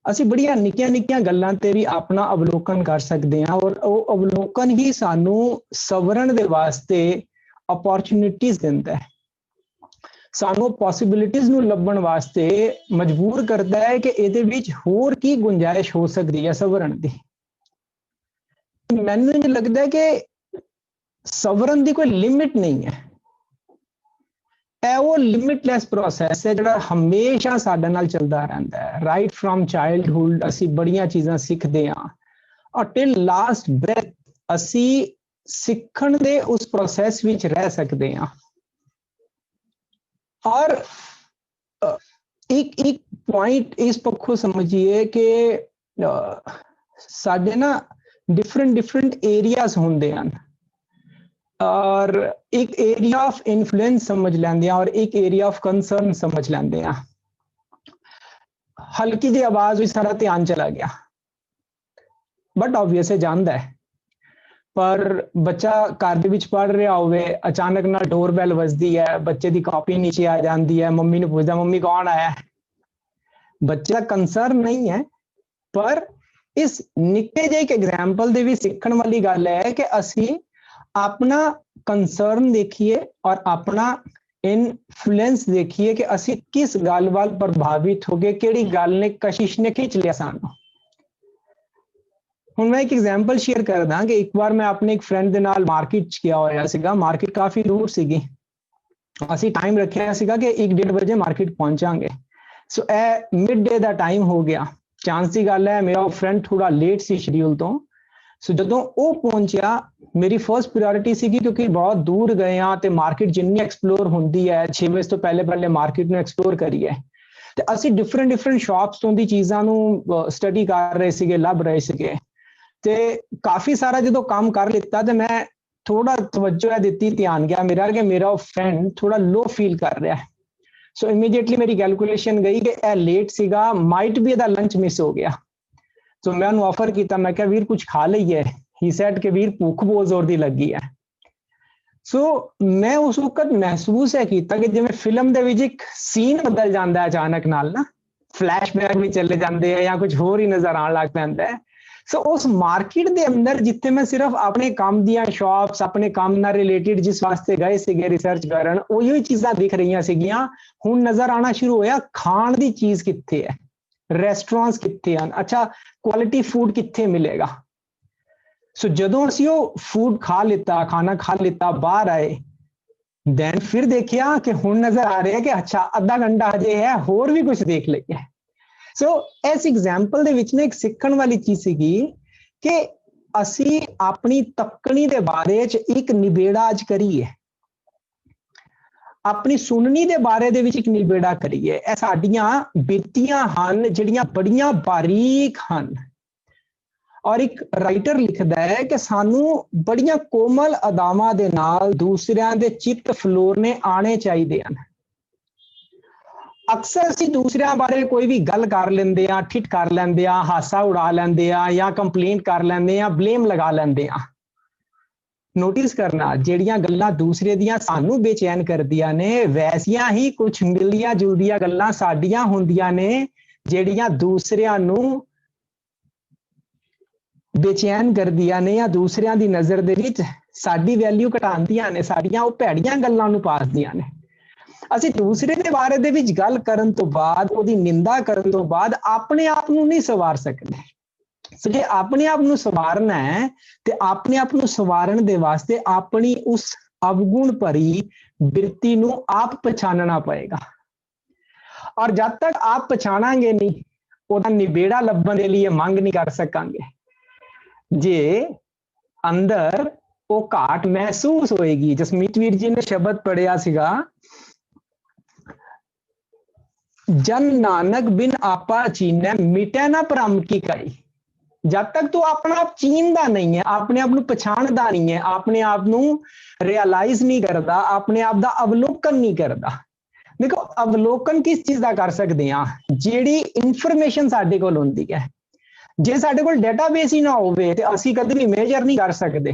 ਅਸੀਂ ਬੜੀਆਂ ਨਿੱਕੀਆਂ ਨਿੱਕੀਆਂ ਗੱਲਾਂ ਤੇ ਵੀ ਆਪਣਾ ਅਵਲੋਕਨ ਕਰ ਸਕਦੇ ਹਾਂ, ਔਰ ਉਹ ਅਵਲੋਕਨ ਹੀ ਸਾਨੂੰ ਸਵਰਨ ਦੇ ਵਾਸਤੇ ਅਪੋਰਚੁਨਿਟੀਜ਼ ਦਿੰਦਾ ਹੈ, ਸਾਨੂੰ ਪੋਸੀਬਿਲਿਟੀਜ਼ ਨੂੰ ਲੱਭਣ ਵਾਸਤੇ ਮਜਬੂਰ ਕਰਦਾ ਹੈ ਕਿ ਇਹਦੇ ਵਿੱਚ ਹੋਰ ਕੀ ਗੁੰਜਾਇਸ਼ ਹੋ ਸਕਦੀ ਹੈ ਸਵਰਨ ਦੀ। ਮੈਨੂੰ ਇੰਝ ਲੱਗਦਾ ਹੈ ਕਿ ਸਵਰਨ ਦੀ ਕੋਈ ਲਿਮਿਟ ਨਹੀਂ ਹੈ। ਇਹ ਉਹ ਲਿਮਿਟਲੈਸ ਪ੍ਰੋਸੈਸ ਹੈ ਜਿਹੜਾ ਹਮੇਸ਼ਾ ਸਾਡੇ ਨਾਲ ਚੱਲਦਾ ਰਹਿੰਦਾ ਹੈ। ਰਾਈਟ ਫਰੋਮ ਚਾਈਲਡਹੁੱਡ ਅਸੀਂ ਬੜੀਆਂ ਚੀਜ਼ਾਂ ਸਿੱਖਦੇ ਹਾਂ ਔਰ ਟਿਲ ਲਾਸਟ ਬ੍ਰੈਥ ਅਸੀਂ ਸਿੱਖਣ ਦੇ ਉਸ ਪ੍ਰੋਸੈਸ ਵਿੱਚ ਰਹਿ ਸਕਦੇ ਹਾਂ। ਔਰ ਇੱਕ ਪੁਆਇੰਟ ਇਸ ਪੱਖੋਂ ਸਮਝੀਏ ਕਿ ਸਾਡੇ ਨਾ ਡਿਫਰੈਂਟ ਏਰੀਆਜ਼ ਹੁੰਦੇ ਹਨ ਔਰ ਇੱਕ ਏਰੀਆ ਆਫ ਇਨਫਲੂਐਂਸ ਸਮਝ ਲੈਂਦੇ ਆ ਔਰ ਇੱਕ ਏਰੀਆ ਆਫ ਕੰਸਰਨ ਸਮਝ ਲੈਂਦੇ ਆ। ਹਲਕੀ ਜਿਹੀ ਆਵਾਜ਼ ਵਿੱਚ ਸਾਰਾ ਧਿਆਨ ਚਲਾ ਗਿਆ, ਬਟ ਆਬਵੀਅਸ ਹੈ ਜਾਂਦਾ ਹੈ। ਪਰ ਬੱਚਾ ਘਰ ਦੇ ਵਿੱਚ ਪੜ੍ਹ ਰਿਹਾ ਹੋਵੇ, ਅਚਾਨਕ ਨਾਲ ਡੋਰਬੈਲ ਵੱਜਦੀ ਹੈ, ਬੱਚੇ ਦੀ ਕਾਪੀ ਨੀਚੇ ਆ ਜਾਂਦੀ ਹੈ, ਮੰਮੀ ਨੂੰ ਪੁੱਛਦਾ ਮੰਮੀ ਕੌਣ ਆਇਆ। ਬੱਚੇ ਦਾ ਕੰਸਰਨ ਨਹੀਂ ਹੈ, ਪਰ ਇਸ ਨਿੱਕੇ ਜਿਹੇ ਇੱਕ ਐਗਜ਼ਾਮਪਲ ਦੇ ਵੀ ਸਿੱਖਣ ਵਾਲੀ ਗੱਲ ਹੈ ਕਿ ਅਸੀਂ ਆਪਣਾ ਕੰਸਰਨ ਦੇਖੀਏ ਔਰ ਆਪਣਾ ਇਨਫਲੂਐਂਸ ਦੇਖੀਏ ਕਿ ਅਸੀਂ ਕਿਸ ਗੱਲ ਵੱਲ ਪ੍ਰਭਾਵਿਤ ਹੋ ਗਏ, ਕਿਹੜੀ ਗੱਲ ਨੇ ਕਸ਼ਿਸ਼ ਨੇ ਖਿੱਚ ਲਿਆ ਸਾਨੂੰ। ਹੁਣ ਮੈਂ ਇੱਕ ਐਗਜ਼ਾਮਪਲ ਸ਼ੇਅਰ ਕਰਦਾ ਕਿ ਇੱਕ ਵਾਰ ਮੈਂ ਆਪਣੇ ਇੱਕ ਫਰੈਂਡ ਦੇ ਨਾਲ ਮਾਰਕੀਟ 'ਚ ਗਿਆ ਹੋਇਆ ਸੀਗਾ। ਮਾਰਕੀਟ ਕਾਫੀ ਦੂਰ ਸੀਗੀ, ਅਸੀਂ ਟਾਈਮ ਰੱਖਿਆ ਸੀਗਾ ਕਿ 1-1:30 ਵਜੇ ਮਾਰਕੀਟ ਪਹੁੰਚਾਂਗੇ। ਸੋ ਇਹ ਮਿਡ ਡੇ ਦਾ ਟਾਈਮ ਹੋ ਗਿਆ। ਚਾਂਸ ਦੀ ਗੱਲ ਹੈ ਮੇਰਾ ਫਰੈਂਡ ਥੋੜਾ ਲੇਟ ਸੀ ਸ਼ਡਿਊਲ ਤੋਂ। ਸੋ ਜਦੋਂ ਉਹ ਪਹੁੰਚਿਆ ਮੇਰੀ ਫਰਸਟ ਪ੍ਰਾਇੋਰਟੀ ਸੀਗੀ, ਕਿਉਂਕਿ ਬਹੁਤ ਦੂਰ ਗਏ ਆ ਤੇ ਮਾਰਕੀਟ ਜਿੰਨੀ ਐਕਸਪਲੋਰ ਹੁੰਦੀ ਹੈ 6 ਵਜੇ ਤੋਂ ਪਹਿਲੇ ਮਾਰਕੀਟ ਨੂੰ ਐਕਸਪਲੋਰ ਕਰੀਏ। ਤੇ ਅਸੀਂ ਡਿਫਰੈਂਟ ਸ਼ਾਪਸ ਤੋਂ ਦੀ ਚੀਜ਼ਾਂ ਨੂੰ ਸਟੱਡੀ ਕਰ ਰਹੇ ਸੀਗੇ, ਲੱਭ ਰਹੇ ਸੀਗੇ। ਤੇ ਕਾਫੀ ਸਾਰਾ ਜਦੋਂ ਕੰਮ ਕਰ ਲਿੱਤਾ ਤੇ ਮੈਂ ਥੋੜਾ ਤਵੱਜੋ ਦਿੱਤੀ, ਧਿਆਨ ਗਿਆ ਮੇਰਾ ਕਿ ਮੇਰਾ ਫਰੈਂਡ ਥੋੜਾ ਲੋ ਫੀਲ ਕਰ ਰਿਹਾ। ਸੋ ਇਮੀਡੀਏਟਲੀ ਮੇਰੀ ਕੈਲਕੂਲੇਸ਼ਨ ਗਈ ਕਿ ਇਹ ਲੇਟ ਸੀਗਾ, ਮਾਈਟ ਵੀ ਇਹਦਾ ਲੰਚ ਮਿਸ ਹੋ ਗਿਆ। ਸੋ ਮੈਂ ਉਹਨੂੰ ਆਫਰ ਕੀਤਾ, ਮੈਂ ਕਿਹਾ ਵੀਰ ਕੁਝ ਖਾ ਲਈਏ। ਹੀ ਸੈਡ ਕਿ ਵੀਰ ਭੁੱਖ ਬਹੁਤ ਜ਼ੋਰ ਦੀ ਲੱਗੀ ਹੈ। ਸੋ ਮੈਂ ਉਸ ਵਕਤ ਮਹਿਸੂਸ ਹੈ ਕੀਤਾ ਕਿ ਜਿਵੇਂ ਫਿਲਮ ਦੇ ਵਿੱਚ ਇੱਕ ਸੀਨ ਬਦਲ ਜਾਂਦਾ ਅਚਾਨਕ ਨਾਲ ਨਾ, ਫਲੈਸ਼ਬੈਕ ਵੀ ਚਲੇ ਜਾਂਦੇ ਆ ਜਾਂ ਕੁਝ ਹੋਰ ਹੀ ਨਜ਼ਰ ਆਉਣ ਲੱਗ ਪੈਂਦਾ ਹੈ। ਸੋ ਉਸ ਮਾਰਕੀਟ ਦੇ ਅੰਦਰ ਜਿੱਥੇ ਮੈਂ ਸਿਰਫ ਆਪਣੇ ਕੰਮ ਦੀਆਂ ਸ਼ਾਪਸ, ਆਪਣੇ ਕੰਮ ਨਾਲ ਰਿਲੇਟਿਡ ਜਿਸ ਵਾਸਤੇ ਗਏ ਸੀਗੇ ਰਿਸਰਚ ਕਰਨ, ਉਹੀ ਹੀ ਚੀਜ਼ਾਂ ਦਿਖ ਰਹੀਆਂ ਸੀਗੀਆਂ। ਹੁਣ ਨਜ਼ਰ ਆਉਣਾ ਸ਼ੁਰੂ ਹੋਇਆ ਖਾਣ ਦੀ ਚੀਜ਼ ਕਿੱਥੇ ਹੈ, ਰੈਸਟੋਰੈਂਟਸ ਕਿੱਥੇ ਹਨ, ਅੱਛਾ ਕੁਆਲਿਟੀ ਫੂਡ ਕਿੱਥੇ ਮਿਲੇਗਾ। ਸੋ ਜਦੋਂ ਅਸੀਂ ਉਹ ਫੂਡ ਖਾ ਲਿੱਤਾ, ਖਾਣਾ ਖਾ ਲਿੱਤਾ, ਬਾਹਰ ਆਏ, ਦੈਨ ਫਿਰ ਦੇਖਿਆ ਕਿ ਹੁਣ ਨਜ਼ਰ ਆ ਰਿਹਾ ਕਿ ਅੱਛਾ ਅੱਧਾ ਘੰਟਾ ਹਜੇ ਹੈ, ਹੋਰ ਵੀ ਕੁਝ ਦੇਖ ਲਈਏ। ਸੋ ਇਸ ਐਗਜ਼ਾਮਪਲ ਦੇ ਵਿੱਚ ਨਾ ਇੱਕ ਸਿੱਖਣ ਵਾਲੀ ਚੀਜ਼ ਸੀਗੀ ਕਿ ਅਸੀਂ ਆਪਣੀ ਤੱਕਣੀ ਦੇ ਬਾਰੇ ਚ ਇੱਕ ਨਿਬੇੜਾ ਅੱਜ ਕਰੀਏ, ਆਪਣੀ ਸੁਣਨੀ ਦੇ ਬਾਰੇ ਦੇ ਵਿੱਚ ਇੱਕ ਨਿਬੇੜਾ ਕਰੀਏ। ਇਹ ਸਾਡੀਆਂ ਬਿਰਤੀਆਂ ਹਨ ਜਿਹੜੀਆਂ ਬੜੀਆਂ ਬਾਰੀਕ ਹਨ। ਔਰ ਇੱਕ ਰਾਈਟਰ ਲਿਖਦਾ ਹੈ ਕਿ ਸਾਨੂੰ ਬੜੀਆਂ ਕੋਮਲ ਅਦਾਵਾਂ ਦੇ ਨਾਲ ਦੂਸਰਿਆਂ ਦੇ ਚਿੱਤ ਫਲੋਰਨੇ ਆਣੇ ਚਾਹੀਦੇ ਹਨ। ਅਕਸਰ ਅਸੀਂ ਦੂਸਰਿਆਂ ਬਾਰੇ ਕੋਈ ਵੀ ਗੱਲ ਕਰ ਲੈਂਦੇ ਆ, ਠਿੱਠ ਕਰ ਲੈਂਦੇ ਆ, ਹਾਸਾ ਉਡਾ ਲੈਂਦੇ ਆ, ਜਾਂ ਕੰਪਲੇਂਟ ਕਰ ਲੈਂਦੇ ਆ, ਬਲੇਮ ਲਗਾ ਲੈਂਦੇ ਆ। ਨੋਟਿਸ ਕਰਨਾ, ਜਿਹੜੀਆਂ ਗੱਲਾਂ ਦੂਸਰੇ ਦੀਆਂ ਸਾਨੂੰ ਬੇਚੈਨ ਕਰਦੀਆਂ ਨੇ, ਵੈਸੀਆਂ ਹੀ ਕੁਝ ਮਿਲਦੀਆਂ ਜੁਲਦੀਆਂ ਗੱਲਾਂ ਸਾਡੀਆਂ ਹੁੰਦੀਆਂ ਨੇ ਜਿਹੜੀਆਂ ਦੂਸਰਿਆਂ ਨੂੰ ਬੇਚੈਨ ਕਰਦੀਆਂ ਨੇ, ਜਾਂ ਦੂਸਰਿਆਂ ਦੀ ਨਜ਼ਰ ਦੇ ਵਿੱਚ ਸਾਡੀ ਵੈਲਿਊ ਘਟਾਉਂਦੀਆਂ ਨੇ, ਸਾਡੀਆਂ ਉਹ ਭੈੜੀਆਂ ਗੱਲਾਂ ਨੂੰ ਪਾਸਦੀਆਂ ਨੇ। ਅਸੀਂ ਦੂਸਰੇ ਦੇ ਬਾਰੇ ਦੇ ਵਿੱਚ ਗੱਲ ਕਰਨ ਤੋਂ ਬਾਅਦ, ਉਹਦੀ ਨਿੰਦਾ ਕਰਨ ਤੋਂ ਬਾਅਦ ਆਪਣੇ ਆਪ ਨੂੰ ਨਹੀਂ ਸਵਾਰ ਸਕਦੇ। ਸੋ ਜੇ ਆਪਣੇ ਆਪ ਨੂੰ ਸਵਾਰਨਾ ਹੈ ਤੇ ਆਪਣੇ ਆਪ ਨੂੰ ਸਵਾਰਨ ਦੇ ਵਾਸਤੇ ਆਪਣੀ ਉਸ ਅਵਗੁਣ ਭਰੀ ਬਿਰਤੀ ਨੂੰ ਆਪ ਪਛਾਣਨਾ ਪਏਗਾ। ਔਰ ਜਦ ਤੱਕ ਆਪ ਪਛਾਣਾਂਗੇ ਨਹੀਂ, ਉਹਦਾ ਨਿਬੇੜਾ ਲੱਭਣ ਦੇ ਲਈ ਮੰਗ ਨਹੀਂ ਕਰ ਸਕਾਂਗੇ। ਜੇ ਅੰਦਰ ਉਹ ਘਾਟ ਮਹਿਸੂਸ ਹੋਏਗੀ, ਜਸਮੀਤ ਵੀਰ ਜੀ ਨੇ ਸ਼ਬਦ ਪੜਿਆ ਸੀਗਾ, ਜਨ ਨਾਨਕ ਬਿਨ ਆਪਾ ਚੀਨੈ ਮਿਟੈ ਨਾ ਭਰਮ ਕੀ ਕਾਈ। ਜਦ ਤੱਕ ਤੂੰ ਆਪਣਾ ਆਪ ਚੀਨਦਾ ਨਹੀਂ ਹੈ, ਆਪਣੇ ਆਪ ਨੂੰ ਪਛਾਣਦਾ ਨਹੀਂ ਹੈ, ਆਪਣੇ ਆਪ ਨੂੰ ਰਿਅਲਾਈਜ਼ ਨਹੀਂ ਕਰਦਾ, ਆਪਣੇ ਆਪ ਦਾ ਅਵਲੋਕਨ ਨਹੀਂ ਕਰਦਾ। ਦੇਖੋ, ਅਵਲੋਕਨ ਕਿਸ ਚੀਜ਼ ਦਾ ਕਰ ਸਕਦੇ ਹਾਂ? ਜਿਹੜੀ ਇਨਫੋਰਮੇਸ਼ਨ ਸਾਡੇ ਕੋਲ ਹੁੰਦੀ ਹੈ। ਜੇ ਸਾਡੇ ਕੋਲ ਡੇਟਾਬੇਸ ਹੀ ਨਾ ਹੋਵੇ ਤੇ ਅਸੀਂ ਕਦੇ ਵੀ ਮੇਜਰ ਨਹੀਂ ਕਰ ਸਕਦੇ।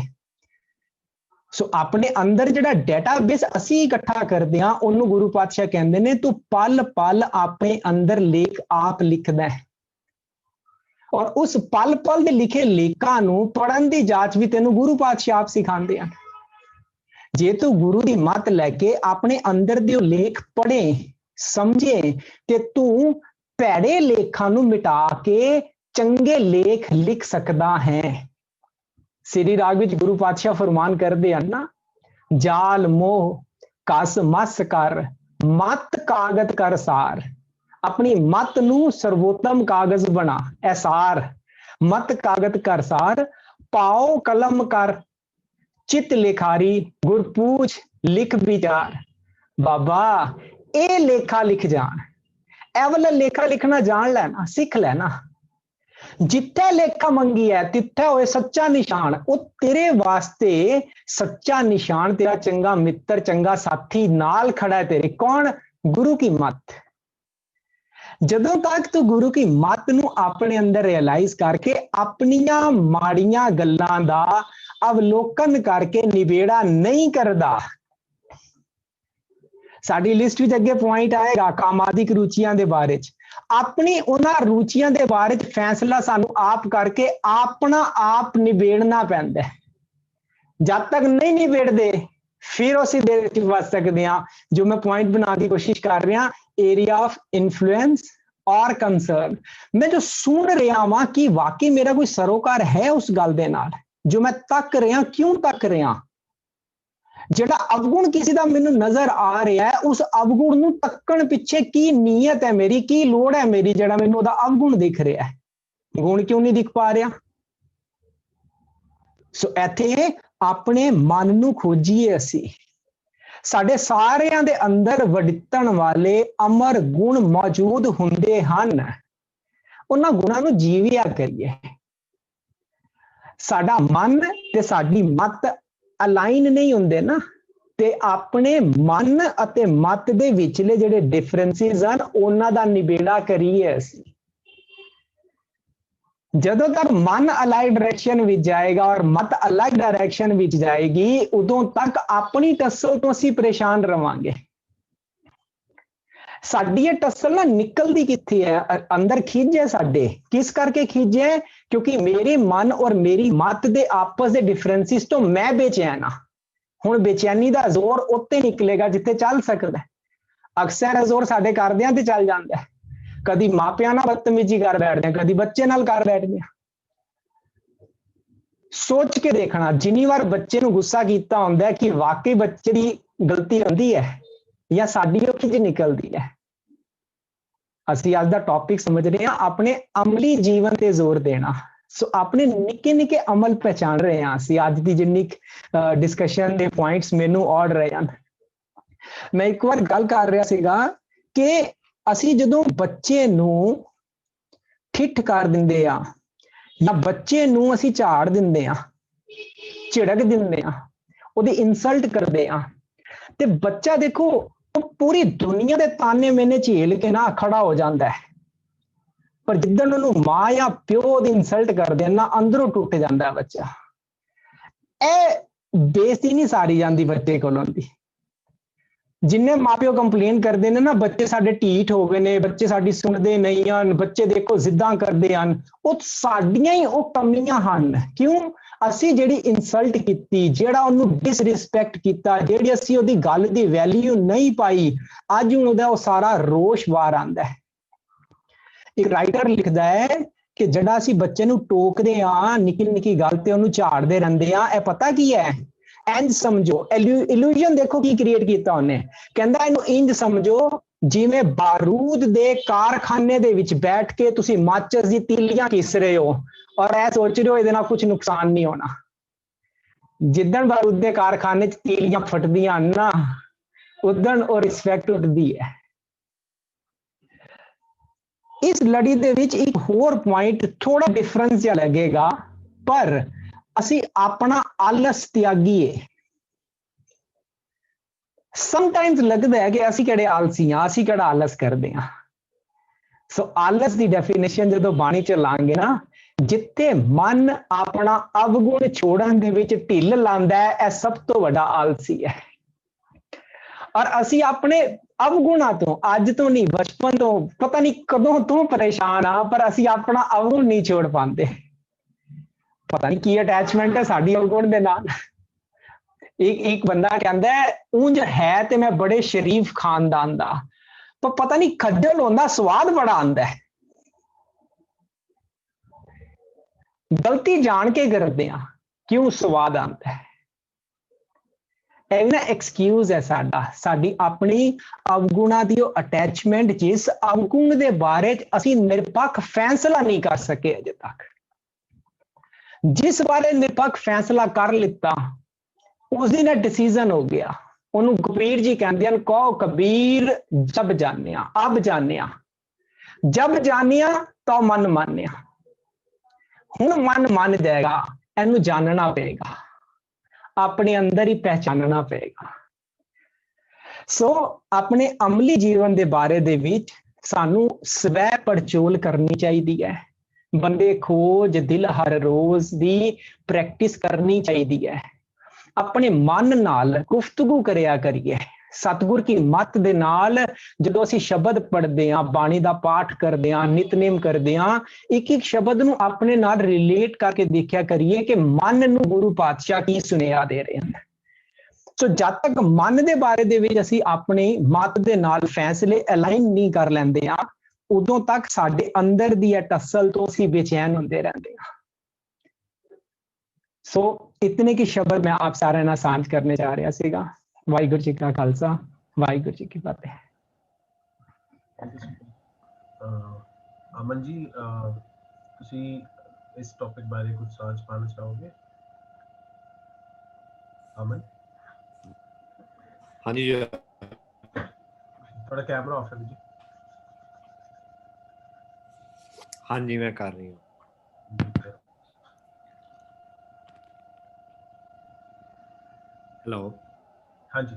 ਸੋ ਆਪਣੇ ਅੰਦਰ ਜਿਹੜਾ ਡੇਟਾਬੇਸ ਅਸੀਂ ਇਕੱਠਾ ਕਰਦੇ ਹਾਂ, ਉਹਨੂੰ ਗੁਰੂ ਪਾਤਸ਼ਾਹ ਕਹਿੰਦੇ ਨੇ ਤੂੰ ਪਲ ਪਲ ਆਪਣੇ ਅੰਦਰ ਲੇਖ ਆਪ ਲਿਖਦਾ ਹੈ। ਔਰ ਉਸ ਪਲ ਪਲ ਦੇ ਲਿਖੇ ਲੇਖਾਂ ਨੂੰ ਪੜਨ ਦੀ ਜਾਂਚ ਵੀ ਤੈਨੂੰ ਗੁਰੂ ਪਾਤਸ਼ਾਹ ਆਪ ਸਿਖਾਉਂਦੇ ਹਨ। ਜੇ ਤੂੰ ਗੁਰੂ ਦੀ ਮੱਤ ਲੈ ਕੇ ਆਪਣੇ ਅੰਦਰ ਦੇ ਉਹ ਲੇਖ ਪੜ੍ਹੇ, ਸਮਝੇ, ਤੇ ਤੂੰ ਭੈੜੇ ਲੇਖਾਂ ਨੂੰ ਮਿਟਾ ਕੇ ਚੰਗੇ ਲੇਖ ਲਿਖ ਸਕਦਾ ਹੈ। ਸ੍ਰੀ ਰਾਗ ਵਿੱਚ ਗੁਰੂ ਪਾਤਸ਼ਾਹ ਫਰਮਾਨ ਕਰਦੇ ਹਨ ਨਾ, ਜਾਲ ਮੋਹ ਕਸ ਮਸ ਕਰ ਮਤ ਕਾਗਤ ਕਰ ਸਾਰ। ਆਪਣੀ ਮਤ ਨੂੰ ਸਰਵੋਤਮ ਕਾਗਜ਼ ਬਣਾ, ਐਸਾਰ ਮਤ ਕਾਗਤ ਕਰ ਸਾਰ। ਪਾਓ ਕਲਮ ਕਰ ਚਿਤ ਲਿਖਾਰੀ, ਗੁਰ ਪੂਛ ਲਿਖ ਵਿਚਾਰ। ਬਾਬਾ, ਇਹ ਲੇਖਾ ਲਿਖ ਜਾਣ, ਇਹ ਵਾਲਾ ਲੇਖਾ ਲਿਖਣਾ ਜਾਣ ਲੈਣਾ, ਸਿੱਖ ਲੈਣਾ। ਜਿੱਥੇ ਲੇਖਾ ਮੰਗੀ ਹੈ ਤਿੱਥੇ ਹੋਏ ਸੱਚਾ ਨਿਸ਼ਾਨ। ਉਹ ਤੇਰੇ ਵਾਸਤੇ ਸੱਚਾ ਨਿਸ਼ਾਨ, ਤੇਰਾ ਚੰਗਾ ਮਿੱਤਰ, ਚੰਗਾ ਸਾਥੀ ਨਾਲ ਖੜਾ ਹੈ ਤੇਰੇ। ਕੌਣ? ਗੁਰੂ ਕੀ ਮੱਤ। ਜਦੋਂ ਤੱਕ ਤੂੰ ਗੁਰੂ ਕੀ ਮੱਤ ਨੂੰ ਆਪਣੇ ਅੰਦਰ ਰਿਅਲਾਈਜ਼ ਕਰਕੇ ਆਪਣੀਆਂ ਮਾੜੀਆਂ ਗੱਲਾਂ ਦਾ ਅਵਲੋਕਨ ਕਰਕੇ ਨਿਬੇੜਾ ਨਹੀਂ ਕਰਦਾ, ਸਾਡੀ ਲਿਸਟ ਵਿੱਚ ਅੱਗੇ ਪੁਆਇੰਟ ਆਏਗਾ ਕਾਮਾਦਿਕ ਰੁਚੀਆਂ ਦੇ ਬਾਰੇ ਚ। ਆਪਣੀ ਉਹਨਾਂ ਰੁਚੀਆਂ ਦੇ ਬਾਰੇ ਚ ਫੈਸਲਾ ਸਾਨੂੰ ਆਪ ਕਰਕੇ ਆਪਣਾ ਆਪ ਨਿਬੇੜਨਾ ਪੈਂਦਾ ਹੈ। ਜਦ ਤੱਕ ਨਹੀਂ ਨਿਬੇੜਦੇ ਫਿਰ ਅਸੀਂ ਦੇਰ ਚ ਵੱਧ ਸਕਦੇ ਹਾਂ। ਜੋ ਮੈਂ ਪੁਆਇੰਟ ਬਣਾਉਣ ਦੀ ਕੋਸ਼ਿਸ਼ ਕਰ ਰਿਹਾ, ਏਰੀਆ ਆਫ ਇਨਫਲੂਐਂਸ ਔਰ ਕੰਸਰਨ। ਮੈਂ ਜੋ ਸੁਣ ਰਿਹਾ ਵਾਂ ਕਿ ਵਾਕਈ ਮੇਰਾ ਕੋਈ ਸਰੋਕਾਰ ਹੈ ਉਸ ਗੱਲ ਦੇ ਨਾਲ, ਜੋ ਮੈਂ ਤੱਕ ਰਿਹਾ, ਕਿਉਂ ਤੱਕ ਰਿਹਾ। ਜਿਹੜਾ ਅਵਗੁਣ ਕਿਸੇ ਦਾ ਮੈਨੂੰ ਨਜ਼ਰ ਆ ਰਿਹਾ ਹੈ, ਉਸ ਅਵਗੁਣ ਨੂੰ ਤੱਕਣ ਪਿੱਛੇ ਕੀ ਨੀਅਤ ਹੈ ਮੇਰੀ, ਕੀ ਲੋੜ ਹੈ ਮੇਰੀ, ਜਿਹੜਾ ਮੈਨੂੰ ਉਹਦਾ ਅਵਗੁਣ ਦਿਖ ਰਿਹਾ ਹੈ। ਗੁਣ ਕਿਉਂ ਨਹੀਂ ਦਿਖ ਪਾ ਰਿਹਾ? ਸੋ ਇੱਥੇ ਆਪਣੇ ਮਨ ਨੂੰ ਖੋਜੀਏ ਅਸੀਂ। ਸਾਡੇ ਸਾਰਿਆਂ ਦੇ ਅੰਦਰ ਵਡਿੱਤਣ ਵਾਲੇ ਅਮਰ ਗੁਣ ਮੌਜੂਦ ਹੁੰਦੇ ਹਨ, ਉਹਨਾਂ ਗੁਣਾਂ ਨੂੰ ਜੀਵਿਆ ਕਰੀਏ। ਸਾਡਾ ਮਨ ਤੇ ਸਾਡੀ ਮੱਤ ਅਲਾਈਨ ਨਹੀਂ ਹੁੰਦੇ ਨਾ, ਤੇ ਆਪਣੇ ਮਨ ਅਤੇ ਮੱਤ ਦੇ ਵਿਚਲੇ ਜਿਹੜੇ ਡਿਫਰੈਂਸਿਸ ਹਨ ਉਹਨਾਂ ਦਾ ਨਿਬੇੜਾ ਕਰੀਏ ਅਸੀਂ। ਜਦੋਂ ਤੱਕ ਮਨ ਅਲੱਗ ਡਾਇਰੈਕਸ਼ਨ ਵਿੱਚ ਜਾਏਗਾ ਔਰ ਮਤ ਅਲੱਗ ਡਾਇਰੈਕਸ਼ਨ ਵਿੱਚ ਜਾਏਗੀ, ਉਦੋਂ ਤੱਕ ਆਪਣੀ ਟੱਸਲ ਤੋਂ ਅਸੀਂ ਪਰੇਸ਼ਾਨ ਰਵਾਂਗੇ। ਸਾਡੀ ਇਹ ਟੱਸਲ ਨਾ ਨਿਕਲਦੀ ਕਿੱਥੇ ਹੈ? ਅੰਦਰ ਖਿੱਚ ਹੈ ਸਾਡੇ। ਕਿਸ ਕਰਕੇ ਖਿੱਚ ਹੈ? ਕਿਉਂਕਿ ਮੇਰੇ ਮਨ ਔਰ ਮੇਰੀ ਮਤ ਦੇ ਆਪਸ ਦੇ ਡਿਫਰੈਂਸਿਸ ਤੋਂ ਮੈਂ ਬੇਚੈਨ ਹਾਂ। ਹੁਣ ਬੇਚੈਨੀ ਦਾ ਜ਼ੋਰ ਉੱਤੇ ਨਿਕਲੇਗਾ ਜਿੱਥੇ ਚੱਲ ਸਕਦਾ। ਅਕਸਰ ਇਹ ਜ਼ੋਰ ਸਾਡੇ ਘਰਦਿਆਂ ਤੇ ਚੱਲ ਜਾਂਦਾ ਹੈ। ਕਦੀ ਮਾਪਿਆਂ ਨਾਲ ਬਦਤਮੀਜ਼ੀ ਕਰ ਬੈਠਦੇ, ਕਦੀ ਬੱਚੇ ਨਾਲ ਕਰ ਬੈਠਦੇ। ਸੋਚ ਕੇ ਦੇਖਣਾ, ਜਿੰਨੀ ਵਾਰ ਬੱਚੇ ਨੂੰ ਗੁੱਸਾ ਕੀਤਾ ਹੁੰਦਾ ਕਿ ਵਾਕਈ ਬੱਚੇ ਦੀ ਗਲਤੀ ਹੁੰਦੀ ਹੈ ਜਾਂ ਸਾਡੀ ਉਹ ਖਿੱਚ ਨਿਕਲਦੀ ਹੈ। ਅਸੀਂ ਅੱਜ ਦਾ ਟੌਪਿਕ ਸਮਝ ਰਹੇ ਹਾਂ ਆਪਣੇ ਅਮਲੀ ਜੀਵਨ ਤੇ ਜ਼ੋਰ ਦੇਣਾ। ਸੋ ਆਪਣੇ ਨਿੱਕੇ ਨਿੱਕੇ ਅਮਲ ਪਹਿਚਾਨ ਰਹੇ ਹਾਂ ਅਸੀਂ। ਅੱਜ ਦੀ ਜਿੰਨੀ ਡਿਸਕਸ਼ਨ ਦੇ ਪੁਆਇੰਟਸ ਮੈਨੂੰ ਔੜ ਰਹੇ ਹਨ। ਮੈਂ ਇੱਕ ਵਾਰ ਗੱਲ ਕਰ ਰਿਹਾ ਸੀਗਾ ਕਿ ਅਸੀਂ ਜਦੋਂ ਬੱਚੇ ਨੂੰ ਠਿੱਠ ਕਰ ਦਿੰਦੇ ਆ ਜਾਂ ਬੱਚੇ ਨੂੰ ਅਸੀਂ ਝਾੜ ਦਿੰਦੇ ਆ, ਝਿੜਕ ਦਿੰਦੇ ਆ, ਉਹਦੀ ਇਨਸਲਟ ਕਰਦੇ ਆ, ਤੇ ਬੱਚਾ ਦੇਖੋ ਉਹ ਪੂਰੀ ਦੁਨੀਆ ਦੇ ਤਾਨੇ ਮੈਨੇ ਝੇਲ ਕੇ ਨਾ ਖੜਾ ਹੋ ਜਾਂਦਾ ਹੈ, ਪਰ ਜਿੱਦਣ ਉਹਨੂੰ ਮਾਂ ਜਾਂ ਪਿਓ ਦੀ ਇਨਸਲਟ ਕਰਦੇ ਨਾ ਅੰਦਰੋਂ ਟੁੱਟ ਜਾਂਦਾ ਬੱਚਾ। ਇਹ ਬੇਇੱਜ਼ਤੀ ਨਹੀਂ ਸਾਰੀ ਜਾਂਦੀ ਬੱਚੇ ਕੋਲੋਂ ਦੀ। ਜਿੰਨੇ ਮਾਪਿਓ ਕੰਪਲੇਨ ਕਰਦੇ ਨੇ ਨਾ ਬੱਚੇ ਸਾਡੇ ਢੀਠ ਹੋ ਗਏ ਨੇ, ਬੱਚੇ ਸਾਡੀ ਸੁਣਦੇ ਨਹੀਂ ਹਨ, ਬੱਚੇ ਦੇਖੋ ਜ਼ਿੱਦਾਂ ਕਰਦੇ ਹਨ, ਉਹ ਸਾਡੀਆਂ ਹੀ ਉਹ ਕਮੀਆਂ ਹਨ। ਕਿਉਂ? ਅਸੀਂ ਜਿਹੜੀ ਇਨਸਲਟ ਕੀਤੀ, ਜਿਹੜਾ ਉਹਨੂੰ ਡਿਸਰਿਸਪੈਕਟ ਕੀਤਾ, ਜਿਹੜੀ ਅਸੀਂ ਉਹਦੀ ਗੱਲ ਦੀ ਵੈਲਿਊ ਨਹੀਂ ਪਾਈ, ਅੱਜ ਉਹਦਾ ਉਹ ਸਾਰਾ ਰੋਸ਼ ਬਾਹਰ ਆਉਂਦਾ ਹੈ। ਇੱਕ ਰਾਈਟਰ ਲਿਖਦਾ ਹੈ ਕਿ ਜਿਹੜਾ ਅਸੀਂ ਬੱਚੇ ਨੂੰ ਟੋਕਦੇ ਆ, ਨਿੱਕੀ ਨਿੱਕੀ ਗੱਲ ਤੇ ਉਹਨੂੰ ਝਾੜਦੇ ਰਹਿੰਦੇ ਆ, ਇਹ ਪਤਾ ਕੀ ਹੈ? ਇੰਜ ਸਮਝੋ, ਇਲੂਜਨ ਦੇਖੋ ਕੀ ਕ੍ਰੀਏਟ ਕੀਤਾ ਉਹਨੇ। ਕਹਿੰਦਾ ਇਹਨੂੰ ਇੰਜ ਸਮਝੋ ਜਿਵੇਂ ਬਾਰੂਦ ਦੇ ਕਾਰਖਾਨੇ ਦੇ ਵਿੱਚ ਬੈਠ ਕੇ ਤੁਸੀਂ ਮਾਚਸ ਦੀ ਤੀਲੀਆਂ ਘਿਸ ਰਹੇ ਹੋ ਔਰ ਇਹ ਸੋਚ ਰਹੇ ਹੋ ਇਹਦੇ ਨਾਲ ਕੁਝ ਨੁਕਸਾਨ ਨਹੀਂ ਹੋਣਾ। ਜਿੱਦਣ ਬਾਰੂਦ ਦੇ ਕਾਰਖਾਨੇ 'ਚ ਤੀਲੀਆਂ ਫਟਦੀਆਂ ਨਾ, ਉਦਣ ਉਹ ਰਿਸਪੈਕਟ ਉੱਠਦੀ ਹੈ। ਇਸ ਲੜੀ ਦੇ ਵਿੱਚ ਇੱਕ ਹੋਰ ਪੁਆਇੰਟ ਥੋੜਾ ਡਿਫਰੈਂਸ ਜਿਹਾ ਲੱਗੇਗਾ, ਪਰ ਅਸੀਂ ਆਪਣਾ ਆਲਸ ਤਿਆਗੀਏ। ਸਮਟਾਈਮਸ ਲੱਗਦਾ ਹੈ ਕਿ ਅਸੀਂ ਕਿਹੜੇ ਆਲਸੀ ਹਾਂ, ਅਸੀਂ ਕਿਹੜਾ ਆਲਸ ਕਰਦੇ ਹਾਂ। ਸੋ ਆਲਸ ਦੀ ਡੈਫੀਨੇਸ਼ਨ ਜਦੋਂ ਬਾਣੀ ਚ ਲਾਂਗੇ ਨਾ, ਜਿੱਥੇ ਮਨ ਆਪਣਾ ਅਵਗੁਣ ਛੋੜਨ ਦੇ ਵਿੱਚ ਢਿੱਲ ਲਾਂਦਾ ਹੈ, ਇਹ ਸਭ ਤੋਂ ਵੱਡਾ ਆਲਸੀ ਹੈ। ਔਰ ਅਸੀਂ ਆਪਣੇ ਅਵਗੁਣਾਂ ਤੋਂ, ਅੱਜ ਤੋਂ ਨਹੀਂ ਬਚਪਨ ਤੋਂ, ਪਤਾ ਨਹੀਂ ਕਦੋਂ ਤੋਂ ਪਰੇਸ਼ਾਨ ਆ, ਪਰ ਅਸੀਂ ਆਪਣਾ ਅਵਗੁਣ ਨਹੀਂ ਛੋੜ ਪਾਉਂਦੇ। ਪਤਾ ਨਹੀਂ ਕੀ ਅਟੈਚਮੈਂਟ ਹੈ ਸਾਡੀ ਅਵਗੁਣ ਦੇ ਨਾਲ। ਇੱਕ ਬੰਦਾ ਕਹਿੰਦਾ ਉਂਝ ਹੈ ਤੇ ਮੈਂ ਬੜੇ ਸ਼ਰੀਫ ਖਾਨਦਾਨ ਦਾ, ਪਰ ਪਤਾ ਨਹੀਂ ਖੱਜਲ ਹੁੰਦਾ ਸਵਾਦ ਬੜਾ ਆਉਂਦਾ ਹੈ। ਗਲਤੀ ਜਾਣ ਕੇ ਕਰਦੇ ਆ, ਕਿਉਂ? ਸਵਾਦ ਆਉਂਦਾ ਹੈ। ਇਹ ਨਾ ਐਕਸਕਿਊਜ਼ ਹੈ ਸਾਡਾ, ਸਾਡੀ ਆਪਣੀ ਅਵਗੁਣਾਂ ਦੀ ਉਹ ਅਟੈਚਮੈਂਟ, ਜਿਸ ਅਵਗੁਣ ਦੇ ਬਾਰੇ ਅਸੀਂ ਨਿਰਪੱਖ ਫੈਸਲਾ ਨਹੀਂ ਕਰ ਸਕੇ ਅਜੇ ਤੱਕ। ਜਿਸ ਬਾਰੇ ਨਿਰਪੱਖ ਫੈਸਲਾ ਕਰ ਲਿੱਤਾ, ਉਸ ਦਿਨ ਇਹ ਡਿਸੀਜ਼ਨ ਹੋ ਗਿਆ। ਉਹਨੂੰ ਕਬੀਰ ਜੀ ਕਹਿੰਦੇ ਹਨ, ਕਹੋ ਕਬੀਰ ਜਬ ਜਾਣਿਆ ਅਬ ਜਾਣਿਆ, ਜਬ ਜਾਣਿਆ ਤਾਂ ਮਨ ਮਾਨਿਆ। ਹੁਣ ਮਨ ਮੰਨ ਜਾਏਗਾ, ਇਹਨੂੰ ਜਾਣਨਾ ਪਏਗਾ, ਆਪਣੇ ਅੰਦਰ ਹੀ ਪਹਿਚਾਨਣਾ ਪਏਗਾ। ਸੋ ਆਪਣੇ ਅਮਲੀ ਜੀਵਨ ਦੇ ਬਾਰੇ ਦੇ ਵਿੱਚ ਸਾਨੂੰ ਸਵੈ ਪੜਚੋਲ ਕਰਨੀ ਚਾਹੀਦੀ ਹੈ। ਬੰਦੇ ਖੋਜ ਦਿਲ ਹਰ ਰੋਜ਼ ਦੀ ਪ੍ਰੈਕਟਿਸ ਕਰਨੀ ਚਾਹੀਦੀ ਹੈ। ਆਪਣੇ ਮਨ ਨਾਲ ਗੁਫ਼ਤਗੂ ਕਰਿਆ ਕਰੀਏ। ਸਤਿਗੁਰ ਕੀ ਮੱਤ ਦੇ ਨਾਲ ਜਦੋਂ ਅਸੀਂ ਸ਼ਬਦ ਪੜ੍ਹਦੇ ਹਾਂ, ਬਾਣੀ ਦਾ ਪਾਠ ਕਰਦੇ ਹਾਂ, ਨਿਤਨੇਮ ਕਰਦੇ ਹਾਂ, ਇੱਕ ਇੱਕ ਸ਼ਬਦ ਨੂੰ ਆਪਣੇ ਨਾਲ ਰਿਲੇਟ ਕਰਕੇ ਦੇਖਿਆ ਕਰੀਏ ਕਿ ਮਨ ਨੂੰ ਗੁਰੂ ਪਾਤਸ਼ਾਹ ਕੀ ਸੁਨੇਹਾ ਦੇ ਰਹੇ ਹਨ। ਸੋ ਜਦ ਤੱਕ ਮਨ ਦੇ ਬਾਰੇ ਦੇ ਵਿੱਚ ਅਸੀਂ ਆਪਣੀ ਮੱਤ ਦੇ ਨਾਲ ਫੈਸਲੇ ਅਲਾਈਨ ਨਹੀਂ ਕਰ ਲੈਂਦੇ ਆ, ਉਦੋਂ ਤੱਕ ਸਾਡੇ ਅੰਦਰ ਦੀ ਟੱਸਲ ਤੋਂ ਅਸੀਂ ਬੇਚੈਨ ਹੁੰਦੇ ਰਹਿੰਦੇ ਹਾਂ। ਸੋ ਇਤਨੇ ਕੀ ਸ਼ਬਦ ਮੈਂ ਆਪ ਸਾਰਿਆਂ ਨਾਲ ਸਾਂਝ ਕਰਨੇ ਜਾ ਰਿਹਾ ਸੀਗਾ। ਵਾਹਿਗੁਰੂ ਜੀ ਕਾ ਖਾਲਸਾ, ਵਾਹਿਗੁਰੂ ਜੀ ਕੀ ਫਤਿਹ। ਅਮਨ ਜੀ, ਤੁਸੀਂ ਇਸ ਟੌਪਿਕ ਬਾਰੇ ਕੁਝ ਸਾਂਝ ਪਾਣਾ ਚਾਹੋਗੇ? ਅਮਨ? ਹਾਂਜੀ ਜੀ, ਤੁਹਾਡਾ ਕੈਮਰਾ ਆਫ ਹੈ ਜੀ। ਹਾਂਜੀ ਮੈਂ ਕਰ ਰਹੀ ਹਾਂ। ਹੈਲੋ। ਹਾਂਜੀ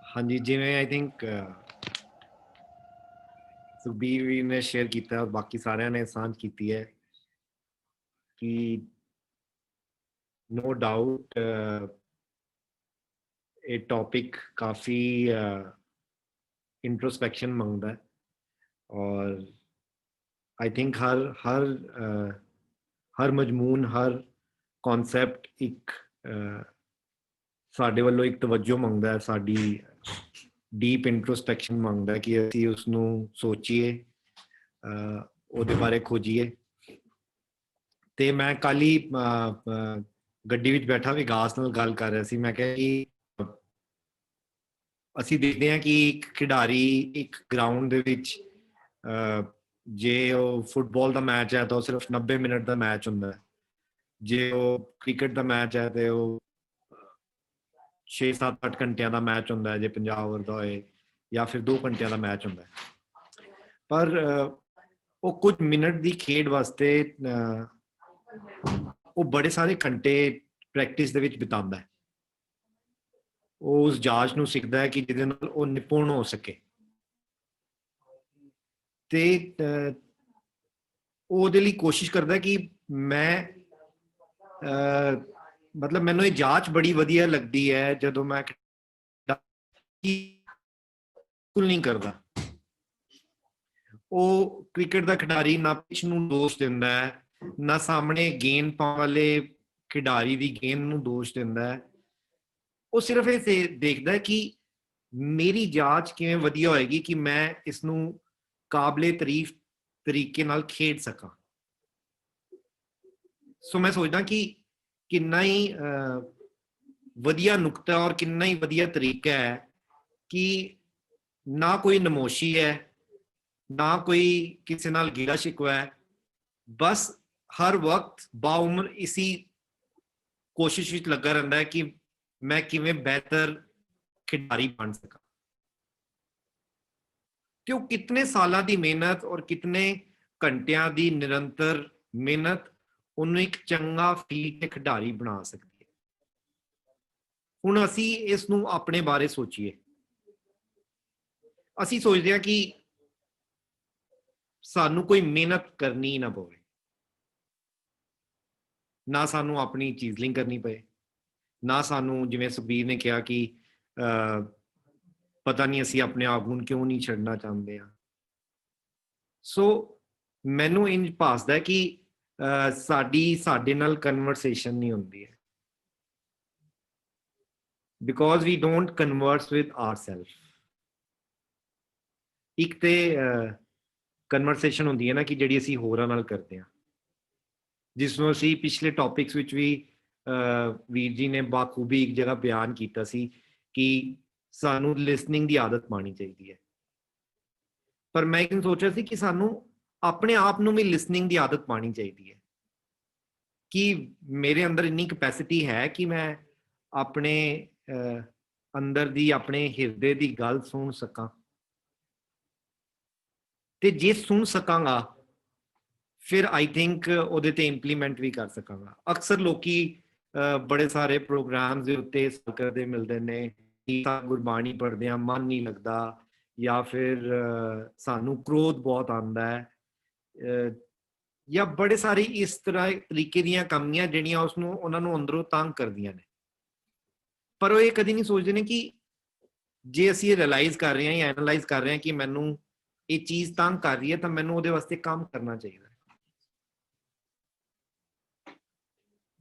ਹਾਂਜੀ, ਜਿਵੇਂ ਆਈ ਥਿੰਕ ਸੁਖਬੀਰ ਵੀ ਨੇ ਸ਼ੇਅਰ ਕੀਤਾ ਔਰ ਬਾਕੀ ਸਾਰਿਆਂ ਨੇ ਸਾਂਝ ਕੀਤੀ ਹੈ ਕਿ no doubt ਇਹ ਟੌਪਿਕ ਕਾਫੀ इंट्रोस्पेक्शन मंगता है और आई थिंक हर मजमून, हर कॉन्सैप्ट एक साडे वालों एक तवज्जो मंगता है, साडी डीप इंट्रोस्पेक्शन मंगता है कि असीं उसनूं सोचीए, ਉਹਦੇ ਬਾਰੇ ਖੋਜੀਏ। ਤੇ ਮੈਂ ਕੱਲ ਹੀ ਗੱਡੀ ਵਿੱਚ ਬੈਠਾ ਵਿਕਾਸ ਨਾਲ ਗੱਲ ਕਰ ਰਿਹਾ ਸੀ। ਮੈਂ ਕਿਹਾ ਕਿ ਅਸੀਂ ਦੇਖਦੇ ਹਾਂ ਕਿ ਇੱਕ ਖਿਡਾਰੀ ਇੱਕ ਗਰਾਊਂਡ ਦੇ ਵਿੱਚ ਜੇ ਉਹ ਫੁੱਟਬਾਲ ਦਾ ਮੈਚ ਹੈ ਤਾਂ ਉਹ ਸਿਰਫ 90 ਮਿੰਟ ਦਾ ਮੈਚ ਹੁੰਦਾ ਹੈ, ਜੇ ਉਹ ਕ੍ਰਿਕਟ ਦਾ ਮੈਚ ਹੈ ਤੇ ਉਹ 6-7-8 ਘੰਟਿਆਂ ਦਾ ਮੈਚ ਹੁੰਦਾ ਹੈ ਜੇ 50 ਓਵਰ ਦਾ ਹੋਏ, ਜਾਂ ਫਿਰ 2 ਘੰਟਿਆਂ ਦਾ ਮੈਚ ਹੁੰਦਾ ਹੈ। ਪਰ ਉਹ ਕੁਝ ਮਿੰਟ ਦੀ ਖੇਡ ਵਾਸਤੇ ਉਹ ਬੜੇ ਸਾਰੇ ਘੰਟੇ ਪ੍ਰੈਕਟਿਸ ਦੇ ਵਿੱਚ ਬਿਤਾਉਂਦਾ ਹੈ। ਉਹ ਉਸ ਜਾਂਚ ਨੂੰ ਸਿੱਖਦਾ ਹੈ ਕਿ ਜਿਹਦੇ ਨਾਲ ਉਹ ਨਿਪੁੰਨ ਹੋ ਸਕੇ, ਤੇ ਉਹ ਉਹਦੇ ਲਈ ਕੋਸ਼ਿਸ਼ ਕਰਦਾ ਕਿ ਮੈਂ ਮਤਲਬ ਮੈਨੂੰ ਇਹ ਜਾਂਚ ਬੜੀ ਵਧੀਆ ਲੱਗਦੀ ਹੈ ਜਦੋਂ ਮੈਂ ਬਿਲਕੁਲ ਨਹੀਂ ਕਰਦਾ। ਉਹ ਕ੍ਰਿਕਟ ਦਾ ਖਿਡਾਰੀ ਨਾ ਪਿੱਚ ਨੂੰ ਦੋਸ਼ ਦਿੰਦਾ ਹੈ, ਨਾ ਸਾਹਮਣੇ ਗੇਂਦ ਪਾਉਣ ਵਾਲੇ ਖਿਡਾਰੀ ਦੀ ਗੇਂਦ ਨੂੰ ਦੋਸ਼ ਦਿੰਦਾ ਹੈ। ਉਹ ਸਿਰਫ ਇਹ ਦੇਖਦਾ ਹੈ ਕਿ ਮੇਰੀ ਜਾਂਚ ਕਿਵੇਂ ਵਧੀਆ ਹੋਏਗੀ ਕਿ ਮੈਂ ਇਸ ਨੂੰ ਕਾਬਲੇ ਤਾਰੀਫ ਤਰੀਕੇ ਨਾਲ ਖੇਡ ਸਕਾਂ। ਸੋ ਮੈਂ ਸੋਚਦਾ ਕਿ ਕਿੰਨਾ ਹੀ ਵਧੀਆ ਨੁਕਤਾ ਔਰ ਕਿੰਨਾ ਹੀ ਵਧੀਆ ਤਰੀਕਾ ਹੈ ਕਿ ਨਾ ਕੋਈ ਨਮੋਸ਼ੀ ਹੈ, ਨਾ ਕੋਈ ਕਿਸੇ ਨਾਲ ਗਿਲਾ ਸ਼ਿਕਵਾ ਹੈ, ਬਸ ਹਰ ਵਕਤ ਬਾਉਮਰ ਇਸੀ ਕੋਸ਼ਿਸ਼ ਵਿੱਚ ਲੱਗਾ ਰਹਿੰਦਾ ਹੈ ਕਿ ਮੈਂ ਕਿਵੇਂ ਬਿਹਤਰ ਖਿਡਾਰੀ ਬਣ ਸਕਾਂ। ਤੇ ਉਹ ਕਿਤਨੇ ਸਾਲਾਂ ਦੀ ਮਿਹਨਤ ਔਰ ਕਿਤਨੇ ਘੰਟਿਆਂ ਦੀ ਨਿਰੰਤਰ ਮਿਹਨਤ ਉਹਨੂੰ ਇੱਕ ਚੰਗਾ ਫੀਲਡ ਤੇ ਖਿਡਾਰੀ ਬਣਾ ਸਕਦੀ ਹੈ। ਹੁਣ ਅਸੀਂ ਇਸ ਨੂੰ ਆਪਣੇ ਬਾਰੇ ਸੋਚੀਏ। ਅਸੀਂ ਸੋਚਦੇ ਹਾਂ ਕਿ ਸਾਨੂੰ ਕੋਈ ਮਿਹਨਤ ਕਰਨੀ ਨਾ ਪਵੇ, ਨਾ ਸਾਨੂੰ ਆਪਣੀ ਚੀਜ਼ਲਿੰਗ ਕਰਨੀ ਪਏ, ਨਾ ਸਾਨੂੰ ਜਿਵੇਂ ਸੁਖਬੀਰ ਨੇ ਕਿਹਾ ਕਿ ਪਤਾ ਨਹੀਂ ਅਸੀਂ ਆਪਣੇ ਆਪ ਨੂੰ ਕਿਉਂ ਨਹੀਂ ਛੱਡਣਾ ਚਾਹੁੰਦੇ ਹਾਂ। ਸੋ ਮੈਨੂੰ ਇੰਜ ਭਾਸਦਾ ਹੈ ਕਿ ਸਾਡੇ ਨਾਲ ਕਨਵਰਸੇਸ਼ਨ ਨਹੀਂ ਹੁੰਦੀ ਹੈ, because we don't converse with ourself. ਇੱਕ ਤੇ ਕਨਵਰਸੇਸ਼ਨ ਹੁੰਦੀ ਹੈ ਨਾ ਕਿ ਜਿਹੜੀ ਅਸੀਂ ਹੋਰਾਂ ਨਾਲ ਕਰਦੇ ਹਾਂ, ਜਿਸ ਨੂੰ ਅਸੀਂ ਪਿਛਲੇ ਟੌਪਿਕਸ ਵਿੱਚ ਵੀ ਵੀਰ ਜੀ ਨੇ ਬਾਖੂਬੀ ਇੱਕ ਜਗ੍ਹਾ ਬਿਆਨ ਕੀਤਾ ਸੀ ਕਿ ਸਾਨੂੰ ਲਿਸਨਿੰਗ ਦੀ ਆਦਤ ਪਾਉਣੀ ਚਾਹੀਦੀ ਹੈ। ਪਰ ਮੈਂ ਇੱਕ ਸੋਚਿਆ ਸੀ ਕਿ ਸਾਨੂੰ ਆਪਣੇ ਆਪ ਨੂੰ ਵੀ ਲਿਸਨਿੰਗ ਦੀ ਆਦਤ ਪਾਉਣੀ ਚਾਹੀਦੀ ਹੈ ਕਿ ਮੇਰੇ ਅੰਦਰ ਇੰਨੀ ਕੈਪੈਸਿਟੀ ਹੈ ਕਿ ਮੈਂ ਆਪਣੇ ਅੰਦਰ ਦੀ, ਆਪਣੇ ਹਿਰਦੇ ਦੀ ਗੱਲ ਸੁਣ ਸਕਾਂ, ਤੇ ਜੇ ਸੁਣ ਸਕਾਂਗਾ ਫਿਰ ਆਈ ਥਿੰਕ ਉਹਦੇ ਤੇ ਇੰਪਲੀਮੈਂਟ ਵੀ ਕਰ ਸਕਾਂਗਾ। ਅਕਸਰ ਲੋਕੀ ਬੜੇ ਸਾਰੇ ਪ੍ਰੋਗਰਾਮਸ ਦੇ ਉੱਤੇ ਕਰਦੇ ਮਿਲਦੇ ਨੇ ਕਿ ਗੁਰਬਾਣੀ ਪੜ੍ਹਦੇ ਆ ਮਨ ਨਹੀਂ ਲੱਗਦਾ, ਜਾਂ ਫਿਰ ਸਾਨੂੰ ਕ੍ਰੋਧ ਬਹੁਤ ਆਉਂਦਾ ਹੈ, ਜਾਂ ਬੜੇ ਸਾਰੇ ਇਸ ਤਰ੍ਹਾਂ ਤਰੀਕੇ ਦੀਆਂ ਕਮੀਆਂ ਜਿਹੜੀਆਂ ਉਹਨਾਂ ਨੂੰ ਅੰਦਰੋਂ ਤੰਗ ਕਰਦੀਆਂ ਨੇ। ਪਰ ਉਹ ਇਹ ਕਦੀ ਨਹੀਂ ਸੋਚਦੇ ਨੇ ਕਿ ਜੇ ਅਸੀਂ ਇਹ ਰਿਅਲਾਈਜ਼ ਕਰ ਰਹੇ ਹਾਂ ਜਾਂ ਐਨਾਲਾਈਜ਼ ਕਰ ਰਹੇ ਹਾਂ ਕਿ ਮੈਨੂੰ ਇਹ ਚੀਜ਼ ਤੰਗ ਕਰ ਰਹੀ ਹੈ ਤਾਂ ਮੈਨੂੰ ਉਹਦੇ ਵਾਸਤੇ ਕੰਮ ਕਰਨਾ ਚਾਹੀਦਾ।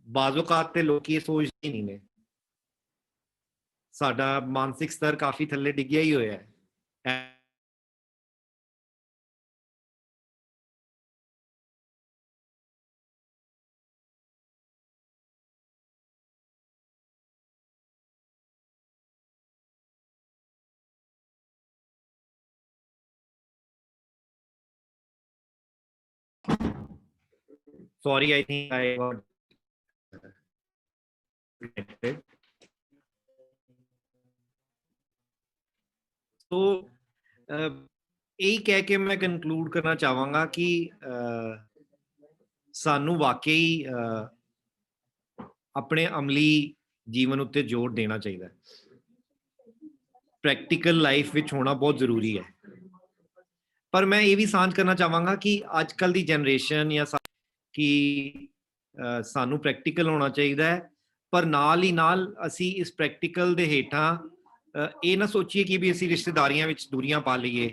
ਬਾਜ਼ ਔਕਾਤ ਤੇ ਲੋਕੀ ਇਹ ਸੋਚਦੇ ਨਹੀਂ ਨੇ। ਸਾਡਾ ਮਾਨਸਿਕ ਸਤਰ ਕਾਫੀ ਥੱਲੇ ਡਿੱਗਿਆ ਹੀ ਹੋਇਆ ਹੈ। Sorry, I think I got connected. So, यही कह के मैं कंक्लूड करना चाहूँगा कि सानू वाकई अपने अमली जीवन उत्ते जोर देना चाहिए। प्रैक्टिकल लाइफ विच होना बहुत जरूरी है। पर मैं ये भी सांझ करना चाहूँगा कि आजकल की जनरेशन या कि सानू प्रैक्टिकल होना चाहिए है, पर नाल ही नाल असी इस प्रैक्टिकल दे हेठां ये ना सोचिए कि भी असी रिश्तेदारियां विच दूरियां पा लईए,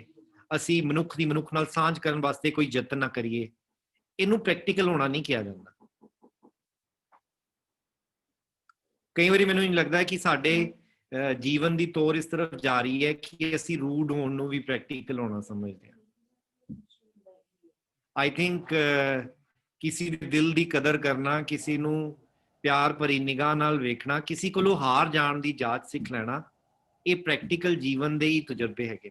असी मनुख दी मनुख नाल सांझ करन वास्ते कोई यतन ना करिए। इनू प्रैक्टिकल होना नहीं किया जाता। कई बारी मैनूं लगता है कि साडे जीवन की तौर इस तरफ जा रही है कि असी रूड होने नूं भी प्रैक्टिकल होना समझते हैं। आई थिंक किसी दिल की कदर करना, किसी नूं प्यार भरी निगाह नाल वेखना, किसी कोलों हार जाण दी जाच सीख लेना, ये प्रैक्टिकल जीवन दे ही तजुर्बे हैगे।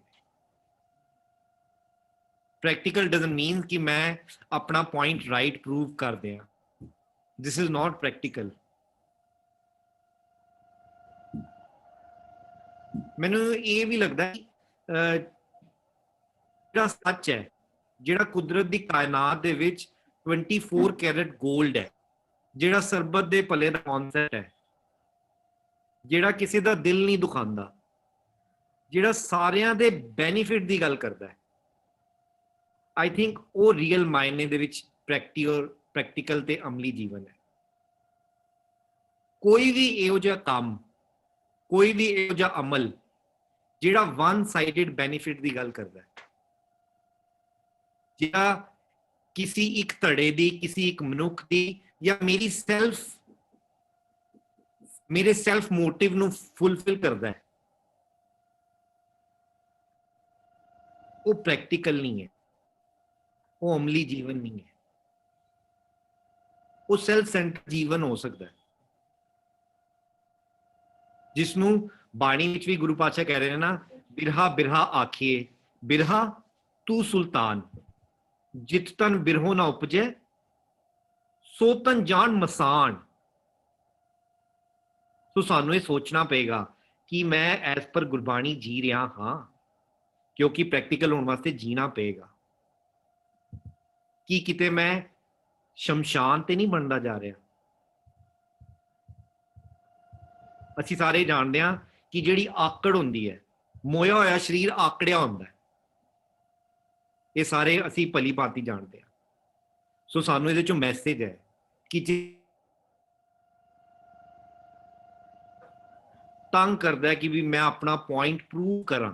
ਪ੍ਰੈਕਟੀਕਲ ਡਸਨਟ ਮੀਨ ਕਿ ਮੈਂ ਆਪਣਾ ਪੁਆਇੰਟ ਰਾਈਟ ਪ੍ਰੂਵ ਕਰ ਦਿਆਂ। This is not practical. ਮੈਨੂੰ ਇਹ ਵੀ ਲੱਗਦਾ ਜਿਹੜਾ ਸੱਚ ਹੈ, ਜਿਹੜਾ ਕੁਦਰਤ ਦੀ ਕਾਇਨਾਤ ਦੇ ਵਿੱਚ 24 ਕੈਰਟ 골ਡ ਹੈ, ਜਿਹੜਾ ਸਰਬਤ ਦੇ ਭਲੇ ਦਾ ਕਨਸੈਪਟ ਹੈ, ਜਿਹੜਾ ਕਿਸੇ ਦਾ ਦਿਲ ਨਹੀਂ ਦੁਖਾਉਂਦਾ, ਜਿਹੜਾ ਸਾਰਿਆਂ ਦੇ ਬੈਨੀਫਿਟ ਦੀ ਗੱਲ ਕਰਦਾ ਹੈ, ਆਈ ਥਿੰਕ ਉਹ ਰੀਅਲ ਮਾਇਨੇ ਦੇ ਵਿੱਚ ਪ੍ਰੈਕਟੀਕਲ ਤੇ ਅਮਲੀ ਜੀਵਨ ਹੈ। ਕੋਈ ਵੀ ਇਹੋ ਜਿਹਾ ਕੰਮ, ਕੋਈ ਵੀ ਇਹੋ ਜਿਹਾ ਅਮਲ ਜਿਹੜਾ ਵਨ ਸਾਈਡਡ ਬੈਨੀਫਿਟ ਦੀ ਗੱਲ ਕਰਦਾ ਹੈ, ਜਿਹੜਾ ਕਿਸੇ ਇੱਕ ਧੜੇ ਦੀ, ਕਿਸੇ ਇੱਕ ਮਨੁੱਖ ਦੀ ਜਾਂ ਮੇਰੇ ਸੈਲਫ ਮੋਟਿਵ ਨੂੰ ਫੁੱਲਫਿਲ ਕਰਦਾ ਹੈ, ਉਹ ਪ੍ਰੈਕਟੀਕਲ ਨਹੀਂ ਹੈ, ਉਹ ਅਮਲੀ ਜੀਵਨ ਨਹੀਂ ਹੈ। ਉਹ ਸੈਲਫ ਸੈਂਟਰ ਜੀਵਨ ਹੋ ਸਕਦਾ ਹੈ, ਜਿਸ ਨੂੰ ਬਾਣੀ ਵਿੱਚ ਵੀ ਗੁਰੂ ਪਾਤਸ਼ਾਹ ਕਹਿ ਰਹੇ ਨੇ ਨਾ, ਬਿਰਹਾ ਬਿਰਹਾ ਆਖੀਏ, ਬਿਰਹਾ ਤੂੰ ਸੁਲਤਾਨ, ਜਿਤ ਤਨ ਬਿਰਹੋ ਨਾ ਉਪਜੈ, ਸੋ ਤਨ ਜਾਣ ਮਸਾਨ। ਸੋ ਸਾਨੂੰ ਇਹ ਸੋਚਣਾ ਪਏਗਾ ਕਿ ਮੈਂ ਐਸ ਪਰ ਗੁਰਬਾਣੀ ਜੀ ਰਿਹਾ ਹਾਂ, ਕਿਉਂਕਿ ਪ੍ਰੈਕਟੀਕਲ ਹੋਣ ਵਾਸਤੇ ਜੀਣਾ ਪਏਗਾ। ਕੀ ਕਿਤੇ ਮੈਂ ਸ਼ਮਸ਼ਾਨ ਤੇ ਨਹੀਂ ਬਣਦਾ ਜਾ ਰਿਹਾ? ਅਸੀਂ ਸਾਰੇ ਜਾਣਦੇ ਹਾਂ ਕਿ ਜਿਹੜੀ ਆਕੜ ਹੁੰਦੀ ਹੈ, ਮੋਇਆ ਹੋਇਆ ਸਰੀਰ ਆਕੜਿਆ ਹੁੰਦਾ ਹੈ, ਇਹ ਸਾਰੇ ਅਸੀਂ ਭਲੀ ਭਾਂਤੀ ਜਾਣਦੇ ਹਾਂ। ਸੋ ਸਾਨੂੰ ਇਹਦੇ ਚੋਂ ਮੈਸੇਜ ਹੈ ਕਿ ਤੰਗ ਕਰਦਾ ਕਿ ਵੀ ਮੈਂ ਆਪਣਾ ਪੁਆਇੰਟ ਪ੍ਰੂਵ ਕਰਾਂ।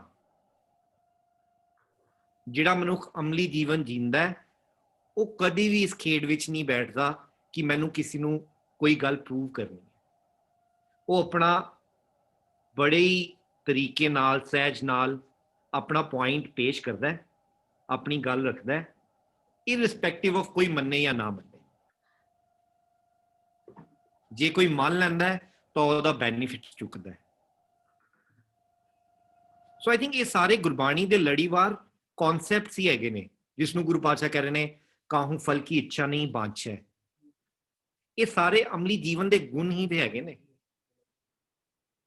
ਜਿਹੜਾ ਮਨੁੱਖ ਅਮਲੀ ਜੀਵਨ ਜੀਂਦਾ ਹੈ, ਉਹ ਕਦੀ ਵੀ ਇਸ ਖੇਡ ਵਿੱਚ ਨਹੀਂ ਬੈਠਦਾ ਕਿ ਮੈਨੂੰ ਕਿਸੇ ਨੂੰ ਕੋਈ ਗੱਲ ਪ੍ਰੂਵ ਕਰਨੀ ਹੈ। ਉਹ ਆਪਣਾ ਬੜੇ ਹੀ ਤਰੀਕੇ ਨਾਲ, ਸਹਿਜ ਨਾਲ ਆਪਣਾ ਪੁਆਇੰਟ ਪੇਸ਼ ਕਰਦਾ ਹੈ, ਆਪਣੀ ਗੱਲ ਰੱਖਦਾ ਹੈ, ਇਰਰਿਸਪੈਕਟਿਵ ਆਫ ਕੋਈ ਮੰਨੇ ਜਾਂ ਨਾ ਮੰਨੇ। ਜੇ ਕੋਈ ਮੰਨ ਲੈਂਦਾ ਹੈ ਤਾਂ ਉਹਦਾ ਬੈਨੀਫਿਟ ਚੁੱਕਦਾ ਹੈ। ਸੋ ਆਈ ਥਿੰਕ ਇਹ ਸਾਰੇ ਗੁਰਬਾਣੀ ਦੇ ਲੜੀਵਾਰ ਕਨਸੈਪਟਸ ਹੀ ਹੈਗੇ ਨੇ, ਜਿਸ ਨੂੰ ਗੁਰੂ ਪਾਤਸ਼ਾਹ ਕਹਿ ਰਹੇ ਨੇ, ਕਾਹੂ ਫਲ ਕੀ ਇੱਛਾ ਨਹੀਂ ਬਾਂਛੈ। ਇਹ ਸਾਰੇ ਅਮਲੀ ਜੀਵਨ ਦੇ ਗੁਣ ਹੀ ਤੇ ਹੈਗੇ ਨੇ।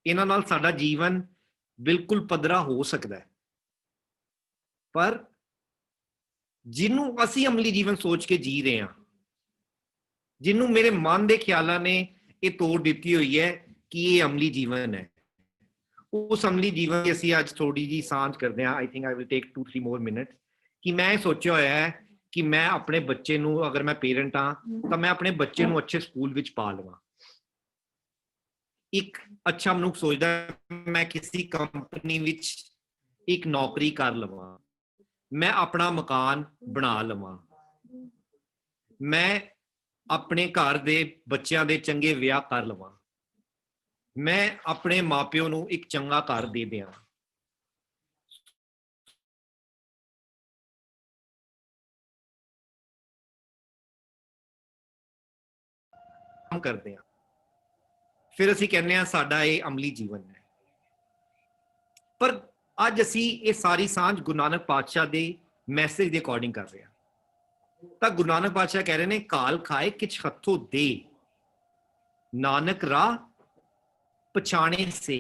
ਇਹਨਾਂ ਨਾਲ ਸਾਡਾ ਜੀਵਨ ਬਿਲਕੁਲ ਪੱਧਰਾ ਹੋ ਸਕਦਾ ਹੈ, ਪਰ ਜਿਹਨੂੰ ਅਸੀਂ ਅਮਲੀ ਜੀਵਨ ਸੋਚ ਕੇ ਜੀ ਰਹੇ ਹਾਂ, ਜਿਹਨੂੰ ਮੇਰੇ ਮਨ ਦੇ ਖਿਆਲਾਂ ਨੇ ਇਹ ਤੋੜ ਦਿੱਤੀ ਹੋਈ ਹੈ ਕਿ ਇਹ ਅਮਲੀ ਜੀਵਨ ਹੈ, ਉਸ ਅਮਲੀ ਜੀਵਨ ਦੀ ਅਸੀਂ ਅੱਜ ਥੋੜੀ ਜੀ ਸਾਂਝ ਕਰਦੇ ਹਾਂ। I think I will take 2-3 more minutes ਕਿ ਮੈਂ ਸੋਚਿਆ ਹੋਇਆ ਹੈ ਕਿ ਮੈਂ ਆਪਣੇ ਬੱਚੇ ਨੂੰ, ਅਗਰ ਮੈਂ ਪੇਰੈਂਟ ਹਾਂ ਤਾਂ ਮੈਂ ਆਪਣੇ ਬੱਚੇ ਨੂੰ ਅੱਛੇ ਸਕੂਲ ਵਿੱਚ ਪਾ ਲਵਾਂ। ਇੱਕ ਅੱਛਾ ਮਨੁੱਖ ਸੋਚਦਾ ਮੈਂ ਕਿਸੇ ਕੰਪਨੀ ਵਿੱਚ ਇੱਕ ਨੌਕਰੀ ਕਰ ਲਵਾਂ, ਮੈਂ ਆਪਣਾ ਮਕਾਨ ਬਣਾ ਲਵਾਂ, ਮੈਂ ਆਪਣੇ ਘਰ ਦੇ ਬੱਚਿਆਂ ਦੇ ਚੰਗੇ ਵਿਆਹ ਕਰ ਲਵਾਂ, ਮੈਂ ਆਪਣੇ ਮਾਪਿਓ ਨੂੰ ਇੱਕ ਚੰਗਾ ਘਰ ਦੇ ਦਿਆਂ। ਕਰਦੇ ਹਾਂ, ਫਿਰ ਅਸੀਂ ਕਹਿੰਦੇ ਹਾਂ ਸਾਡਾ ਇਹ ਅਮਲੀ ਜੀਵਨ ਹੈ। ਪਰ ਅੱਜ ਅਸੀਂ ਇਹ ਸਾਰੀ ਸਾਂਝ ਗੁਰੂ ਨਾਨਕ ਪਾਤਸ਼ਾਹ ਦੇ ਮੈਸੇਜ ਦੇ ਅਕੋਰਡਿੰਗ ਕਰ ਰਹੇ ਹਾਂ। ਤਾਂ ਗੁਰੂ ਨਾਨਕ ਪਾਤਸ਼ਾਹ ਕਹਿ ਰਹੇ ਨੇ, ਕਾਲ ਖਾਏ ਕਿਛ ਹੱਥੋਂ ਦੇ, ਨਾਨਕ ਰਾਹ ਪਛਾਣੇ ਸੇ।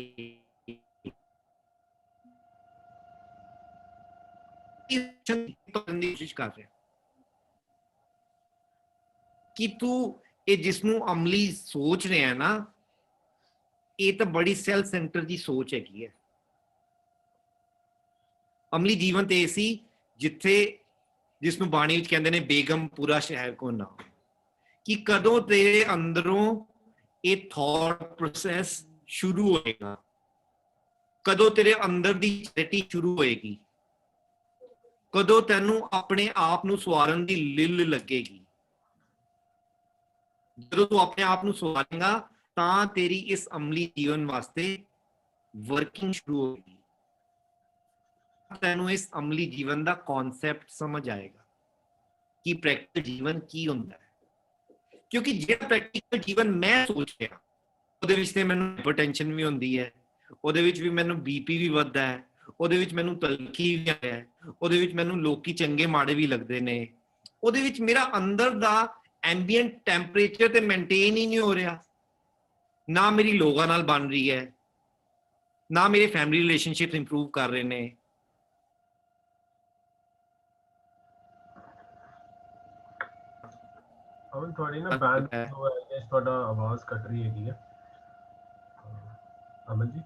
ਕੋਸ਼ਿਸ਼ ਕਰ ਰਿਹਾ ਕਿ ਤੂੰ ਇਹ ਜਿਸ ਨੂੰ ਅਮਲੀ ਸੋਚ ਰਿਹਾ ਨਾ, ਇਹ ਤਾਂ ਬੜੀ ਸੈਲਫ ਸੈਂਟਰ ਦੀ ਸੋਚ ਹੈਗੀ ਹੈ। ਅਮਲੀ ਜੀਵਨ ਤੇ ਸੀ ਜਿੱਥੇ, ਜਿਸ ਨੂੰ ਬਾਣੀ ਵਿੱਚ ਕਹਿੰਦੇ ਨੇ ਬੇਗਮ ਪੂਰਾ ਸ਼ਹਿਰ ਕੋ ਨਾ, ਕਿ ਕਦੋਂ ਤੇਰੇ ਅੰਦਰੋਂ ਇਹ ਥੌਟ ਪ੍ਰੋਸੈਸ ਸ਼ੁਰੂ ਹੋਏਗਾ, ਕਦੋਂ ਤੇਰੇ ਅੰਦਰ ਦੀ ਚੈਰਿਟੀ ਸ਼ੁਰੂ ਹੋਏਗੀ, ਕਦੋਂ ਤੈਨੂੰ ਆਪਣੇ ਆਪ ਨੂੰ ਸਵਾਰਨ ਦੀ ਲਿਲ ਲੱਗੇਗੀ। ਜਦੋਂ ਤੂੰ ਆਪਣੇ ਆਪ ਨੂੰ ਸਵਾਰੇਂਗਾ ਤਾਂ ਤੇਰੀ ਇਸ ਅਮਲੀ ਜੀਵਨ ਵਾਸਤੇ ਵਰਕਿੰਗ ਸ਼ੁਰੂ ਹੋਏਗੀ। ਤੈਨੂੰ ਇਸ ਅਮਲੀ ਜੀਵਨ ਦਾ ਕਨਸੈਪਟ ਸਮਝ ਆਏਗਾ ਕਿ ਪ੍ਰੈਕਟੀਕਲ ਜੀਵਨ ਕੀ ਹੁੰਦਾ ਹੈ। ਕਿਉਂਕਿ ਜਿਹੜਾ ਪ੍ਰੈਕਟੀਕਲ ਜੀਵਨ ਮੈਂ ਸੋਚ ਰਿਹਾ, ਉਹਦੇ ਵਿੱਚ ਤੇ ਮੈਨੂੰ ਹਾਈਪਰਟੈਂਸ਼ਨ ਵੀ ਹੁੰਦੀ ਹੈ, ਉਹਦੇ ਵਿੱਚ ਵੀ ਮੈਨੂੰ ਬੀਪੀ ਵੀ ਵੱਧਦਾ ਹੈ, ਉਹਦੇ ਵਿੱਚ ਮੈਨੂੰ ਤਲਖੀ ਵੀ ਹੈ, ਉਹਦੇ ਵਿੱਚ ਮੈਨੂੰ ਲੋਕੀ ਚੰਗੇ ਮਾੜੇ ਵੀ ਲੱਗਦੇ ਨੇ, ਉਹਦੇ ਵਿੱਚ ਮੇਰਾ ਅੰਦਰ ਦਾ ਐਂਬੀਐਂਟ ਟੈਂਪਰੇਚਰ ਤੇ ਮੇਨਟੇਨ ਹੀ ਨਹੀਂ ਹੋ ਰਿਹਾ, ਨਾ ਮੇਰੀ ਲੋਕਾਂ ਨਾਲ ਬਣ ਰਹੀ ਹੈ, ਨਾ ਮੇਰੇ ਫੈਮਿਲੀ ਰਿਲੇਸ਼ਨਸ਼ਿਪਸ ਇੰਪਰੂਵ ਕਰ ਰਹੇ ਨੇ। ਅਮਨ ਤੁਹਾਡੀ ਨਾ ਬੈਂਡ ਹੋ ਹੈ, ਤੁਹਾਡਾ ਆਵਾਜ਼ ਕੱਟ ਰਹੀ ਹੈਗੀ ਹੈ ਅਮਨ ਜੀ।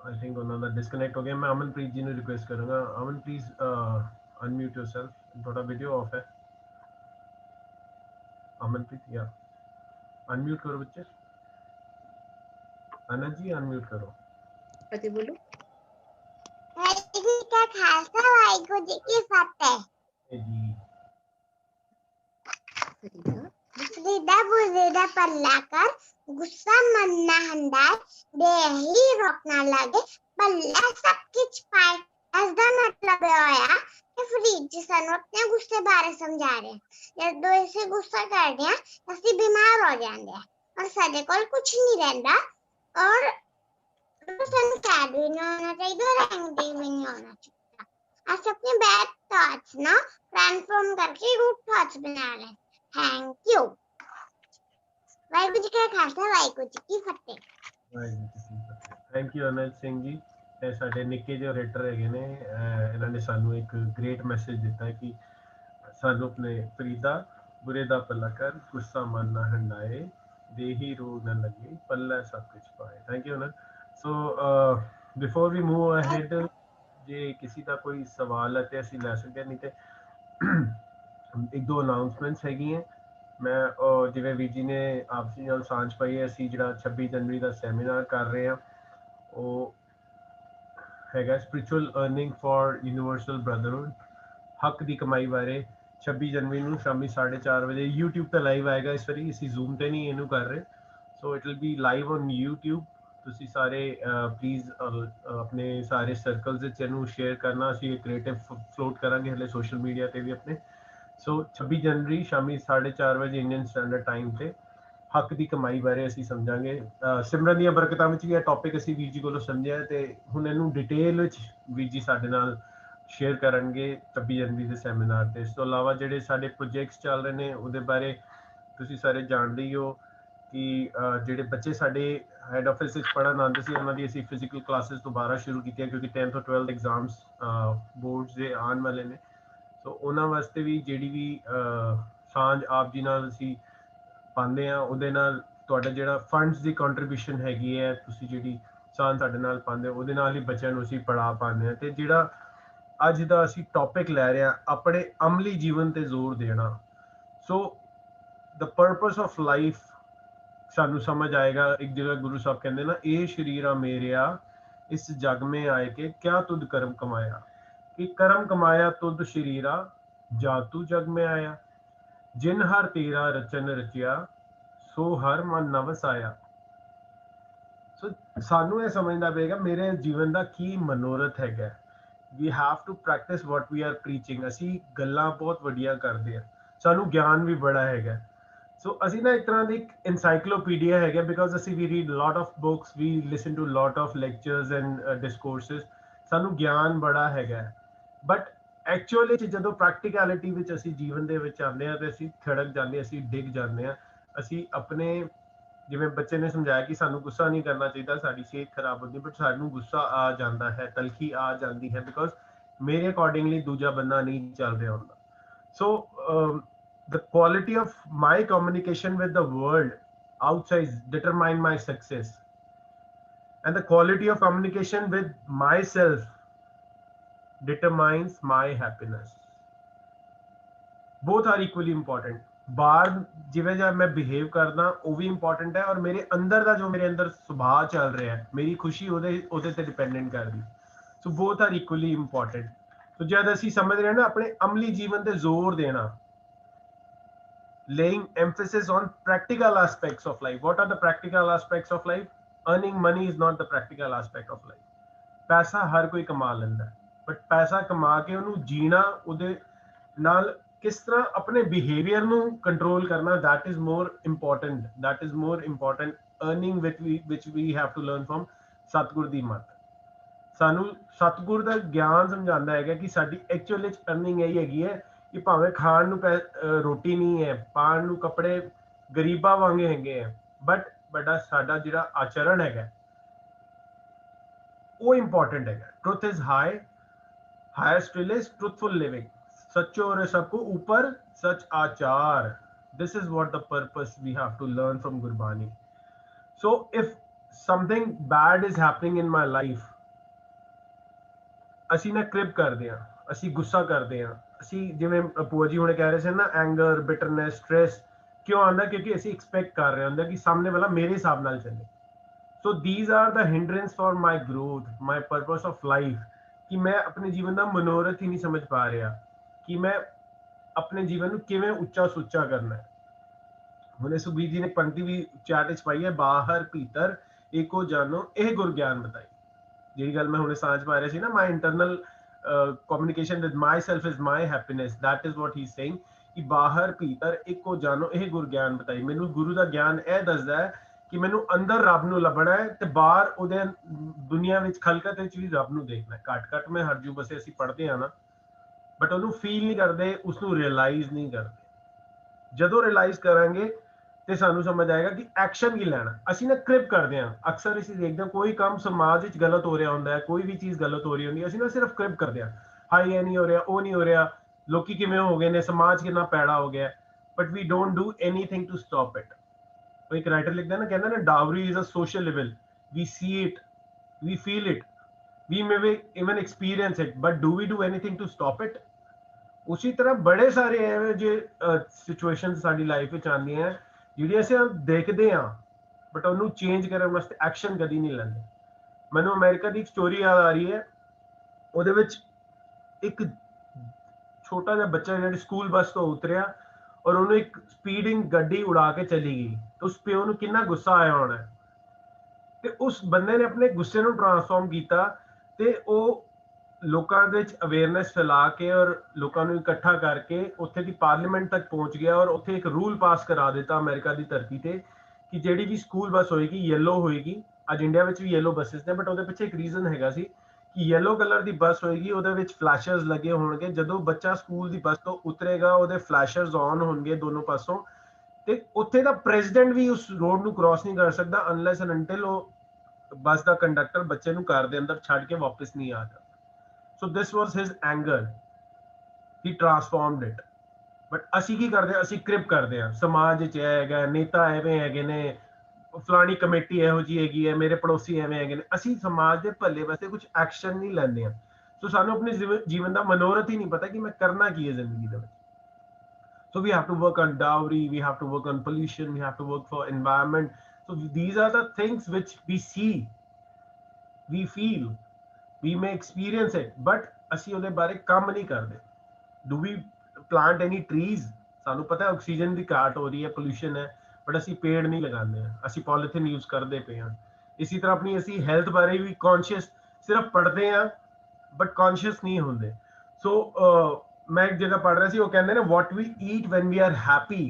आई थिंक उन्होंने डिस्कनेक्ट हो गया। मैं अमनप्रीत जी ने रिक्वेस्ट करूंगा, अमन प्लीज अनम्यूट योरसेल्फ, थोड़ा वीडियो ऑफ है। अमनप्रीत या अनम्यूट करो बच्चे, अनंत जी अनम्यूट करो। पति बोलो। वाहिगुरु जी का खालसा वाहिगुरु जी की फतेह। जी फरीदा बुरीदा पल्ला कर गुस्सा मन ना हंडाए, देही रोकना लगे पल्ला सब किच पाए। इसका मतलब होया कि फरीद जी सानू अपने गुस्से बारे समझा रहे हैं। जब इसे गुस्सा करते हैं ਅਸੀਂ बीमार हो जाते हैं और साडे कोल कुछ नहीं रहता और ਸਾਨੂੰ सैड भी नहीं होना चाहिए और एंग्री भी नहीं होना चाहिए। अस अपने बैड थॉट्स ना ट्रांसफॉर्म करके गुड थॉट्स बना लें। Thank you. वाहिगुरु जी का खालसा वाहिगुरु जी की फतेह। Thank you Anant Singh ji. ਇਹ ਸਾਡੇ ਨਿੱਕੇ ਜਿਹੇ ਰੇਟਰ ਹੈਗੇ ਨੇ, ਇਹਨਾਂ ਨੇ ਸਾਨੂੰ ਇੱਕ ਗ੍ਰੇਟ ਮੈਸੇਜ ਦਿੱਤਾ ਹੈ ਕਿ ਸਾਨੂੰ ਆਪਣੇ ਫਰੀਦਾ ਬੁਰੇ ਦਾ ਭਲਾ ਕਰ, ਗੁੱਸਾ ਮਨ ਨਾ ਹੰਡਾਏ, ਦੇਹੀ ਰੋਗ ਨਾ ਲੱਗੇ, ਪੱਲਾ ਸਭ ਕੁਝ ਪਾਏ। Thank you Anant. So before we move ahead, ਜੇ ਕਿਸੇ ਦਾ ਕੋਈ ਸਵਾਲ ਹੈ ਤੇ ਅਸੀਂ ਲੈ ਸਕਦੇ ਹਾਂ, ਨਹੀਂ ਤੇ ਇੱਕ ਦੋ ਅਨਾਉਂਸਮੈਂਟਸ ਹੈਗੀਆਂ। ਮੈਂ ਜਿਵੇਂ ਵੀਰ ਜੀ ਨੇ ਆਪ ਜੀ ਨਾਲ ਸਾਂਝ ਪਾਈ ਹੈ, ਅਸੀਂ ਜਿਹੜਾ 26 ਜਨਵਰੀ ਦਾ ਸੈਮੀਨਾਰ ਕਰ ਰਹੇ ਹਾਂ ਉਹ ਹੈਗਾ spiritual earning for universal brotherhood, ਹੱਕ ਦੀ ਕਮਾਈ ਬਾਰੇ। 26 ਜਨਵਰੀ ਨੂੰ ਸ਼ਾਮੀ 4:30 ਵਜੇ YouTube ਤੇ ਲਾਈਵ ਆਏਗਾ। ਇਸ ਵਾਰੀ ਅਸੀਂ ਜ਼ੂਮ ਤੇ ਨਹੀਂ ਇਹਨੂੰ ਕਰ ਰਹੇ, so it will be live on YouTube। ਤੁਸੀਂ ਸਾਰੇ ਪਲੀਜ਼ ਆਪਣੇ ਸਾਰੇ ਸਰਕਲਸ ਵਿੱਚ ਇਹਨੂੰ ਸ਼ੇਅਰ ਕਰਨਾ। ਅਸੀਂ ਕ੍ਰੀਏਟਿਵ ਫਲੋਟ ਕਰਾਂਗੇ ਹਲੇ ਸੋਸ਼ਲ ਮੀਡੀਆ ਤੇ ਵੀ ਆਪਣੇ। ਸੋ 26 ਜਨਵਰੀ ਸ਼ਾਮੀ 4:30 ਵਜੇ ਇੰਡੀਅਨ ਸਟੈਂਡਰਡ ਟਾਈਮ ਤੇ ਹੱਕ ਦੀ ਕਮਾਈ ਬਾਰੇ ਅਸੀਂ ਸਮਝਾਂਗੇ। ਸਿਮਰਨ ਦੀਆਂ ਬਰਕਤਾਂ ਵਿੱਚ ਵੀ ਇਹ ਟੌਪਿਕ ਅਸੀਂ ਵੀਰ ਜੀ ਕੋਲੋਂ ਸਮਝਿਆ ਤੇ ਹੁਣ ਇਹਨੂੰ ਡਿਟੇਲ ਵਿੱਚ ਵੀਰ ਜੀ ਸਾਡੇ ਨਾਲ ਸ਼ੇਅਰ ਕਰਨਗੇ 26 ਜਨਵਰੀ ਦੇ ਸੈਮੀਨਾਰ ਤੇ। ਇਸ ਤੋਂ ਇਲਾਵਾ ਜਿਹੜੇ ਸਾਡੇ ਪ੍ਰੋਜੈਕਟਸ ਚੱਲ ਰਹੇ ਨੇ ਉਹਦੇ ਬਾਰੇ ਤੁਸੀਂ ਸਾਰੇ ਜਾਣਦੇ ਹੀ ਹੋ ਕਿ ਜਿਹੜੇ ਬੱਚੇ ਸਾਡੇ ਹੈਡ ਆਫਿਸ ਵਿੱਚ ਪੜ੍ਹਨ ਆਉਂਦੇ ਸੀ ਉਹਨਾਂ ਦੀ ਅਸੀਂ ਫਿਜ਼ੀਕਲ ਕਲਾਸਿਸ ਦੁਬਾਰਾ ਸ਼ੁਰੂ ਕੀਤੀਆਂ, ਕਿਉਂਕਿ 10th ਤੋਂ 12th ਐਗਜ਼ਾਮਸ ਬੋਰਡਸ ਦੇ ਆਉਣ ਵਾਲੇ ਨੇ। ਸੋ ਉਹਨਾਂ ਵਾਸਤੇ ਵੀ ਜਿਹੜੀ ਵੀ ਸਾਂਝ ਆਪ ਜੀ ਨਾਲ ਅਸੀਂ ਪਾਉਂਦੇ ਹਾਂ, ਉਹਦੇ ਨਾਲ ਤੁਹਾਡਾ ਜਿਹੜਾ ਫੰਡਸ ਦੀ ਕੰਟਰੀਬਿਊਸ਼ਨ ਹੈਗੀ ਹੈ, ਤੁਸੀਂ ਜਿਹੜੀ ਸਾਂਝ ਸਾਡੇ ਨਾਲ ਪਾਉਂਦੇ ਹੋ ਉਹਦੇ ਨਾਲ ਹੀ ਬੱਚਿਆਂ ਨੂੰ ਅਸੀਂ ਪੜ੍ਹਾ ਪਾਉਂਦੇ ਹਾਂ। ਤੇ ਜਿਹੜਾ ਅੱਜ ਦਾ ਅਸੀਂ ਟੌਪਿਕ ਲੈ ਰਹੇ ਹਾਂ, ਆਪਣੇ ਅਮਲੀ ਜੀਵਨ ਤੇ ਜ਼ੋਰ ਦੇਣਾ। ਸੋ ਦ ਪਰਪਸ ਆਫ ਲਾਈਫ ਸਾਨੂੰ ਸਮਝ ਆਏਗਾ। ਇੱਕ ਜਗ੍ਹਾ ਗੁਰੂ ਸਾਹਿਬ ਕਹਿੰਦੇ ਨਾ, ਇਹ ਸ਼ਰੀਰਾ ਮੇਰਿਆ ਇਸ ਜਗ में आए के क्या तुद कर्म कमाया, कि कर्म कमाया तुद शरीरा जातू जग में आया, जिन हर तेरा रचन रचिया सो हर मन न वसाया। सो सानू ये समझना पड़ेगा मेरे जीवन का की मनोरथ है। We have to practise what we are preaching. असी गल्लां बहुत वड्डियां करदे आ, सानू ज्ञान भी बड़ा है। सो असी ना एक तरह की एनसाइक्लोपीडिया है, बिकॉज असी we read lot of books, we listen to lot of lectures and discourses, सानू ज्ञान बड़ा है। बट एक्चुअली जो प्रैक्टिकलिटी विच असी जीवन दे विच आंदे आ ते असी खड़क जांदे, असी डिग जांदे आ। असी अपने जिवें बच्चे ने समझाया कि सानू गुस्सा नहीं करना चाहिए, साडी सेहत खराब होती, बट सानू गुस्सा आ जाता है, तलखी आ जाती है, बिकॉज मेरे अकॉर्डिंगली दूजा बंदा नहीं चल रहा होंदा। सो the quality of my communication with the world outside determine my success, and the quality of communication with myself determines my happiness. Both are equally important. बाहर जिवें जिवें मैं बिहेव करदा वो भी इंपॉर्टेंट है, और मेरे अंदर का जो मेरे अंदर सुभाव चल रहा है, मेरी खुशी ਉਹਦੇ ਤੇ डिपेंडेंट करदी। So both are equally important. तो जब ਅਸੀਂ समझ रहे हैं ना अपने अमली जीवन ਤੇ ਜ਼ੋਰ ਦੇਣਾ, laying emphasis on practical aspects of life. What are the practical aspects of life? Earning money is not the practical aspect of life. पैसा हर कोई कमा लेंदा है, बट पैसा कमा के ਉਹਨੂੰ ਜੀਣਾ, ਉਹਦੇ ਨਾਲ किस तरह अपने बिहेवियर ਨੂੰ कंट्रोल करना, that is more important. That is more important earning which we have to learn from ਸਤਿਗੁਰ ਦੀ ਮੱਤ। ਸਾਨੂੰ ਸਤਿਗੁਰ ਦਾ ਗਿਆਨ ਸਮਝਾਉਂਦਾ ਹੈਗਾ ਕਿ ਸਾਡੀ ਐਕਚੁਅਲ ਵਿੱਚ ਅਰਨਿੰਗ ਇਹੀ ਹੈਗੀ ਹੈ ਕਿ ਭਾਵੇਂ ਖਾਣ ਨੂੰ ਰੋਟੀ ਨਹੀਂ ਹੈ, ਪਾਣ ਨੂੰ ਕੱਪੜੇ ਗਰੀਬਾਂ ਵਾਂਗੇ ਹੈਗੇ ਹੈ, ਬਟ ਬੜਾ ਸਾਡਾ ਜਿਹੜਾ ਆਚਰਣ ਹੈਗਾ ਉਹ ਇੰਪੋਰਟੈਂਟ ਹੈਗਾ। Truth is high, higher still is truthful living. सच्चो और सबको ऊपर सच आचार। This is what the purpose we have to learn from Gurbani. So if something bad is happening in my life, ਅਸੀਂ ਨਾ ਕ੍ਰਿਪ ਕਰਦੇ ਹਾਂ, ਅਸੀਂ ਗੁੱਸਾ ਕਰਦੇ ਹਾਂ, ਅਸੀਂ ਜਿਵੇਂ ਭੂਆ ਜੀ ਹੁਣੇ ਕਹਿ ਰਹੇ ਸੀ ਨਾ, ਐਂਗਰ, ਬਿਟਰਨੈਸ, ਸਟ੍ਰੈਸ ਕਿਉਂ ਆਉਂਦਾ? ਕਿਉਂਕਿ ਅਸੀਂ ਐਕਸਪੈਕਟ ਕਰ ਰਹੇ ਹੁੰਦੇ ਕਿ ਸਾਹਮਣੇ ਵਾਲਾ ਮੇਰੇ ਹਿਸਾਬ ਨਾਲ ਚੱਲੇ। ਸੋ these are the hindrance for my growth, my purpose of life, ਕਿ ਮੈਂ ਆਪਣੇ ਜੀਵਨ ਦਾ ਮਨੋਰਥ ਹੀ ਨਹੀਂ ਸਮਝ ਪਾ ਰਿਹਾ ਕਿ ਮੈਂ ਆਪਣੇ ਜੀਵਨ ਨੂੰ ਕਿਵੇਂ ਉੱਚਾ ਸੁੱਚਾ ਕਰਨਾ ਹੈ। ਹੁਣੇ ਸੁਖਬੀਰ ਜੀ ਨੇ ਪੰਕਤੀ ਵੀ ਚੈਟ ਵਿੱਚ ਪਾਈ ਹੈ, ਬਾਹਰ ਭੀਤਰ ਏਕੋ ਜਾਨੋ ਇਹ ਗੁਰ ਗਿਆਨ ਬਤਾਈ। ਜਿਹੜੀ ਗੱਲ ਮੈਂ ਹੁਣੇ ਸਾਂਝ ਪਾ ਰਿਹਾ ਸੀ ਨਾ, my internal communication with myself is my happiness, that is what he is saying, ਕਿ ਬਾਹਰ ਭੀਤਰ ਇੱਕੋ ਜਾਨੋ ਇਹ ਗੁਰ ਗਿਆਨ ਬਤਾਈ। ਮੈਨੂੰ ਗੁਰੂ ਦਾ ਗਿਆਨ ਇਹ ਦੱਸਦਾ ਹੈ ਕਿ ਮੈਨੂੰ ਅੰਦਰ ਰੱਬ ਨੂੰ ਲੱਭਣਾ ਹੈ ਤੇ ਬਾਹਰ ਉਹਦੇ ਦੁਨੀਆ ਵਿੱਚ ਖਲਕਤ ਵਿੱਚ ਵੀ ਰੱਬ ਨੂੰ ਦੇਖਣਾ ਹੈ। ਘੱਟ ਘੱਟ ਮੈਂ ਹਰਜੂ ਬਸੇ ਅਸੀਂ ਪੜ੍ਹਦੇ ਹਾਂ ਨਾ, ਬਟ ਉਹਨੂੰ ਫੀਲ ਨਹੀਂ ਕਰਦੇ, ਉਸਨੂੰ ਰਿਅਲਾਈਜ਼ ਨਹੀਂ ਕਰਦੇ। ਜਦੋਂ ਰਿਅਲਾਈਜ਼ ਕਰਾਂਗੇ ਤੇ ਸਾਨੂੰ ਸਮਝ ਆਏਗਾ ਕਿ ਐਕਸ਼ਨ ਕੀ ਲੈਣਾ। ਅਸੀਂ ਨਾ ਕ੍ਰਿਪ ਕਰਦੇ ਹਾਂ, ਅਕਸਰ ਅਸੀਂ ਦੇਖਦੇ ਹਾਂ ਕੋਈ ਕੰਮ ਸਮਾਜ ਵਿੱਚ ਗਲਤ ਹੋ ਰਿਹਾ ਹੁੰਦਾ ਹੈ, ਕੋਈ ਵੀ ਚੀਜ਼ ਗਲਤ ਹੋ ਰਹੀ ਹੁੰਦੀ ਹੈ, ਅਸੀਂ ਨਾ ਸਿਰਫ ਕ੍ਰਿਪ ਕਰਦੇ ਹਾਂ, ਹਾਈ ਇਹ ਨਹੀਂ ਹੋ ਰਿਹਾ, ਉਹ ਨਹੀਂ ਹੋ ਰਿਹਾ, ਲੋਕੀ ਕਿਵੇਂ ਹੋ ਗਏ ਨੇ, ਸਮਾਜ ਕਿੰਨਾ ਪੈੜਾ ਹੋ ਗਿਆ, but we don't do anything to stop it. ਉਹ ਇੱਕ ਰਾਈਟਰ ਲਿਖਦਾ ਨਾ, ਕਹਿੰਦਾ ਨਾ, dowry is a social evil, we see it, we feel it, we may even experience it, but do we do anything to stop it. ਉਸੇ ਤਰ੍ਹਾਂ ਬੜੇ ਸਾਰੇ ਐਵੇਂ ਜਿਹੇ ਸਿਚੁਏਸ਼ਨ ਸਾਡੀ ਲਾਈਫ ਵਿੱਚ ਆਉਂਦੀਆਂ ਜਿਹੜੀਆਂ ਅਸੀਂ ਦੇਖਦੇ ਹਾਂ, ਬਟ ਉਹਨੂੰ ਚੇਂਜ ਕਰਨ ਵਾਸਤੇ ਐਕਸ਼ਨ ਕਦੀ ਨਹੀਂ ਲੈਂਦੇ। ਮੈਨੂੰ ਅਮਰੀਕਾ ਦੀ ਇੱਕ ਸਟੋਰੀ ਯਾਦ ਆ ਰਹੀ ਹੈ। ਉਹਦੇ ਵਿੱਚ ਇੱਕ ਛੋਟਾ ਜਿਹਾ ਬੱਚਾ ਜਿਹੜੀ ਸਕੂਲ ਬੱਸ ਤੋਂ ਉਤਰਿਆ ਔਰ ਉਹਨੂੰ ਇੱਕ ਸਪੀਡਿੰਗ ਗੱਡੀ ਉਡਾ ਕੇ ਚਲੀ ਗਈ। ਉਸ ਪਿਓ ਨੂੰ ਕਿੰਨਾ ਗੁੱਸਾ ਆਇਆ ਹੋਣਾ, ਤੇ ਉਸ ਬੰਦੇ ਨੇ ਆਪਣੇ ਗੁੱਸੇ ਨੂੰ ਟਰਾਂਸਫਾਰਮ ਕੀਤਾ ਤੇ ਉਹ ਲੋਕਾਂ ਦੇ ਵਿੱਚ ਅਵੇਅਰਨੈਸ ਫੈਲਾ ਕੇ ਔਰ ਲੋਕਾਂ ਨੂੰ ਇਕੱਠਾ ਕਰਕੇ ਉੱਥੇ ਦੀ ਪਾਰਲੀਮੈਂਟ ਤੱਕ ਪਹੁੰਚ ਗਿਆ ਔਰ ਉੱਥੇ ਇੱਕ ਰੂਲ ਪਾਸ ਕਰਾ ਦਿੱਤਾ ਅਮਰੀਕਾ ਦੀ ਧਰਤੀ ਤੇ ਕਿ ਜਿਹੜੀ ਵੀ ਸਕੂਲ ਬੱਸ ਹੋਏਗੀ ਯੈਲੋ ਹੋਏਗੀ। ਅੱਜ ਇੰਡੀਆ ਵਿੱਚ ਵੀ ਯੈਲੋ ਬੱਸਿਸ ਨੇ, ਬਟ ਉਹਦੇ ਪਿੱਛੇ ਇੱਕ ਰੀਜ਼ਨ ਹੈਗਾ ਸੀ ਕਿ ਯੈਲੋ ਕਲਰ ਦੀ ਬੱਸ ਹੋਏਗੀ, ਉਹਦੇ ਵਿੱਚ ਫਲੈਸ਼ਰਸ ਲੱਗੇ ਹੋਣਗੇ। ਜਦੋਂ ਬੱਚਾ ਸਕੂਲ ਦੀ ਬੱਸ ਤੋਂ ਉਤਰੇਗਾ ਉਹਦੇ ਫਲੈਸ਼ਰਸ ਆਨ ਹੋਣਗੇ ਦੋਨੋਂ ਪਾਸੋਂ, ਤੇ ਉੱਥੇ ਦਾ ਪ੍ਰੈਜ਼ੀਡੈਂਟ ਵੀ ਉਸ ਰੋਡ ਨੂੰ ਕ੍ਰਾਸ ਨਹੀਂ ਕਰ ਸਕਦਾ ਅਨਲੈਸ ਐਂਡ ਅੰਟਿਲ ਉਹ ਬੱਸ ਦਾ ਕੰਡਕਟਰ ਬੱਚੇ ਨੂੰ ਕਾਰ ਦੇ ਅੰਦਰ ਛੱਡ ਕੇ ਵਾਪਸ ਨਹੀਂ ਆ ਸਕਦਾ। So this was his anger. He transformed it. But ਅਸੀਂ ਕੀ ਕਰਦੇ ਹਾਂ? ਅਸੀਂ ਕ੍ਰਿਪ ਕਰਦੇ ਹਾਂ, ਸਮਾਜ ਵਿੱਚ ਇਹ ਹੈਗਾ, ਨੇਤਾ ਐਵੇਂ ਹੈਗੇ ਨੇ, ਫਲਾਣੀ ਕਮੇਟੀ ਇਹੋ ਜਿਹੀ ਹੈਗੀ ਹੈ, ਮੇਰੇ ਪੜੋਸੀ ਐਵੇਂ ਹੈਗੇ ਨੇ। ਅਸੀਂ ਸਮਾਜ ਦੇ ਭਲੇ ਵਾਸਤੇ ਕੁਝ ਐਕਸ਼ਨ ਨਹੀਂ ਲੈਂਦੇ ਹਾਂ। ਸੋ ਸਾਨੂੰ ਆਪਣੇ ਜੀਵਨ ਦਾ ਮਨੋਰਥ ਹੀ ਨਹੀਂ ਪਤਾ ਕਿ ਮੈਂ ਕਰਨਾ ਕੀ ਹੈ ਜ਼ਿੰਦਗੀ ਦੇ ਵਿੱਚ। So we have to work on dowry, we have to work on pollution, we have to work for environment. So these are the things which we see, we feel, we may experience it, but ਅਸੀਂ ਉਹਦੇ ਬਾਰੇ ਕੰਮ ਨਹੀਂ ਕਰਦੇ। Do we plant any trees? ਸਾਨੂੰ ਪਤਾ ਹੈ ਆਕਸੀਜਨ ਦੀ ਘਾਟ ਹੋ ਰਹੀ ਹੈ, ਪੋਲਿਊਸ਼ਨ ਹੈ, ਬਟ ਅਸੀਂ ਪੇੜ ਨਹੀਂ ਲਗਾਉਂਦੇ ਹਾਂ, ਅਸੀਂ ਪੋਲੀਥੀਨ ਯੂਜ਼ ਕਰਦੇ ਪਏ ਹਾਂ। ਇਸੇ ਤਰ੍ਹਾਂ ਆਪਣੀ ਅਸੀਂ ਹੈਲਥ ਬਾਰੇ ਵੀ ਕੌਨਸ਼ੀਅਸ ਸਿਰਫ ਪੜ੍ਹਦੇ ਹਾਂ ਬਟ ਕੌਨਸ਼ੀਅਸ ਨਹੀਂ ਹੁੰਦੇ। ਸੋ ਮੈਂ ਇੱਕ ਜਗ੍ਹਾ ਪੜ੍ਹ ਰਿਹਾ ਸੀ, ਉਹ ਕਹਿੰਦੇ ਨੇ what we eat when we are happy,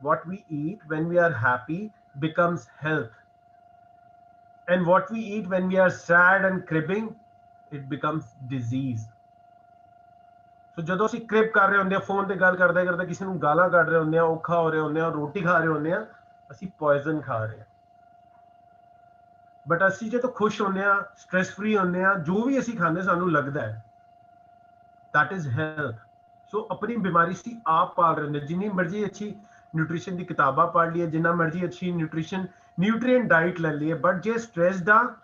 what we eat when we are happy becomes health, and what we eat when we are sad and cribbing, it becomes disease. So ਜਦੋਂ ਅਸੀਂ ਕ੍ਰਿਪ ਕਰ ਰਹੇ ਹੁੰਦੇ ਆ, ਫੋਨ ਤੇ ਗੱਲ ਕਰਦੇ ਕਰਦੇ ਕਿਸੇ ਨੂੰ ਗਾਲਾਂ ਕੱਢ ਰਹੇ ਹੁੰਦੇ ਆ, ਔਖਾ ਹੋ ਰਹੇ ਹੁੰਦੇ ਆ, ਰੋਟੀ ਖਾ ਰਹੇ ਹੁੰਦੇ ਆ, ਅਸੀਂ ਪੋਇਜ਼ਨ ਖਾ ਰਹੇ ਹਾਂ। ਬਟ ਅਸੀਂ ਜਦੋਂ ਖੁਸ਼ ਹੁੰਦੇ ਆ, ਸਟ੍ਰੈਸ ਫ੍ਰੀ ਹੁੰਦੇ ਆ, ਜੋ ਵੀ ਅਸੀਂ ਖਾਂਦੇ ਸਾਨੂੰ ਲੱਗਦਾ ਹੈ that is health. ਸੋ ਆਪਣੀ ਬਿਮਾਰੀ ਸੀ ਆਪ ਪਾਲ ਰਹੇ ਹੁੰਦੇ। ਜਿੰਨੀ ਮਰਜ਼ੀ ਅੱਛੀ ਨਿਊਟ੍ਰੀਸ਼ਨ ਦੀ ਕਿਤਾਬਾਂ ਪੜ੍ਹ ਲਈਏ, ਜਿੰਨਾ ਮਰਜ਼ੀ ਅੱਛੀ ਨਿਊਟ੍ਰੀਐਂਟ ਡਾਈਟ ਲੈ ਲਈਏ, ਬਟ ਜੇ ਸਟ੍ਰੈਸਡ ਆ,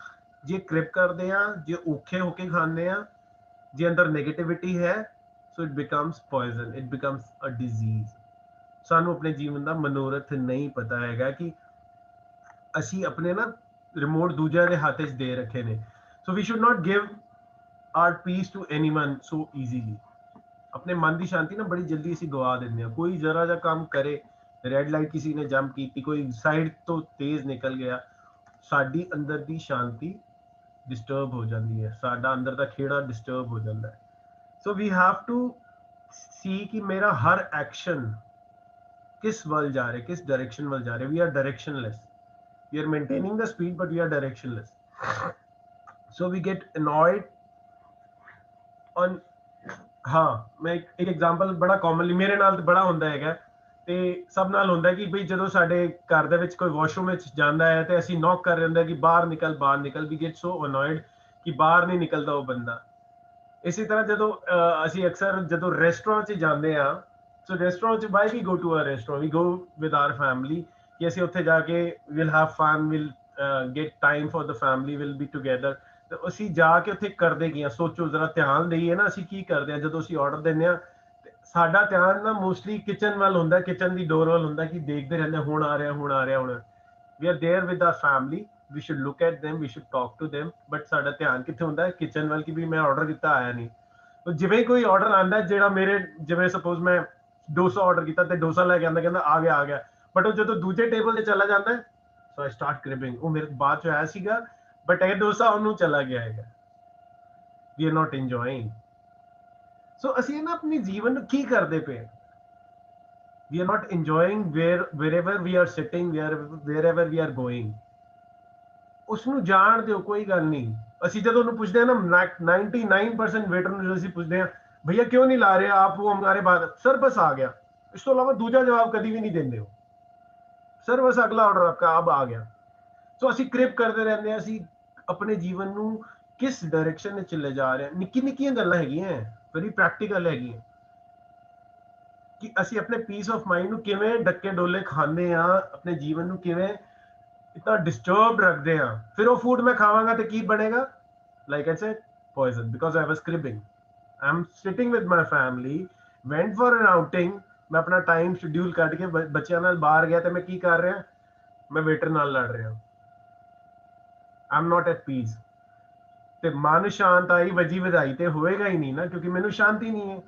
ਜੇ ਕ੍ਰਿਪ ਕਰਦੇ ਆ, ਜੇ ਔਖੇ ਹੋ ਕੇ ਖਾਂਦੇ ਆ, ਜੇ ਅੰਦਰ ਨੈਗੇਟਿਵਿਟੀ ਹੈ, so it becomes poison, it becomes a disease. ਸਾਨੂੰ ਆਪਣੇ ਜੀਵਨ ਦਾ ਮਨੋਰਥ ਨਹੀਂ ਪਤਾ ਹੈਗਾ ਕਿ ਅਸੀਂ ਆਪਣੇ ਨਾ ਰਿਮੋਟ ਦੂਜਿਆਂ ਦੇ ਹੱਥ 'ਚ ਦੇ ਰੱਖੇ ਨੇ। So we should not give our peace to anyone so easily. ਆਪਣੇ ਮਨ ਦੀ ਸ਼ਾਂਤੀ ਨਾ ਬੜੀ ਜਲਦੀ ਅਸੀਂ ਗਵਾ ਦਿੰਦੇ ਹਾਂ। ਕੋਈ ਜ਼ਰਾ ਜਿਹਾ ਕੰਮ ਕਰੇ, ਰੈਡ ਲਾਈਟ ਕਿਸੇ ਨੇ ਜੰਪ ਕੀਤੀ, ਕੋਈ ਸਾਈਡ ਤੋਂ ਤੇਜ਼ ਨਿਕਲ ਗਿਆ, ਸਾਡੀ ਅੰਦਰ ਦੀ ਸ਼ਾਂਤੀ ਡਿਸਟਰਬ ਹੋ ਜਾਂਦੀ ਹੈ, ਸਾਡਾ ਅੰਦਰ ਦਾ ਖੇੜਾ ਡਿਸਟਰਬ ਹੋ ਜਾਂਦਾ ਹੈ। ਸੋ ਵੀ ਹੈਵ ਟੂ ਸੀ ਕਿ ਮੇਰਾ ਹਰ ਐਕਸ਼ਨ ਕਿਸ ਵੱਲ ਜਾ ਰਿਹਾ, ਕਿਸ ਡਾਇਰੈਕਸ਼ਨ ਵੱਲ ਜਾ ਰਿਹਾ। We are directionless. we are maintaining the speed but we are directionless, so we get annoyed on हाँ मैं एक एग्जांपल बड़ा कॉमनली ਮੇਰੇ ਨਾਲ ਤੇ ਬੜਾ ਹੁੰਦਾ ਹੈਗਾ ਤੇ ਸਭ ਨਾਲ ਹੁੰਦਾ ਕਿ ਭਈ ਜਦੋਂ ਸਾਡੇ ਘਰ ਦੇ ਵਿੱਚ ਕੋਈ ਵਾਸ਼ਰੂਮ ਵਿੱਚ ਜਾਂਦਾ ਹੈ ਤੇ ਅਸੀਂ ਨੌਕ ਕਰ ਰਹੇ ਹੁੰਦੇ ਕਿ ਬਾਹਰ ਨਿਕਲ ਵੀ ਗੈਟ ਸੋ ਅਨੋਇਡ ਕਿ ਬਾਹਰ ਨਹੀਂ ਨਿਕਲਦਾ ਉਹ ਬੰਦਾ। ਇਸੇ ਤਰ੍ਹਾਂ ਜਦੋਂ ਅਸੀਂ ਅਕਸਰ ਜਦੋਂ ਰੈਸਟੋਰੈਂਟ 'ਚ ਜਾਂਦੇ ਆ, ਸੋ ਰੈਸਟੋਰੈਂਟ 'ਚ why we go to a restaurant, we go with our family ਕਿ ਅਸੀਂ ਉੱਥੇ ਜਾ ਕੇ will have fun, will get time for the family, will be together. ਤੇ ਅਸੀਂ ਜਾ ਕੇ ਉੱਥੇ ਕਰਦੇ ਕੀ ਆ, ਸੋਚੋ ਜ਼ਰਾ ਧਿਆਨ ਦੇਈਏ ਨਾ ਅਸੀਂ ਕੀ ਕਰਦੇ ਆ ਜਦੋਂ ਅਸੀਂ ਆਰਡਰ ਦਿੰਦੇ ਆ। ਸਾਡਾ ਧਿਆਨ ਨਾ ਮੋਸਟਲੀ ਕਿਚਨ ਵੱਲ ਹੁੰਦਾ, ਕਿਚਨ ਦੀ ਡੋਰ ਵੱਲ ਹੁੰਦਾ ਕਿ ਦੇਖਦੇ ਰਹਿੰਦੇ ਹੁਣ ਆ ਰਿਹਾ ਹੁਣ ਆ ਰਿਹਾ ਹੁਣ। We are there with our family, we should look at them, we should talk to them, but ਸਾਡਾ ਧਿਆਨ ਕਿੱਥੇ ਹੁੰਦਾ ਹੈ ਕਿਚਨ ਵੱਲ ਕਿ ਵੀ ਮੈਂ ਆਰਡਰ ਕੀਤਾ ਆਇਆ ਨਹੀਂ। ਤਾਂ ਜਿਵੇਂ ਕੋਈ ਆਰਡਰ ਆਂਦਾ ਜਿਹੜਾ ਮੇਰੇ ਜਿਵੇਂ ਸਪੋਜ਼ ਮੈਂ ਡੋਸਾ ਆਰਡਰ ਕੀਤਾ ਤੇ ਡੋਸਾ ਲੈ ਕੇ ਆਂਦਾ ਕਹਿੰਦਾ ਆ ਗਿਆ ਬਟ ਉਹ ਜਦੋਂ ਦੂਜੇ ਟੇਬਲ ਤੇ ਚਲਾ ਜਾਂਦਾ ਹੈ ਸੋ ਆਈ ਸਟਾਰਟ ਕ੍ਰਿਪਿੰਗ, ਉਹ ਮੇਰੇ ਬਾਅਦ ਚ ਆਇਆ ਸੀਗਾ ਬਟ ਇਹ ਡੋਸਾ ਉਹਨੂੰ ਚਲਾ ਗਿਆ ਹੈਗਾ। ਵੀ ਆਰ ਨਾਟ ਇੰਜੋਇੰਗ। ਸੋ ਅਸੀਂ ਨਾ ਆਪਣੇ ਜੀਵਨ ਨੂੰ ਕੀ ਕਰਦੇ ਪਏ, we are not enjoying wherever we are sitting, wherever we are going। ਉਸਨੂੰ ਜਾਣ ਦਿਓ, ਕੋਈ ਗੱਲ ਨਹੀਂ। ਅਸੀਂ ਜਦੋਂ ਉਹਨੂੰ ਪੁੱਛਦੇ ਆ ਨਾ 99% ਵੇਟਰ ਨੂੰ ਅਸੀਂ ਪੁੱਛਦੇ ਆ ਭਈਆ ਕਿਉਂ ਨਹੀਂ ਲਾ ਰਹੇ ਆਪ, ਉਹ ਹਮਾਰੇ ਬਾਅਦ ਸਰ ਬਸ ਆ ਗਿਆ। ਇਸ ਤੋਂ ਇਲਾਵਾ ਦੂਜਾ ਜਵਾਬ ਕਦੀ ਵੀ ਨਹੀਂ ਦਿੰਦੇ ਹੋ, ਸਰ ਬਸ ਅਗਲਾ ਆਰਡਰ ਆਪਕਾ ਅਬ ਆ ਗਿਆ। ਸੋ ਅਸੀਂ ਕ੍ਰਿਪ ਕਰਦੇ ਰਹਿੰਦੇ ਆ, ਅਸੀਂ ਆਪਣੇ ਜੀਵਨ ਨੂੰ ਕਿਸ ਡਾਇਰੈਕਸ਼ਨ ਵਿੱਚ ਚਲੇ ਜਾ ਰਹੇ ਹਾਂ। ਨਿੱਕੀ ਨਿੱਕੀਆਂ ਗੱਲਾਂ ਹੈਗੀਆਂ, ਵੈਰੀ ਪ੍ਰੈਕਟੀਕਲ ਹੈਗੀਆਂ ਕਿ ਅਸੀਂ ਆਪਣੇ ਪੀਸ ਆਫ ਮਾਈਂਡ ਨੂੰ ਕਿਵੇਂ ਡੱਕੇ ਡੋਲੇ ਖਾਂਦੇ ਆ, ਆਪਣੇ ਜੀਵਨ ਨੂੰ ਕਿਵੇਂ इतना डिस्टर्ब रखते हैं। फिर वो फूड मैं खावांगा तो की बनेगा, like I said poison, because I was cribbing. I am sitting with my family, went for an outing, मैं अपना टाइम शेड्यूल कट के बच्चों नाल बाहर गया तो मैं की कर रहा, मैं वेटर नाल लड़ रहा, I am not at peace. ते मन शांत आई वजी वधाई ते होएगा ही नहीं ना, क्योंकि मैनू शांति नहीं है।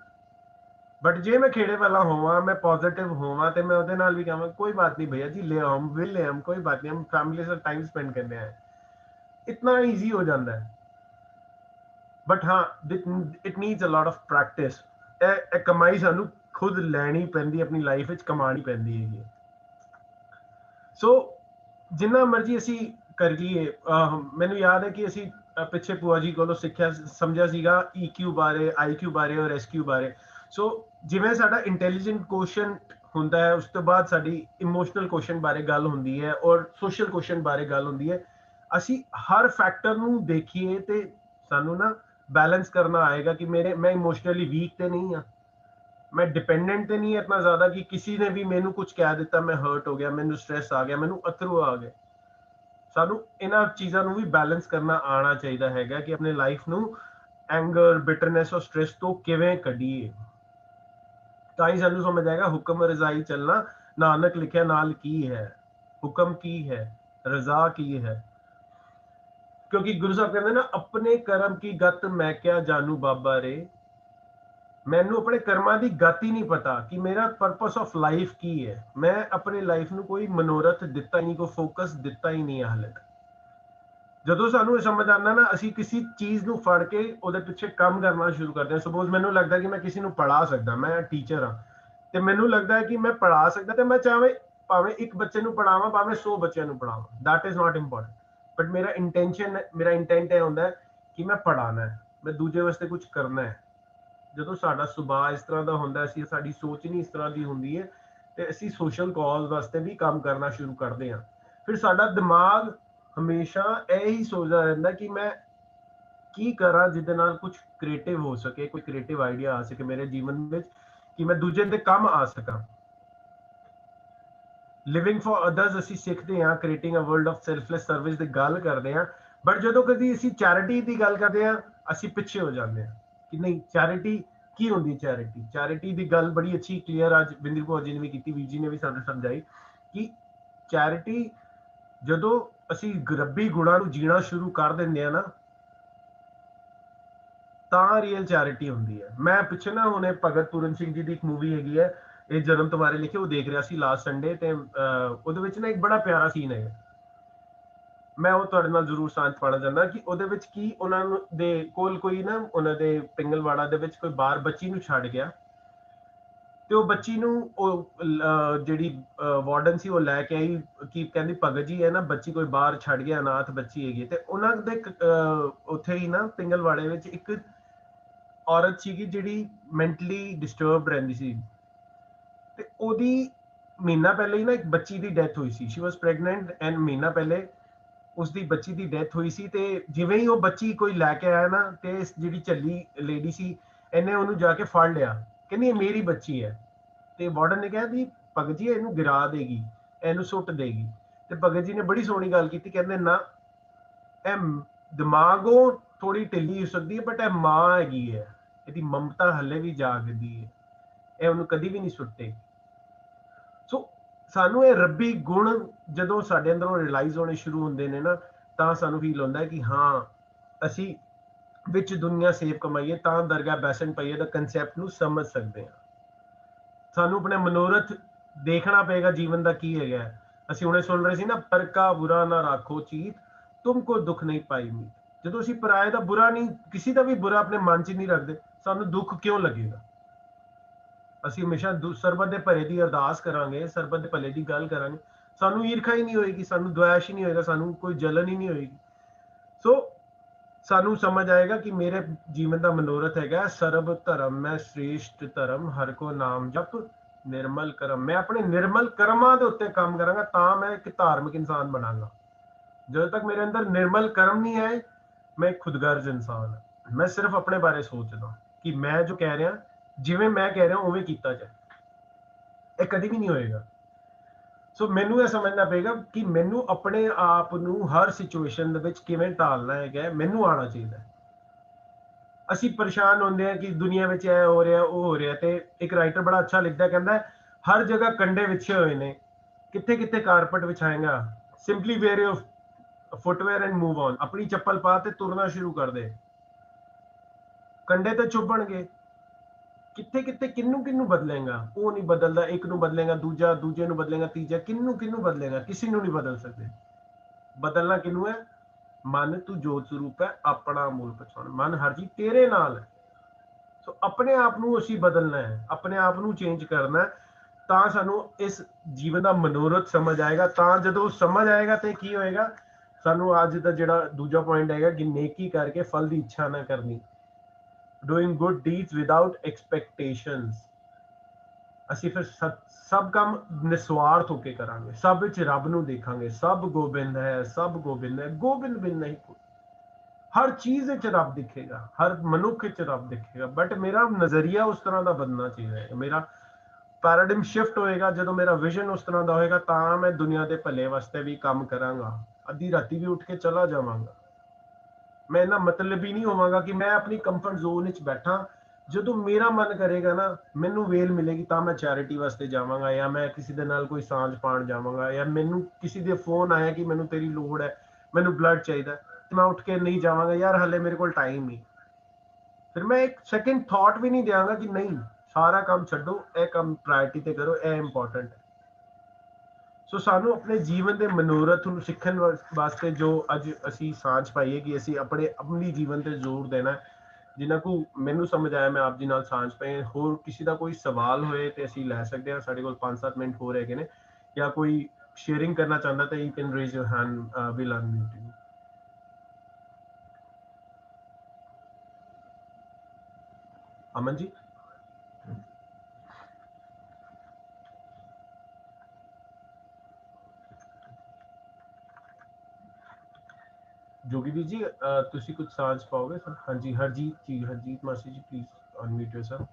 बट जे मैं खेड़े वाला होवां, मैं पॉजिटिव होवां ते मैं उहदे नाल भी कहां कोई बात नहीं भैया जी, ले हम विल ले हम, कोई बात नहीं, हम फैमिली से टाइम स्पेंड करने आए। इतना इजी हो जाता है। बट हाँ, it needs a lot of practice. ए कमाई सानू खुद लैनी पैंदी, अपनी लाइफ विच कमानी पैंदी है। सो जिन्ना मर्जी असी कर लईए, मैनू याद है कि असी पिछे भूआ जी कोलों सिੱਖਿਆ समझिਆ ਸੀਗਾ EQ ਬਾਰੇ, IQ ਬਾਰੇ और SQ ਬਾਰੇ। ਸੋ ਜਿਵੇਂ ਸਾਡਾ ਇੰਟੈਲੀਜੈਂਟ ਕੁਐਸਚਨ ਹੁੰਦਾ ਹੈ, ਉਸ ਤੋਂ ਬਾਅਦ ਸਾਡੀ ਇਮੋਸ਼ਨਲ ਕੁਐਸਚਨ ਬਾਰੇ ਗੱਲ ਹੁੰਦੀ ਹੈ ਔਰ ਸੋਸ਼ਲ ਕੁਐਸਚਨ ਬਾਰੇ ਗੱਲ ਹੁੰਦੀ ਹੈ। ਅਸੀਂ ਹਰ ਫੈਕਟਰ ਨੂੰ ਦੇਖੀਏ ਤੇ ਸਾਨੂੰ ਨਾ ਬੈਲੈਂਸ ਕਰਨਾ ਆਏਗਾ ਕਿ ਮੈਂ ਇਮੋਸ਼ਨਲੀ ਵੀਕ ਤੇ ਨਹੀਂ ਆ, ਮੈਂ ਡਿਪੈਂਡੈਂਟ ਤੇ ਨਹੀਂ ਇਤਨਾ ਜ਼ਿਆਦਾ ਕਿ ਕਿਸੇ ਨੇ ਵੀ ਮੈਨੂੰ ਕੁਝ ਕਹਿ ਦਿੱਤਾ ਮੈਂ ਹਰਟ ਹੋ ਗਿਆ, ਮੈਨੂੰ ਸਟ੍ਰੈਸ ਆ ਗਿਆ, ਮੈਨੂੰ ਅਥਰੂ ਆ ਗਏ। ਸਾਨੂੰ ਇਹਨਾਂ ਚੀਜ਼ਾਂ ਨੂੰ ਵੀ ਬੈਲੈਂਸ ਕਰਨਾ ਆਉਣਾ ਚਾਹੀਦਾ ਹੈਗਾ ਕਿ ਆਪਣੇ ਲਾਈਫ ਨੂੰ ਐਂਗਰ, ਬਿਟਰਨੈਸ ਔਰ ਸਟ੍ਰੈਸ ਤੋਂ ਕਿਵੇਂ ਕੱਢੀਏ। ਤਾਂ ਹੀ ਸਾਨੂੰ ਸਮਝ ਆਏਗਾ ਹੁਕਮ ਰਜ਼ਾਈ ਚੱਲਣਾ, ਨਾਨਕ ਲਿਖਿਆ ਨਾਲ ਕੀ ਹੈ, ਹੁਕਮ ਕੀ ਹੈ, ਰਜ਼ਾ ਕੀ ਹੈ। ਕਿਉਂਕਿ ਗੁਰੂ ਸਾਹਿਬ ਕਹਿੰਦੇ ਨਾ, ਆਪਣੇ ਕਰਮ ਕੀ ਗਤ ਮੈਂ ਕਿਆ ਜਾਨੂ ਬਾਬਾ ਰੇ, ਮੈਨੂੰ ਆਪਣੇ ਕਰਮਾਂ ਦੀ ਗਤ ਹੀ ਨਹੀਂ ਪਤਾ ਕਿ ਮੇਰਾ ਪਰਪਸ ਆਫ ਲਾਈਫ ਕੀ ਹੈ। ਮੈਂ ਆਪਣੀ ਲਾਈਫ ਨੂੰ ਕੋਈ ਮਨੋਰਥ ਦਿੱਤਾ ਹੀ ਨਹੀਂ, ਕੋਈ ਫੋਕਸ ਦਿੱਤਾ ਹੀ ਨਹੀਂ ਹਾਲੇ ਤੱਕ। ਜਦੋਂ ਸਾਨੂੰ ਇਹ ਸਮਝ ਆਉਂਦਾ ਨਾ, ਅਸੀਂ ਕਿਸੇ ਚੀਜ਼ ਨੂੰ ਫੜ ਕੇ ਉਹਦੇ ਪਿੱਛੇ ਕੰਮ ਕਰਨਾ ਸ਼ੁਰੂ ਕਰਦੇ ਹਾਂ। ਸਪੋਜ਼ ਮੈਨੂੰ ਲੱਗਦਾ ਕਿ ਮੈਂ ਕਿਸੇ ਨੂੰ ਪੜ੍ਹਾ ਸਕਦਾ, ਮੈਂ ਟੀਚਰ ਹਾਂ ਤੇ ਮੈਨੂੰ ਲੱਗਦਾ ਹੈ ਕਿ ਮੈਂ ਪੜ੍ਹਾ ਸਕਦਾ, ਤੇ ਮੈਂ ਚਾਹੇ ਭਾਵੇਂ ਇੱਕ ਬੱਚੇ ਨੂੰ ਪੜ੍ਹਾਵਾਂ, ਭਾਵੇਂ 100 ਬੱਚਿਆਂ ਨੂੰ ਪੜ੍ਹਾਵਾਂ, that is not important. But ਮੇਰਾ ਇੰਟੈਂਟ ਇਹ ਹੁੰਦਾ ਕਿ ਮੈਂ ਪੜ੍ਹਾਉਣਾ ਹੈ, ਮੈਂ ਦੂਜੇ ਵਾਸਤੇ ਕੁਝ ਕਰਨਾ ਹੈ। ਜਦੋਂ ਸਾਡਾ ਸੁਭਾਅ ਇਸ ਤਰ੍ਹਾਂ ਦਾ ਹੁੰਦਾ, ਅਸੀਂ ਸਾਡੀ ਸੋਚ ਨਹੀਂ ਇਸ ਤਰ੍ਹਾਂ ਦੀ ਹੁੰਦੀ ਹੈ ਤੇ ਅਸੀਂ ਸੋਸ਼ਲ ਕਾਜ਼ ਵਾਸਤੇ ਵੀ ਕੰਮ ਕਰਨਾ ਸ਼ੁਰੂ ਕਰਦੇ ਹਾਂ। ਫਿਰ ਸਾਡਾ ਦਿਮਾਗ ਹਮੇਸ਼ਾ ਇਹ ਹੀ ਸੋਚਦਾ ਰਹਿੰਦਾ ਕਿ ਮੈਂ ਕੀ ਕਰਾਂ ਜਿਹਦੇ ਨਾਲ ਕੁਝ ਕ੍ਰੀਏਟਿਵ ਹੋ ਸਕੇ, ਕੋਈ ਕ੍ਰੀਏਟਿਵ ਆਈਡੀਆ ਆ ਸਕੇ ਮੇਰੇ ਜੀਵਨ ਵਿੱਚ, ਕਿ ਮੈਂ ਦੂਜੇ ਦੇ ਕੰਮ ਆ ਸਕਾਂ। ਲਿਵਿੰਗ ਫॉर ਅਦਰਸ ਅਸੀਂ ਸਿੱਖਦੇ ਹਾਂ, creating a world of selfless service ਦੀ ਗੱਲ ਕਰਦੇ ਹਾਂ। ਬਟ ਜਦੋਂ ਕਦੀ ਅਸੀਂ ਚੈਰਿਟੀ ਦੀ ਗੱਲ ਕਰਦੇ ਹਾਂ, ਅਸੀਂ ਪਿੱਛੇ ਹੋ ਜਾਂਦੇ ਹਾਂ ਕਿ ਨਹੀਂ, ਚੈਰਿਟੀ ਕੀ ਹੁੰਦੀ। ਚੈਰਿਟੀ ਦੀ ਗੱਲ ਬੜੀ ਅੱਛੀ ਕਲੀਅਰ ਅੱਜ ਬਿੰਦਰ ਭੂਆ ਜੀ ਨੇ ਵੀ ਕੀਤੀ, ਵੀਰ ਜੀ ਨੇ ਵੀ ਸਾਨੂੰ ਸਮਝਾਈ ਕਿ ਚੈਰਿਟੀ ਜਦੋਂ ਅਸੀਂ ਰੱਬੀ ਗੁਣਾਂ ਨੂੰ ਜੀਣਾ ਸ਼ੁਰੂ ਕਰ ਦਿੰਦੇ ਆ ਨਾ, ਤਾਂ ਰੀਅਲ ਚੈਰਿਟੀ ਹੁੰਦੀ ਹੈ। ਮੈਂ ਪਿੱਛੇ ਨਾ ਹੁਣੇ ਭਗਤ ਪੂਰਨ ਸਿੰਘ ਜੀ ਦੀ ਇੱਕ ਮੂਵੀ ਹੈਗੀ ਹੈ, ਇਹ ਜਨਮ ਤੁਹਾਰੇ ਲਿਖੇ, ਉਹ ਦੇਖ ਰਿਹਾ ਸੀ ਲਾਸਟ ਸੰਡੇ ਤੇ ਉਹਦੇ ਵਿੱਚ ਨਾ ਇੱਕ ਬੜਾ ਪਿਆਰਾ ਸੀਨ ਹੈ, ਮੈਂ ਉਹ ਤੁਹਾਡੇ ਨਾਲ ਜ਼ਰੂਰ ਸਾਂਝ ਪਾਉਣਾ ਚਾਹੁੰਦਾ ਕਿ ਉਹਦੇ ਵਿੱਚ ਕੀ ਉਹਨਾਂ ਨੂੰ ਦੇ ਕੋਲ ਕੋਈ ਨਾ ਉਹਨਾਂ ਦੇ ਪਿੰਗਲਵਾੜਾ ਦੇ ਵਿੱਚ ਕੋਈ ਬਾਹਰ ਬੱਚੀ ਨੂੰ ਛੱਡ ਗਿਆ ਤੇ ਉਹ ਬੱਚੀ ਨੂੰ ਉਹ ਜਿਹੜੀ ਵਾਰਡਨ ਸੀ ਉਹ ਲੈ ਕੇ ਆਈ ਕਿ ਕਹਿੰਦੀ ਭਗਤ ਜੀ ਹੈ ਨਾ ਬੱਚੀ ਕੋਈ ਬਾਹਰ ਛੱਡ ਗਿਆ, ਅਨਾਥ ਬੱਚੀ ਹੈਗੀ। ਤੇ ਉਹਨਾਂ ਦੇ ਉੱਥੇ ਹੀ ਨਾ ਪਿੰਗਲਵਾੜੇ ਵਿੱਚ ਇੱਕ ਔਰਤ ਸੀਗੀ ਜਿਹੜੀ ਮੈਂਟਲੀ ਡਿਸਟਰਬ ਰਹਿੰਦੀ ਸੀ, ਤੇ ਉਹਦੀ ਮਹੀਨਾ ਪਹਿਲੇ ਹੀ ਨਾ ਇੱਕ ਬੱਚੀ ਦੀ ਡੈਥ ਹੋਈ ਸੀ। ਸ਼ੀ ਵਾਸ ਪ੍ਰੈਗਨੈਂਟ ਐਂਡ ਮਹੀਨਾ ਪਹਿਲੇ ਉਸਦੀ ਬੱਚੀ ਦੀ ਡੈਥ ਹੋਈ ਸੀ। ਤੇ ਜਿਵੇਂ ਹੀ ਉਹ ਬੱਚੀ ਕੋਈ ਲੈ ਕੇ ਆਇਆ ਨਾ, ਤੇ ਜਿਹੜੀ ਝੱਲੀ ਲੇਡੀ ਸੀ ਇਹਨੇ ਉਹਨੂੰ ਜਾ ਕੇ ਫੜ ਲਿਆ, ਕਹਿੰਦੀ ਇਹ ਮੇਰੀ ਬੱਚੀ ਹੈ। ਤੇ ਵਾਰਡਨ ਨੇ ਕਿਹਾ ਵੀ ਭਗਤ ਜੀ ਇਹਨੂੰ ਗਿਰਾ ਦੇਗੀ, ਇਹਨੂੰ ਸੁੱਟ ਦੇਗੀ। ਤੇ ਭਗਤ ਜੀ ਨੇ ਬੜੀ ਸੋਹਣੀ ਗੱਲ ਕੀਤੀ, ਕਹਿੰਦੇ ਨਾ, ਇਹ ਦਿਮਾਗੋਂ ਥੋੜੀ ਢਿੱਲੀ ਹੋ ਸਕਦੀ ਹੈ ਬਟ ਇਹ ਮਾਂ ਹੈਗੀ ਹੈ, ਇਹਦੀ ਮਮਤਾ ਹਲੇ ਵੀ ਜਾਗਦੀ ਹੈ, ਇਹ ਉਹਨੂੰ ਕਦੀ ਵੀ ਨਹੀਂ ਸੁੱਟੇਗੀ। ਸੋ ਸਾਨੂੰ ਇਹ ਰੱਬੀ ਗੁਣ ਜਦੋਂ ਸਾਡੇ ਅੰਦਰੋਂ ਰਿਅਲਾਈਜ਼ ਹੋਣੇ ਸ਼ੁਰੂ ਹੁੰਦੇ ਨੇ ਨਾ, ਤਾਂ ਸਾਨੂੰ ਫੀਲ ਹੁੰਦਾ ਕਿ ਹਾਂ ਅਸੀਂ ਵਿੱਚ ਦੁਨੀਆ ਸੇਵ ਕਮਾਈਏ ਤਾਂ ਦਰਗਾਹ ਬੈਸਣ ਪਈਏ ਦਾ ਕਨਸੈਪਟ ਨੂੰ ਸਮਝ ਸਕਦੇ ਹਾਂ। ਸਾਨੂੰ ਆਪਣੇ ਮਨੋਰਥ ਦੇਖਣਾ ਪਏਗਾ ਜੀਵਨ ਦਾ ਕੀ ਹੈਗਾ। ਅਸੀਂ ਹੁਣੇ ਸੁਣ ਰਹੇ ਸੀ ਨਾ, ਪਰ ਕਾ ਬੁਰਾ ਨਾ ਰੱਖੋ ਚੀਤ, ਤੁਮਕੋ ਦੁੱਖ ਨਹੀਂ ਪਾਈ ਮੀਤ। ਜਦੋਂ ਅਸੀਂ ਪਰਾਏ ਦਾ ਬੁਰਾ ਨਹੀਂ, ਕਿਸੇ ਦਾ ਵੀ ਬੁਰਾ ਆਪਣੇ ਮਨ 'ਚ ਨਹੀਂ ਰੱਖਦੇ, ਸਾਨੂੰ ਦੁੱਖ ਕਿਉਂ ਲੱਗੇਗਾ। ਅਸੀਂ ਹਮੇਸ਼ਾ ਸਰਬਤ ਦੇ ਭਲੇ ਦੀ ਅਰਦਾਸ ਕਰਾਂਗੇ, ਸਰਬਤ ਦੇ ਭਲੇ ਦੀ ਗੱਲ ਕਰਾਂਗੇ, ਸਾਨੂੰ ਈਰਖਾ ਹੀ ਨਹੀਂ ਹੋਏਗੀ, ਸਾਨੂੰ ਦੁਆਸ਼ ਹੀ ਨਹੀਂ ਹੋਏਗਾ, ਸਾਨੂੰ ਕੋਈ ਜਲਨ ਹੀ ਨਹੀਂ ਹੋਏਗੀ। ਸੋ ਸਾਨੂੰ ਸਮਝ ਆਏਗਾ ਕਿ ਮੇਰੇ ਜੀਵਨ ਦਾ ਮਨੋਰਥ ਹੈਗਾ ਸਰਬ ਧਰਮ ਮੈਂ ਸ੍ਰੇਸ਼ਟ ਧਰਮ, ਹਰ ਕੋ ਨਾਮ ਜਪ ਨਿਰਮਲ ਕਰਮ। ਮੈਂ ਆਪਣੇ ਨਿਰਮਲ ਕਰਮਾਂ ਦੇ ਉੱਤੇ ਕੰਮ ਕਰਾਂਗਾ ਤਾਂ ਮੈਂ ਇੱਕ ਧਾਰਮਿਕ ਇਨਸਾਨ ਬਣਾਂਗਾ। ਜਦੋਂ ਤੱਕ ਮੇਰੇ ਅੰਦਰ ਨਿਰਮਲ ਕਰਮ ਨਹੀਂ ਆਏ, ਮੈਂ ਖੁਦਗਰਜ਼ ਇਨਸਾਨ ਹਾਂ। ਮੈਂ ਸਿਰਫ ਆਪਣੇ ਬਾਰੇ ਸੋਚਦਾ ਕਿ ਮੈਂ ਜੋ ਕਹਿ ਰਿਹਾ, ਜਿਵੇਂ ਮੈਂ ਕਹਿ ਰਿਹਾ ਉਵੇਂ ਕੀਤਾ ਜਾਏ, ਇਹ ਕਦੀ ਵੀ ਨਹੀਂ ਹੋਏਗਾ। ਸੋ ਮੈਨੂੰ ਇਹ ਸਮਝਣਾ ਪਏਗਾ ਕਿ ਮੈਨੂੰ ਆਪਣੇ ਆਪ ਨੂੰ ਹਰ ਸਿਚੁਏਸ਼ਨ ਦੇ ਵਿੱਚ ਕਿਵੇਂ ਢਾਲਣਾ ਹੈਗਾ, ਮੈਨੂੰ ਆਉਣਾ ਚਾਹੀਦਾ। ਅਸੀਂ ਪਰੇਸ਼ਾਨ ਹੁੰਦੇ ਹਾਂ ਕਿ ਦੁਨੀਆ ਵਿੱਚ ਇਹ ਹੋ ਰਿਹਾ ਉਹ ਹੋ ਰਿਹਾ। ਤੇ ਇੱਕ ਰਾਈਟਰ ਬੜਾ ਅੱਛਾ ਲਿਖਦਾ, ਕਹਿੰਦਾ ਹਰ ਜਗ੍ਹਾ ਕੰਡੇ ਵਿਛੇ ਹੋਏ ਨੇ, ਕਿੱਥੇ ਕਿੱਥੇ ਕਾਰਪਟ ਵਿਛਾਏਗਾ, simply wear your footwear and move on. ਆਪਣੀ ਚੱਪਲ ਪਾ ਤੇ ਤੁਰਨਾ ਸ਼ੁਰੂ ਕਰ ਦੇ, ਕੰਡੇ ਤੇ ਚੁੱਭਣਗੇ। ਕਿੱਥੇ ਕਿੱਥੇ ਕਿੰਨੂੰ ਕਿੰਨੂੰ ਬਦਲੇਗਾ, ਉਹ ਨਹੀਂ ਬਦਲਦਾ। ਇੱਕ ਨੂੰ ਬਦਲੇਗਾ ਦੂਜਾ, ਦੂਜੇ ਨੂੰ ਬਦਲੇਗਾ ਤੀਜਾ, ਕਿੰਨੂੰ ਕਿੰਨੂੰ ਬਦਲੇਗਾ, ਕਿਸੇ ਨੂੰ ਨਹੀਂ ਬਦਲ ਸਕਦੇ। ਬਦਲਣਾ ਕਿਹਨੂੰ ਹੈ? ਮਨ ਤੂੰ ਜੋਤ ਸਰੂਪ ਹੈ, ਆਪਣਾ ਮੂਲ ਪਛਾਣ। ਮਨ ਹਰ ਜੀ ਤੇਰੇ ਨਾਲ ਹੈ। ਸੋ ਆਪਣੇ ਆਪ ਨੂੰ ਅਸੀਂ ਬਦਲਣਾ ਹੈ, ਆਪਣੇ ਆਪ ਨੂੰ ਚੇਂਜ ਕਰਨਾ, ਤਾਂ ਸਾਨੂੰ ਇਸ ਜੀਵਨ ਦਾ ਮਨੋਰਥ ਸਮਝ ਆਏਗਾ। ਤਾਂ ਜਦੋਂ ਸਮਝ ਆਏਗਾ ਤੇ ਕੀ ਹੋਏਗਾ, ਸਾਨੂੰ ਅੱਜ ਦਾ ਜਿਹੜਾ ਦੂਜਾ ਪੁਆਇੰਟ ਹੈਗਾ ਕਿ ਨੇਕੀ ਕਰਕੇ ਫਲ ਦੀ ਇੱਛਾ ਨਾ ਕਰਨੀ, doing good deeds without expectations। ਅਸੀਂ ਫਿਰ ਸਭ ਕੰਮ ਨਿਸਵਾਰਥ ਹੋ ਕੇ ਕਰਾਂਗੇ, ਸਭ ਵਿੱਚ ਰੱਬ ਨੂੰ ਦੇਖਾਂਗੇ। ਸਭ ਗੋਬਿੰਦ ਹੈ, ਸਭ ਗੋਬਿੰਦ ਹੈ, ਗੋਬਿੰਦ ਬਿਨ ਨਹੀਂ ਕੋਈ। ਹਰ ਚੀਜ਼ ਵਿੱਚ ਰੱਬ ਦਿਖੇਗਾ, ਹਰ ਮਨੁੱਖ ਵਿੱਚ ਰੱਬ ਦਿਖੇਗਾ। ਬਟ ਮੇਰਾ ਨਜ਼ਰੀਆ ਉਸ ਤਰ੍ਹਾਂ ਦਾ ਬਦਲਣਾ ਚਾਹੀਦਾ ਹੈ, ਮੇਰਾ ਪੈਰਾਡਿਮ ਸ਼ਿਫਟ ਹੋਏਗਾ। ਜਦੋਂ ਮੇਰਾ ਵਿਜ਼ਨ ਉਸ ਤਰ੍ਹਾਂ ਦਾ ਹੋਏਗਾ ਤਾਂ ਮੈਂ ਦੁਨੀਆ ਦੇ ਭਲੇ ਵਾਸਤੇ ਵੀ ਕੰਮ ਕਰਾਂਗਾ। ਅੱਧੀ ਰਾਤੀ ਵੀ ਉੱਠ ਕੇ ਚਲਾ ਜਾਵਾਂਗਾ। ਮੈਂ ਇਹਨਾਂ ਮਤਲਬ ਹੀ ਨਹੀਂ ਹੋਵਾਂਗਾ ਕਿ ਮੈਂ ਆਪਣੀ ਕੰਫਰਟ ਜ਼ੋਨ ਵਿੱਚ ਬੈਠਾ। ਜਦੋਂ ਮੇਰਾ ਮਨ ਕਰੇਗਾ ਨਾ, ਮੈਨੂੰ ਵੇਲ ਮਿਲੇਗੀ ਤਾਂ ਮੈਂ ਚੈਰਿਟੀ ਵਾਸਤੇ ਜਾਵਾਂਗਾ, ਜਾਂ ਮੈਂ ਕਿਸੇ ਦੇ ਨਾਲ ਕੋਈ ਸਾਂਝ ਪਾਉਣ ਜਾਵਾਂਗਾ, ਜਾਂ ਮੈਨੂੰ ਕਿਸੇ ਦੇ ਫੋਨ ਆਇਆ ਕਿ ਮੈਨੂੰ ਤੇਰੀ ਲੋੜ ਹੈ, ਮੈਨੂੰ ਬਲੱਡ ਚਾਹੀਦਾ, ਤੇ ਮੈਂ ਉੱਠ ਕੇ ਨਹੀਂ ਜਾਵਾਂਗਾ ਯਾਰ ਹਲੇ ਮੇਰੇ ਕੋਲ ਟਾਈਮ ਨਹੀਂ। ਫਿਰ ਮੈਂ ਇੱਕ ਸੈਕਿੰਡ ਥਾਟ ਵੀ ਨਹੀਂ ਦਿਆਂਗਾ ਕਿ ਨਹੀਂ, ਸਾਰਾ ਕੰਮ ਛੱਡੋ, ਇਹ ਕੰਮ ਪ੍ਰਾਇੋਰਟੀ ਤੇ ਕਰੋ, ਇਹ ਇੰਪੋਰਟੈਂਟ ਹੈ। ਸੋ ਸਾਨੂੰ ਆਪਣੇ ਜੀਵਨ ਦੇ ਮਨੋਰਥ ਨੂੰ ਸਿੱਖਣ ਵਾਸਤੇ ਜੋ ਅੱਜ ਅਸੀਂ ਸਾਂਝ ਪਾਈਏ ਕਿ ਅਸੀਂ ਆਪਣੀ ਜੀਵਨ ਤੇ ਜ਼ੋਰ ਦੇਣਾ। ਜਿਨ੍ਹਾਂ ਕੋ ਮੈਨੂੰ ਸਮਝ ਆਇਆ, ਮੈਂ ਆਪ ਜੀ ਨਾਲ ਸਾਂਝ ਪਾਈ। ਹੋਰ ਕਿਸੇ ਦਾ ਕੋਈ ਸਵਾਲ ਹੋਏ ਤੇ ਅਸੀਂ ਲੈ ਸਕਦੇ ਹਾਂ, ਸਾਡੇ ਕੋਲ 5-7 ਮਿੰਟ ਹੋਰ ਹੈਗੇ ਨੇ। ਜਾਂ ਕੋਈ ਸ਼ੇਅਰਿੰਗ ਕਰਨਾ ਚਾਹੁੰਦਾ ਤਾਂ you can raise your hand, will unmute you. Aman ji. Jogi ਵੀਰ ਜੀ, ਤੁਸੀਂ ਕੁਝ ਸਾਂਝ ਪਾਓਗੇ ਸਰ? ਹਾਂਜੀ ਹਰਜੀਤ ਜੀ, ਹਰਜੀਤ ਮਾਸੀ ਜੀ, ਪਲੀਜ਼ ਅਨਮਿਊਟ ਯੋਰਸੈਲਫ।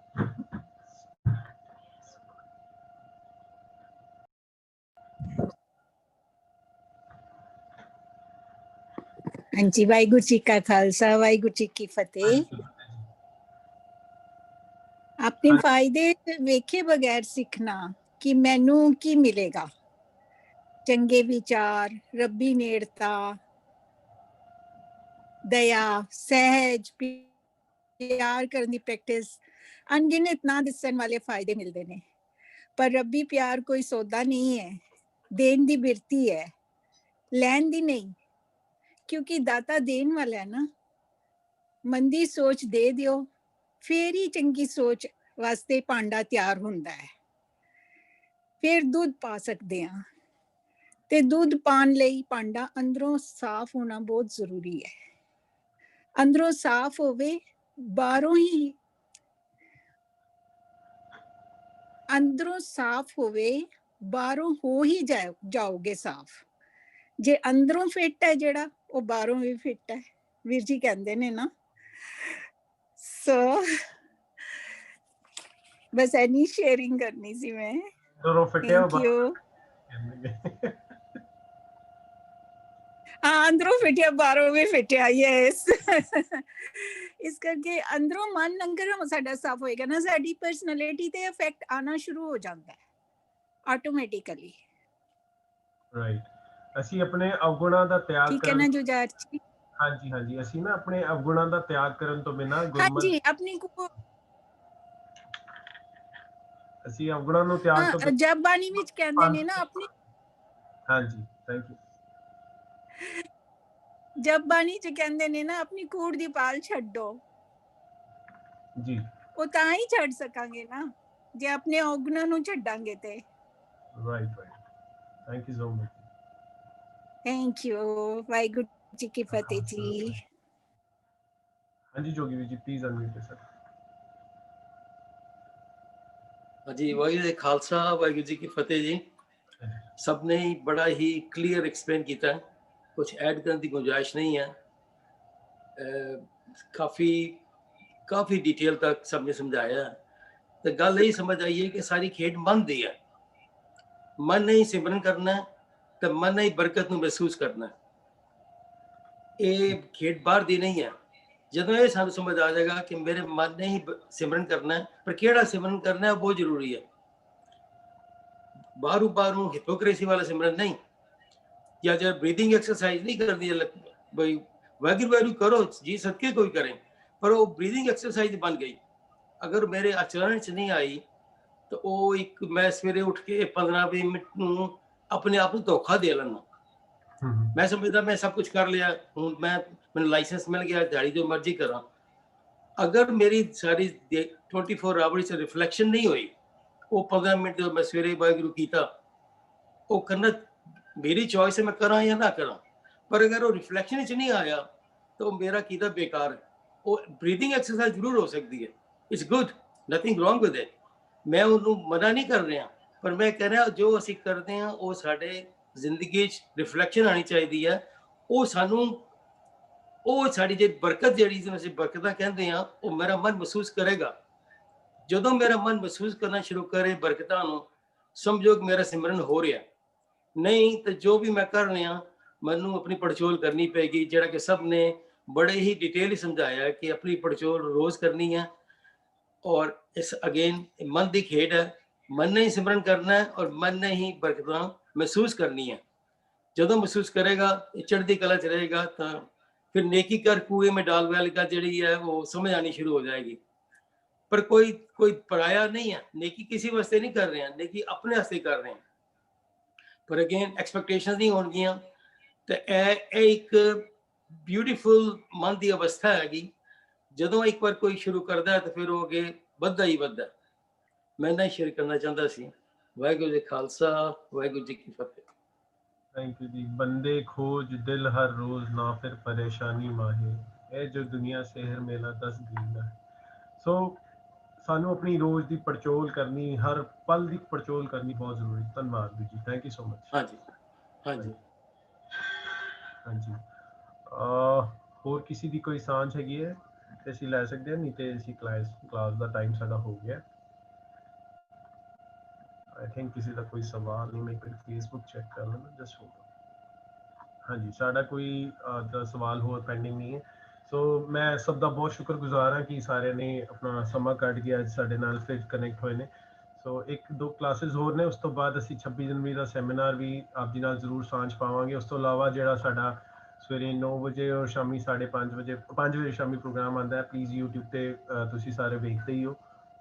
ਹਾਂਜੀ, ਵਾਹਿਗੁਰੂ ਜੀ ਕਾ ਖਾਲਸਾ, ਵਾਹਿਗੁਰੂ ਜੀ ਕੀ ਫਤਿਹ। ਆਪਣੇ ਫਾਇਦੇ ਵੇਖੇ ਬਗੈਰ ਸਿੱਖਣਾ ਕਿ ਮੈਨੂੰ ਕੀ ਮਿਲੇਗਾ। ਚੰਗੇ ਵਿਚਾਰ, ਰੱਬੀ ਨੇੜਤਾ, ਦਇਆ, ਸਹਿਜ, ਪਿਆਰ ਕਰਨ ਦੀ ਪ੍ਰੈਕਟਿਸ, ਅਣਗਿਣਤ ਨਾ ਦਿਸਣ ਵਾਲੇ ਫਾਇਦੇ ਮਿਲਦੇ ਨੇ। ਪਰ ਰੱਬੀ ਪਿਆਰ ਕੋਈ ਸੌਦਾ ਨਹੀਂ ਹੈ, ਦੇਣ ਦੀ ਬਿਰਤੀ ਹੈ, ਲੈਣ ਦੀ ਨਹੀਂ। ਕਿਉਂਕਿ ਦਾਤਾ ਦੇਣ ਵਾਲਾ ਹੈ ਨਾ। ਮੰਦੀ ਸੋਚ ਦੇ ਦਿਓ, ਫੇਰ ਹੀ ਚੰਗੀ ਸੋਚ ਵਾਸਤੇ ਭਾਂਡਾ ਤਿਆਰ ਹੁੰਦਾ ਹੈ। ਫਿਰ ਦੁੱਧ ਪਾ ਸਕਦੇ ਹਾਂ ਤੇ ਦੁੱਧ ਪਾਉਣ ਲਈ ਭਾਂਡਾ ਅੰਦਰੋਂ ਸਾਫ਼ ਹੋਣਾ ਬਹੁਤ ਜ਼ਰੂਰੀ ਹੈ। ਅੰਦਰੋਂ ਸਾਫ਼ ਹੋਵੇ, ਬਾਹਰੋਂ ਹੀ ਅੰਦਰੋਂ ਸਾਫ਼ ਹੋਵੇ, ਬਾਹਰੋਂ ਹੋ ਹੀ ਜਾਓਗੇ ਸਾਫ਼। ਜੇ ਅੰਦਰੋਂ ਫਿੱਟ ਹੈ ਜਿਹੜਾ, ਉਹ ਬਾਹਰੋਂ ਵੀ ਫਿੱਟ ਹੈ, ਵੀਰ ਜੀ ਕਹਿੰਦੇ ਨੇ ਨਾ। ਸੋ ਬਸ ਐਨੀ ਸ਼ੇਅਰਿੰਗ ਕਰਨੀ ਸੀ ਮੈਂ। Thank you. ਅੰਦਰੋਂ ਫਿੱਟਿਆ ਬਾਹਰੋਂ ਵੀ ਫਿੱਟਿਆ, ਯੈਸ। ਇਸ ਕਰਕੇ ਅੰਦਰੋਂ ਮਨ ਅੰਦਰ ਸਾਡਾ ਸਾਫ਼ ਹੋਏਗਾ ਨਾ, ਸਾਡੀ ਪਰਸਨੈਲਿਟੀ ਤੇ ਇਫੈਕਟ ਆਣਾ ਸ਼ੁਰੂ ਹੋ ਜਾਂਦਾ ਹੈ ਆਟੋਮੈਟਿਕਲੀ। ਰਾਈਟ। ਅਸੀਂ ਆਪਣੇ ਅਵਗੁਣਾਂ ਦਾ ਤਿਆਗ ਠੀਕ ਹੈ ਨਾ ਜੁਝਾਰ ਜੀ? ਹਾਂਜੀ ਹਾਂਜੀ, ਅਸੀਂ ਨਾ ਆਪਣੇ ਅਵਗੁਣਾਂ ਦਾ ਤਿਆਗ ਕਰਨ ਤੋਂ ਬਿਨਾਂ ਗੁਰਮਤਿ, ਹਾਂਜੀ ਆਪਣੀ ਅਸੀਂ ਅਵਗੁਣਾਂ ਨੂੰ ਤਿਆਗ ਤੋਂ ਜਪ ਬਾਣੀ ਵਿੱਚ ਕਹਿੰਦੇ ਨੇ ਨਾ ਆਪਣੀ, ਹਾਂਜੀ ਥੈਂਕ ਯੂ, ਜਪ ਬਾਣੀ ਚ ਕਹਿੰਦੇ ਨੇ ਨਾ ਆਪਣੀ ਕੂੜ ਦੀ ਪਾਲ ਛੱਡੋ ਜੀ। ਉਹ ਤਾਂ ਹੀ ਛੱਡ ਸਕਾਂਗੇ ਨਾ ਜੇ ਆਪਣੇ ਅਵਗੁਣਾਂ ਨੂੰ ਛੱਡਾਂਗੇ ਤੇ। Right right, thank you so much. Thank you. Waheguru ji ਕੀ ਫਤਿਹ ਜੀ। ਹਾਂਜੀ ਜੋਗੀ ਵੀਰ ਜੀ ਪਲੀਜ਼ ਅਨਮਿਊਟ ਸਰ। ਹਾਂਜੀ, ਵਾਹਿਗੁਰੂ ਜੀ ਖਾਲਸਾ, ਵਾਹਿਗੁਰੂ ਜੀ ਕੀ ਫਤਿਹ ਜੀ। ਸਭ ਨੇ ਬੜਾ ਹੀ ਕਲੀਅਰ ਐਕਸਪਲੇਨ ਕੀਤਾ, ਕੁਝ ਐਡ ਕਰਨ ਦੀ ਗੁੰਜਾਇਸ਼ ਨਹੀਂ ਹੈ। ਕਾਫੀ डिटेल तक सबने समझाया। तो गल यही समझ आई है कि सारी खेड मन दी है। मन ने ही सिमरन करना है तो मन ने ही बरकत को महसूस करना है। ये खेड बाहर दी नहीं है। जदों ये सानू समझ आ जाएगा कि मेरे मन ने ही सिमरन करना है, पर केड़ा सिमरन करना है बहुत जरूरी है। बाहरों हिपोक्रेसी वाला सिमरन नहीं, या जब ब्रीदिंग एक्सरसाइज नहीं करनी भाई वाहिगुरू वाहिगुरू करो जी सदके कोई करें, पर वो ब्रीदिंग एक्सरसाइज बन गई। अगर मेरे आचरण च नहीं आई तो वो एक मैं सवेरे उठ के 15-20 मिनट अपने आप को धोखा दे लेना। मैं समझदा मैं सब कुछ कर लिया, हूँ मैंने लाइसेंस मिल गया, दिहाड़ी जो मर्जी करा। अगर मेरी सारी 24 आवर्स रिफ्लैक्शन नहीं हुई, वो 15 मिनट जो मैं सवेरे वाहिगुरू कीता वो करना मेरी चॉइस है, मैं करा या ना करा। पर अगर वो रिफ्लैक्शन च नहीं आया तो मेरा कीता बेकार है। वो ब्रीदिंग एक्सरसाइज जरूर हो सकती है, it's good, nothing wrong with it. मैं उन्होंने मना नहीं कर रहा, पर मैं कह रहा जो असी करते हैं वो साढ़े जिंदगी रिफ्लैक्शन आनी चाहिए है। वो सानू वो साड़ी जो बरकत जी असीं बरकत कहते हैं वो मेरा मन महसूस करेगा। जो मेरा मन महसूस करना शुरू करे बरकतां नूं, समझो कि मेरा सिमरन हो रहा। नहीं तो जो भी मैं कर रहा मैनू अपनी पड़चोल करनी पेगी, जिहड़ा कि सब ने बड़े ही डिटेल ही समझाया कि अपनी पड़चोल रोज करनी है। और इस अगेन मन की खेड है, मन ने ही सिमरन करना है और मन ने ही बरकत महसूस करनी है। जो महसूस करेगा चढ़ती कला च रहेगा तो फिर नेकी कर कुएं में डाल वाली का जी है वो समझ आनी शुरू हो जाएगी। पर कोई पराया नहीं है, नेकी किसी वास्ते नहीं कर रहे हैं, नेकी अपने वास्ते कर रहे हैं। पर अगेन एक्सपैक्टेशन नहीं होणगियां। तो एक ब्यूटीफुल मन की अवस्था हैगी, ਜਦੋਂ ਇੱਕ ਵਾਰ ਕੋਈ ਸ਼ੁਰੂ ਕਰਦਾ ਹੈ ਤਾਂ ਫਿਰ ਉਹ ਅੱਗੇ ਵੱਧਦਾ ਹੀ ਵੱਧਦਾ। ਮੈਂ ਨਾ ਸ਼ੇਅਰ ਕਰਨਾ ਚਾਹੁੰਦਾ ਸੀ। ਵਾਹਿਗੁਰੂ ਜੀ ਖਾਲਸਾ, ਵਾਹਿਗੁਰੂ ਜੀ ਕੀ ਫਤਿਹ। थैंक यू जी। बंदे खोज दिल हर रोज ना फिर परेशानी माहे, ए जो दुनिया से हर मेला 10 दिन है। सो सानू अपनी रोज की पड़चोल करनी, हर पल की पड़चोल करनी बहुत जरूरी। धन्यवाद जी, थैंक यू सो मच। हाँ जी, हाँ जी, हाँ जी। होर किसी की कोई सांझ हैगी है ਤੇ ਅਸੀਂ ਲੈ ਸਕਦੇ ਹਾਂ, ਨਹੀਂ ਤੇ ਅਸੀਂ ਕਲਾਸ ਦਾ ਟਾਈਮ ਸਾਡਾ ਹੋ ਗਿਆ। आई थिंक किसी का कोई सवाल नहीं, मैं एक फेसबुक चेक कर लेना जस्ट होगा। हाँ जी, साडा कोई सवाल होर पेंडिंग नहीं है। सो मैं सब का बहुत शुक्रगुजार हाँ कि सारे ने अपना समा कट के अज साडे नाल फिर कनैक्ट होए ने। सो 1-2 क्लासेस होर ने, उस तो बाद असी 26 जनवरी का सैमीनार भी आप जी नाल जरूर सांझ पावांगे। उस तो इलावा जिहड़ा साडा सवेरे 9 बजे और शामी 5:30 बजे 5 बजे शामी प्रोग्राम आता है, प्लीज़ यूट्यूब पे तुसी सारे देखते ही हो,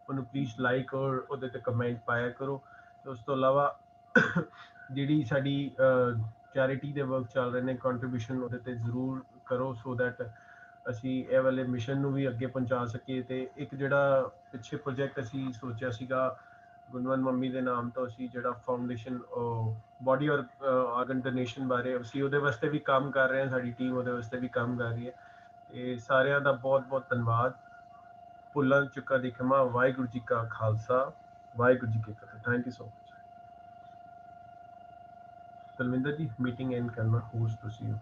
उन्होंने प्लीज़ लाइक और उहदे ते कमेंट पाया करो। तो उस तो इलावा जिहड़ी साडी चैरिटी दे वर्क चल रहे हैं, कंट्रीब्यूशन उहदे ते जरूर करो, सो दैट ਅਸੀਂ ਇਹ ਵਾਲੇ ਮਿਸ਼ਨ ਨੂੰ ਵੀ ਅੱਗੇ ਪਹੁੰਚਾ ਸਕੀਏ। ਤੇ ਇੱਕ ਜਿਹੜਾ ਪਿੱਛੇ ਪ੍ਰੋਜੈਕਟ ਅਸੀਂ ਸੋਚਿਆ ਸੀਗਾ ਗੁਣਵੰਤ ਮੰਮੀ ਦੇ ਨਾਮ ਤੋਂ, ਅਸੀਂ ਜਿਹੜਾ ਫਾਊਂਡੇਸ਼ਨ ਬੋਡੀ ਔਰ ਆਰਗਨ ਡੋਨੇਸ਼ਨ ਬਾਰੇ, ਅਸੀਂ ਉਹਦੇ ਵਾਸਤੇ ਵੀ ਕੰਮ ਕਰ ਰਹੇ ਹਾਂ, ਸਾਡੀ ਟੀਮ ਉਹਦੇ ਵਾਸਤੇ ਵੀ ਕੰਮ ਕਰ ਰਹੀ ਹੈ। ਇਹ ਸਾਰਿਆਂ ਦਾ ਬਹੁਤ ਬਹੁਤ ਧੰਨਵਾਦ। ਭੁੱਲਾਂ ਚੁੱਕਾਂ ਦੀ ਖਿਮਾ। ਵਾਹਿਗੁਰੂ ਜੀ ਕਾ ਖਾਲਸਾ, ਵਾਹਿਗੁਰੂ ਜੀ ਕੀ ਫਤਿਹ। Thank you so much. Talwinder ਜੀ, ਮੀਟਿੰਗ ਐਂਡ ਕਰਨਾ, ਹੋਸਟ ਤੁਸੀਂ ਹੋ।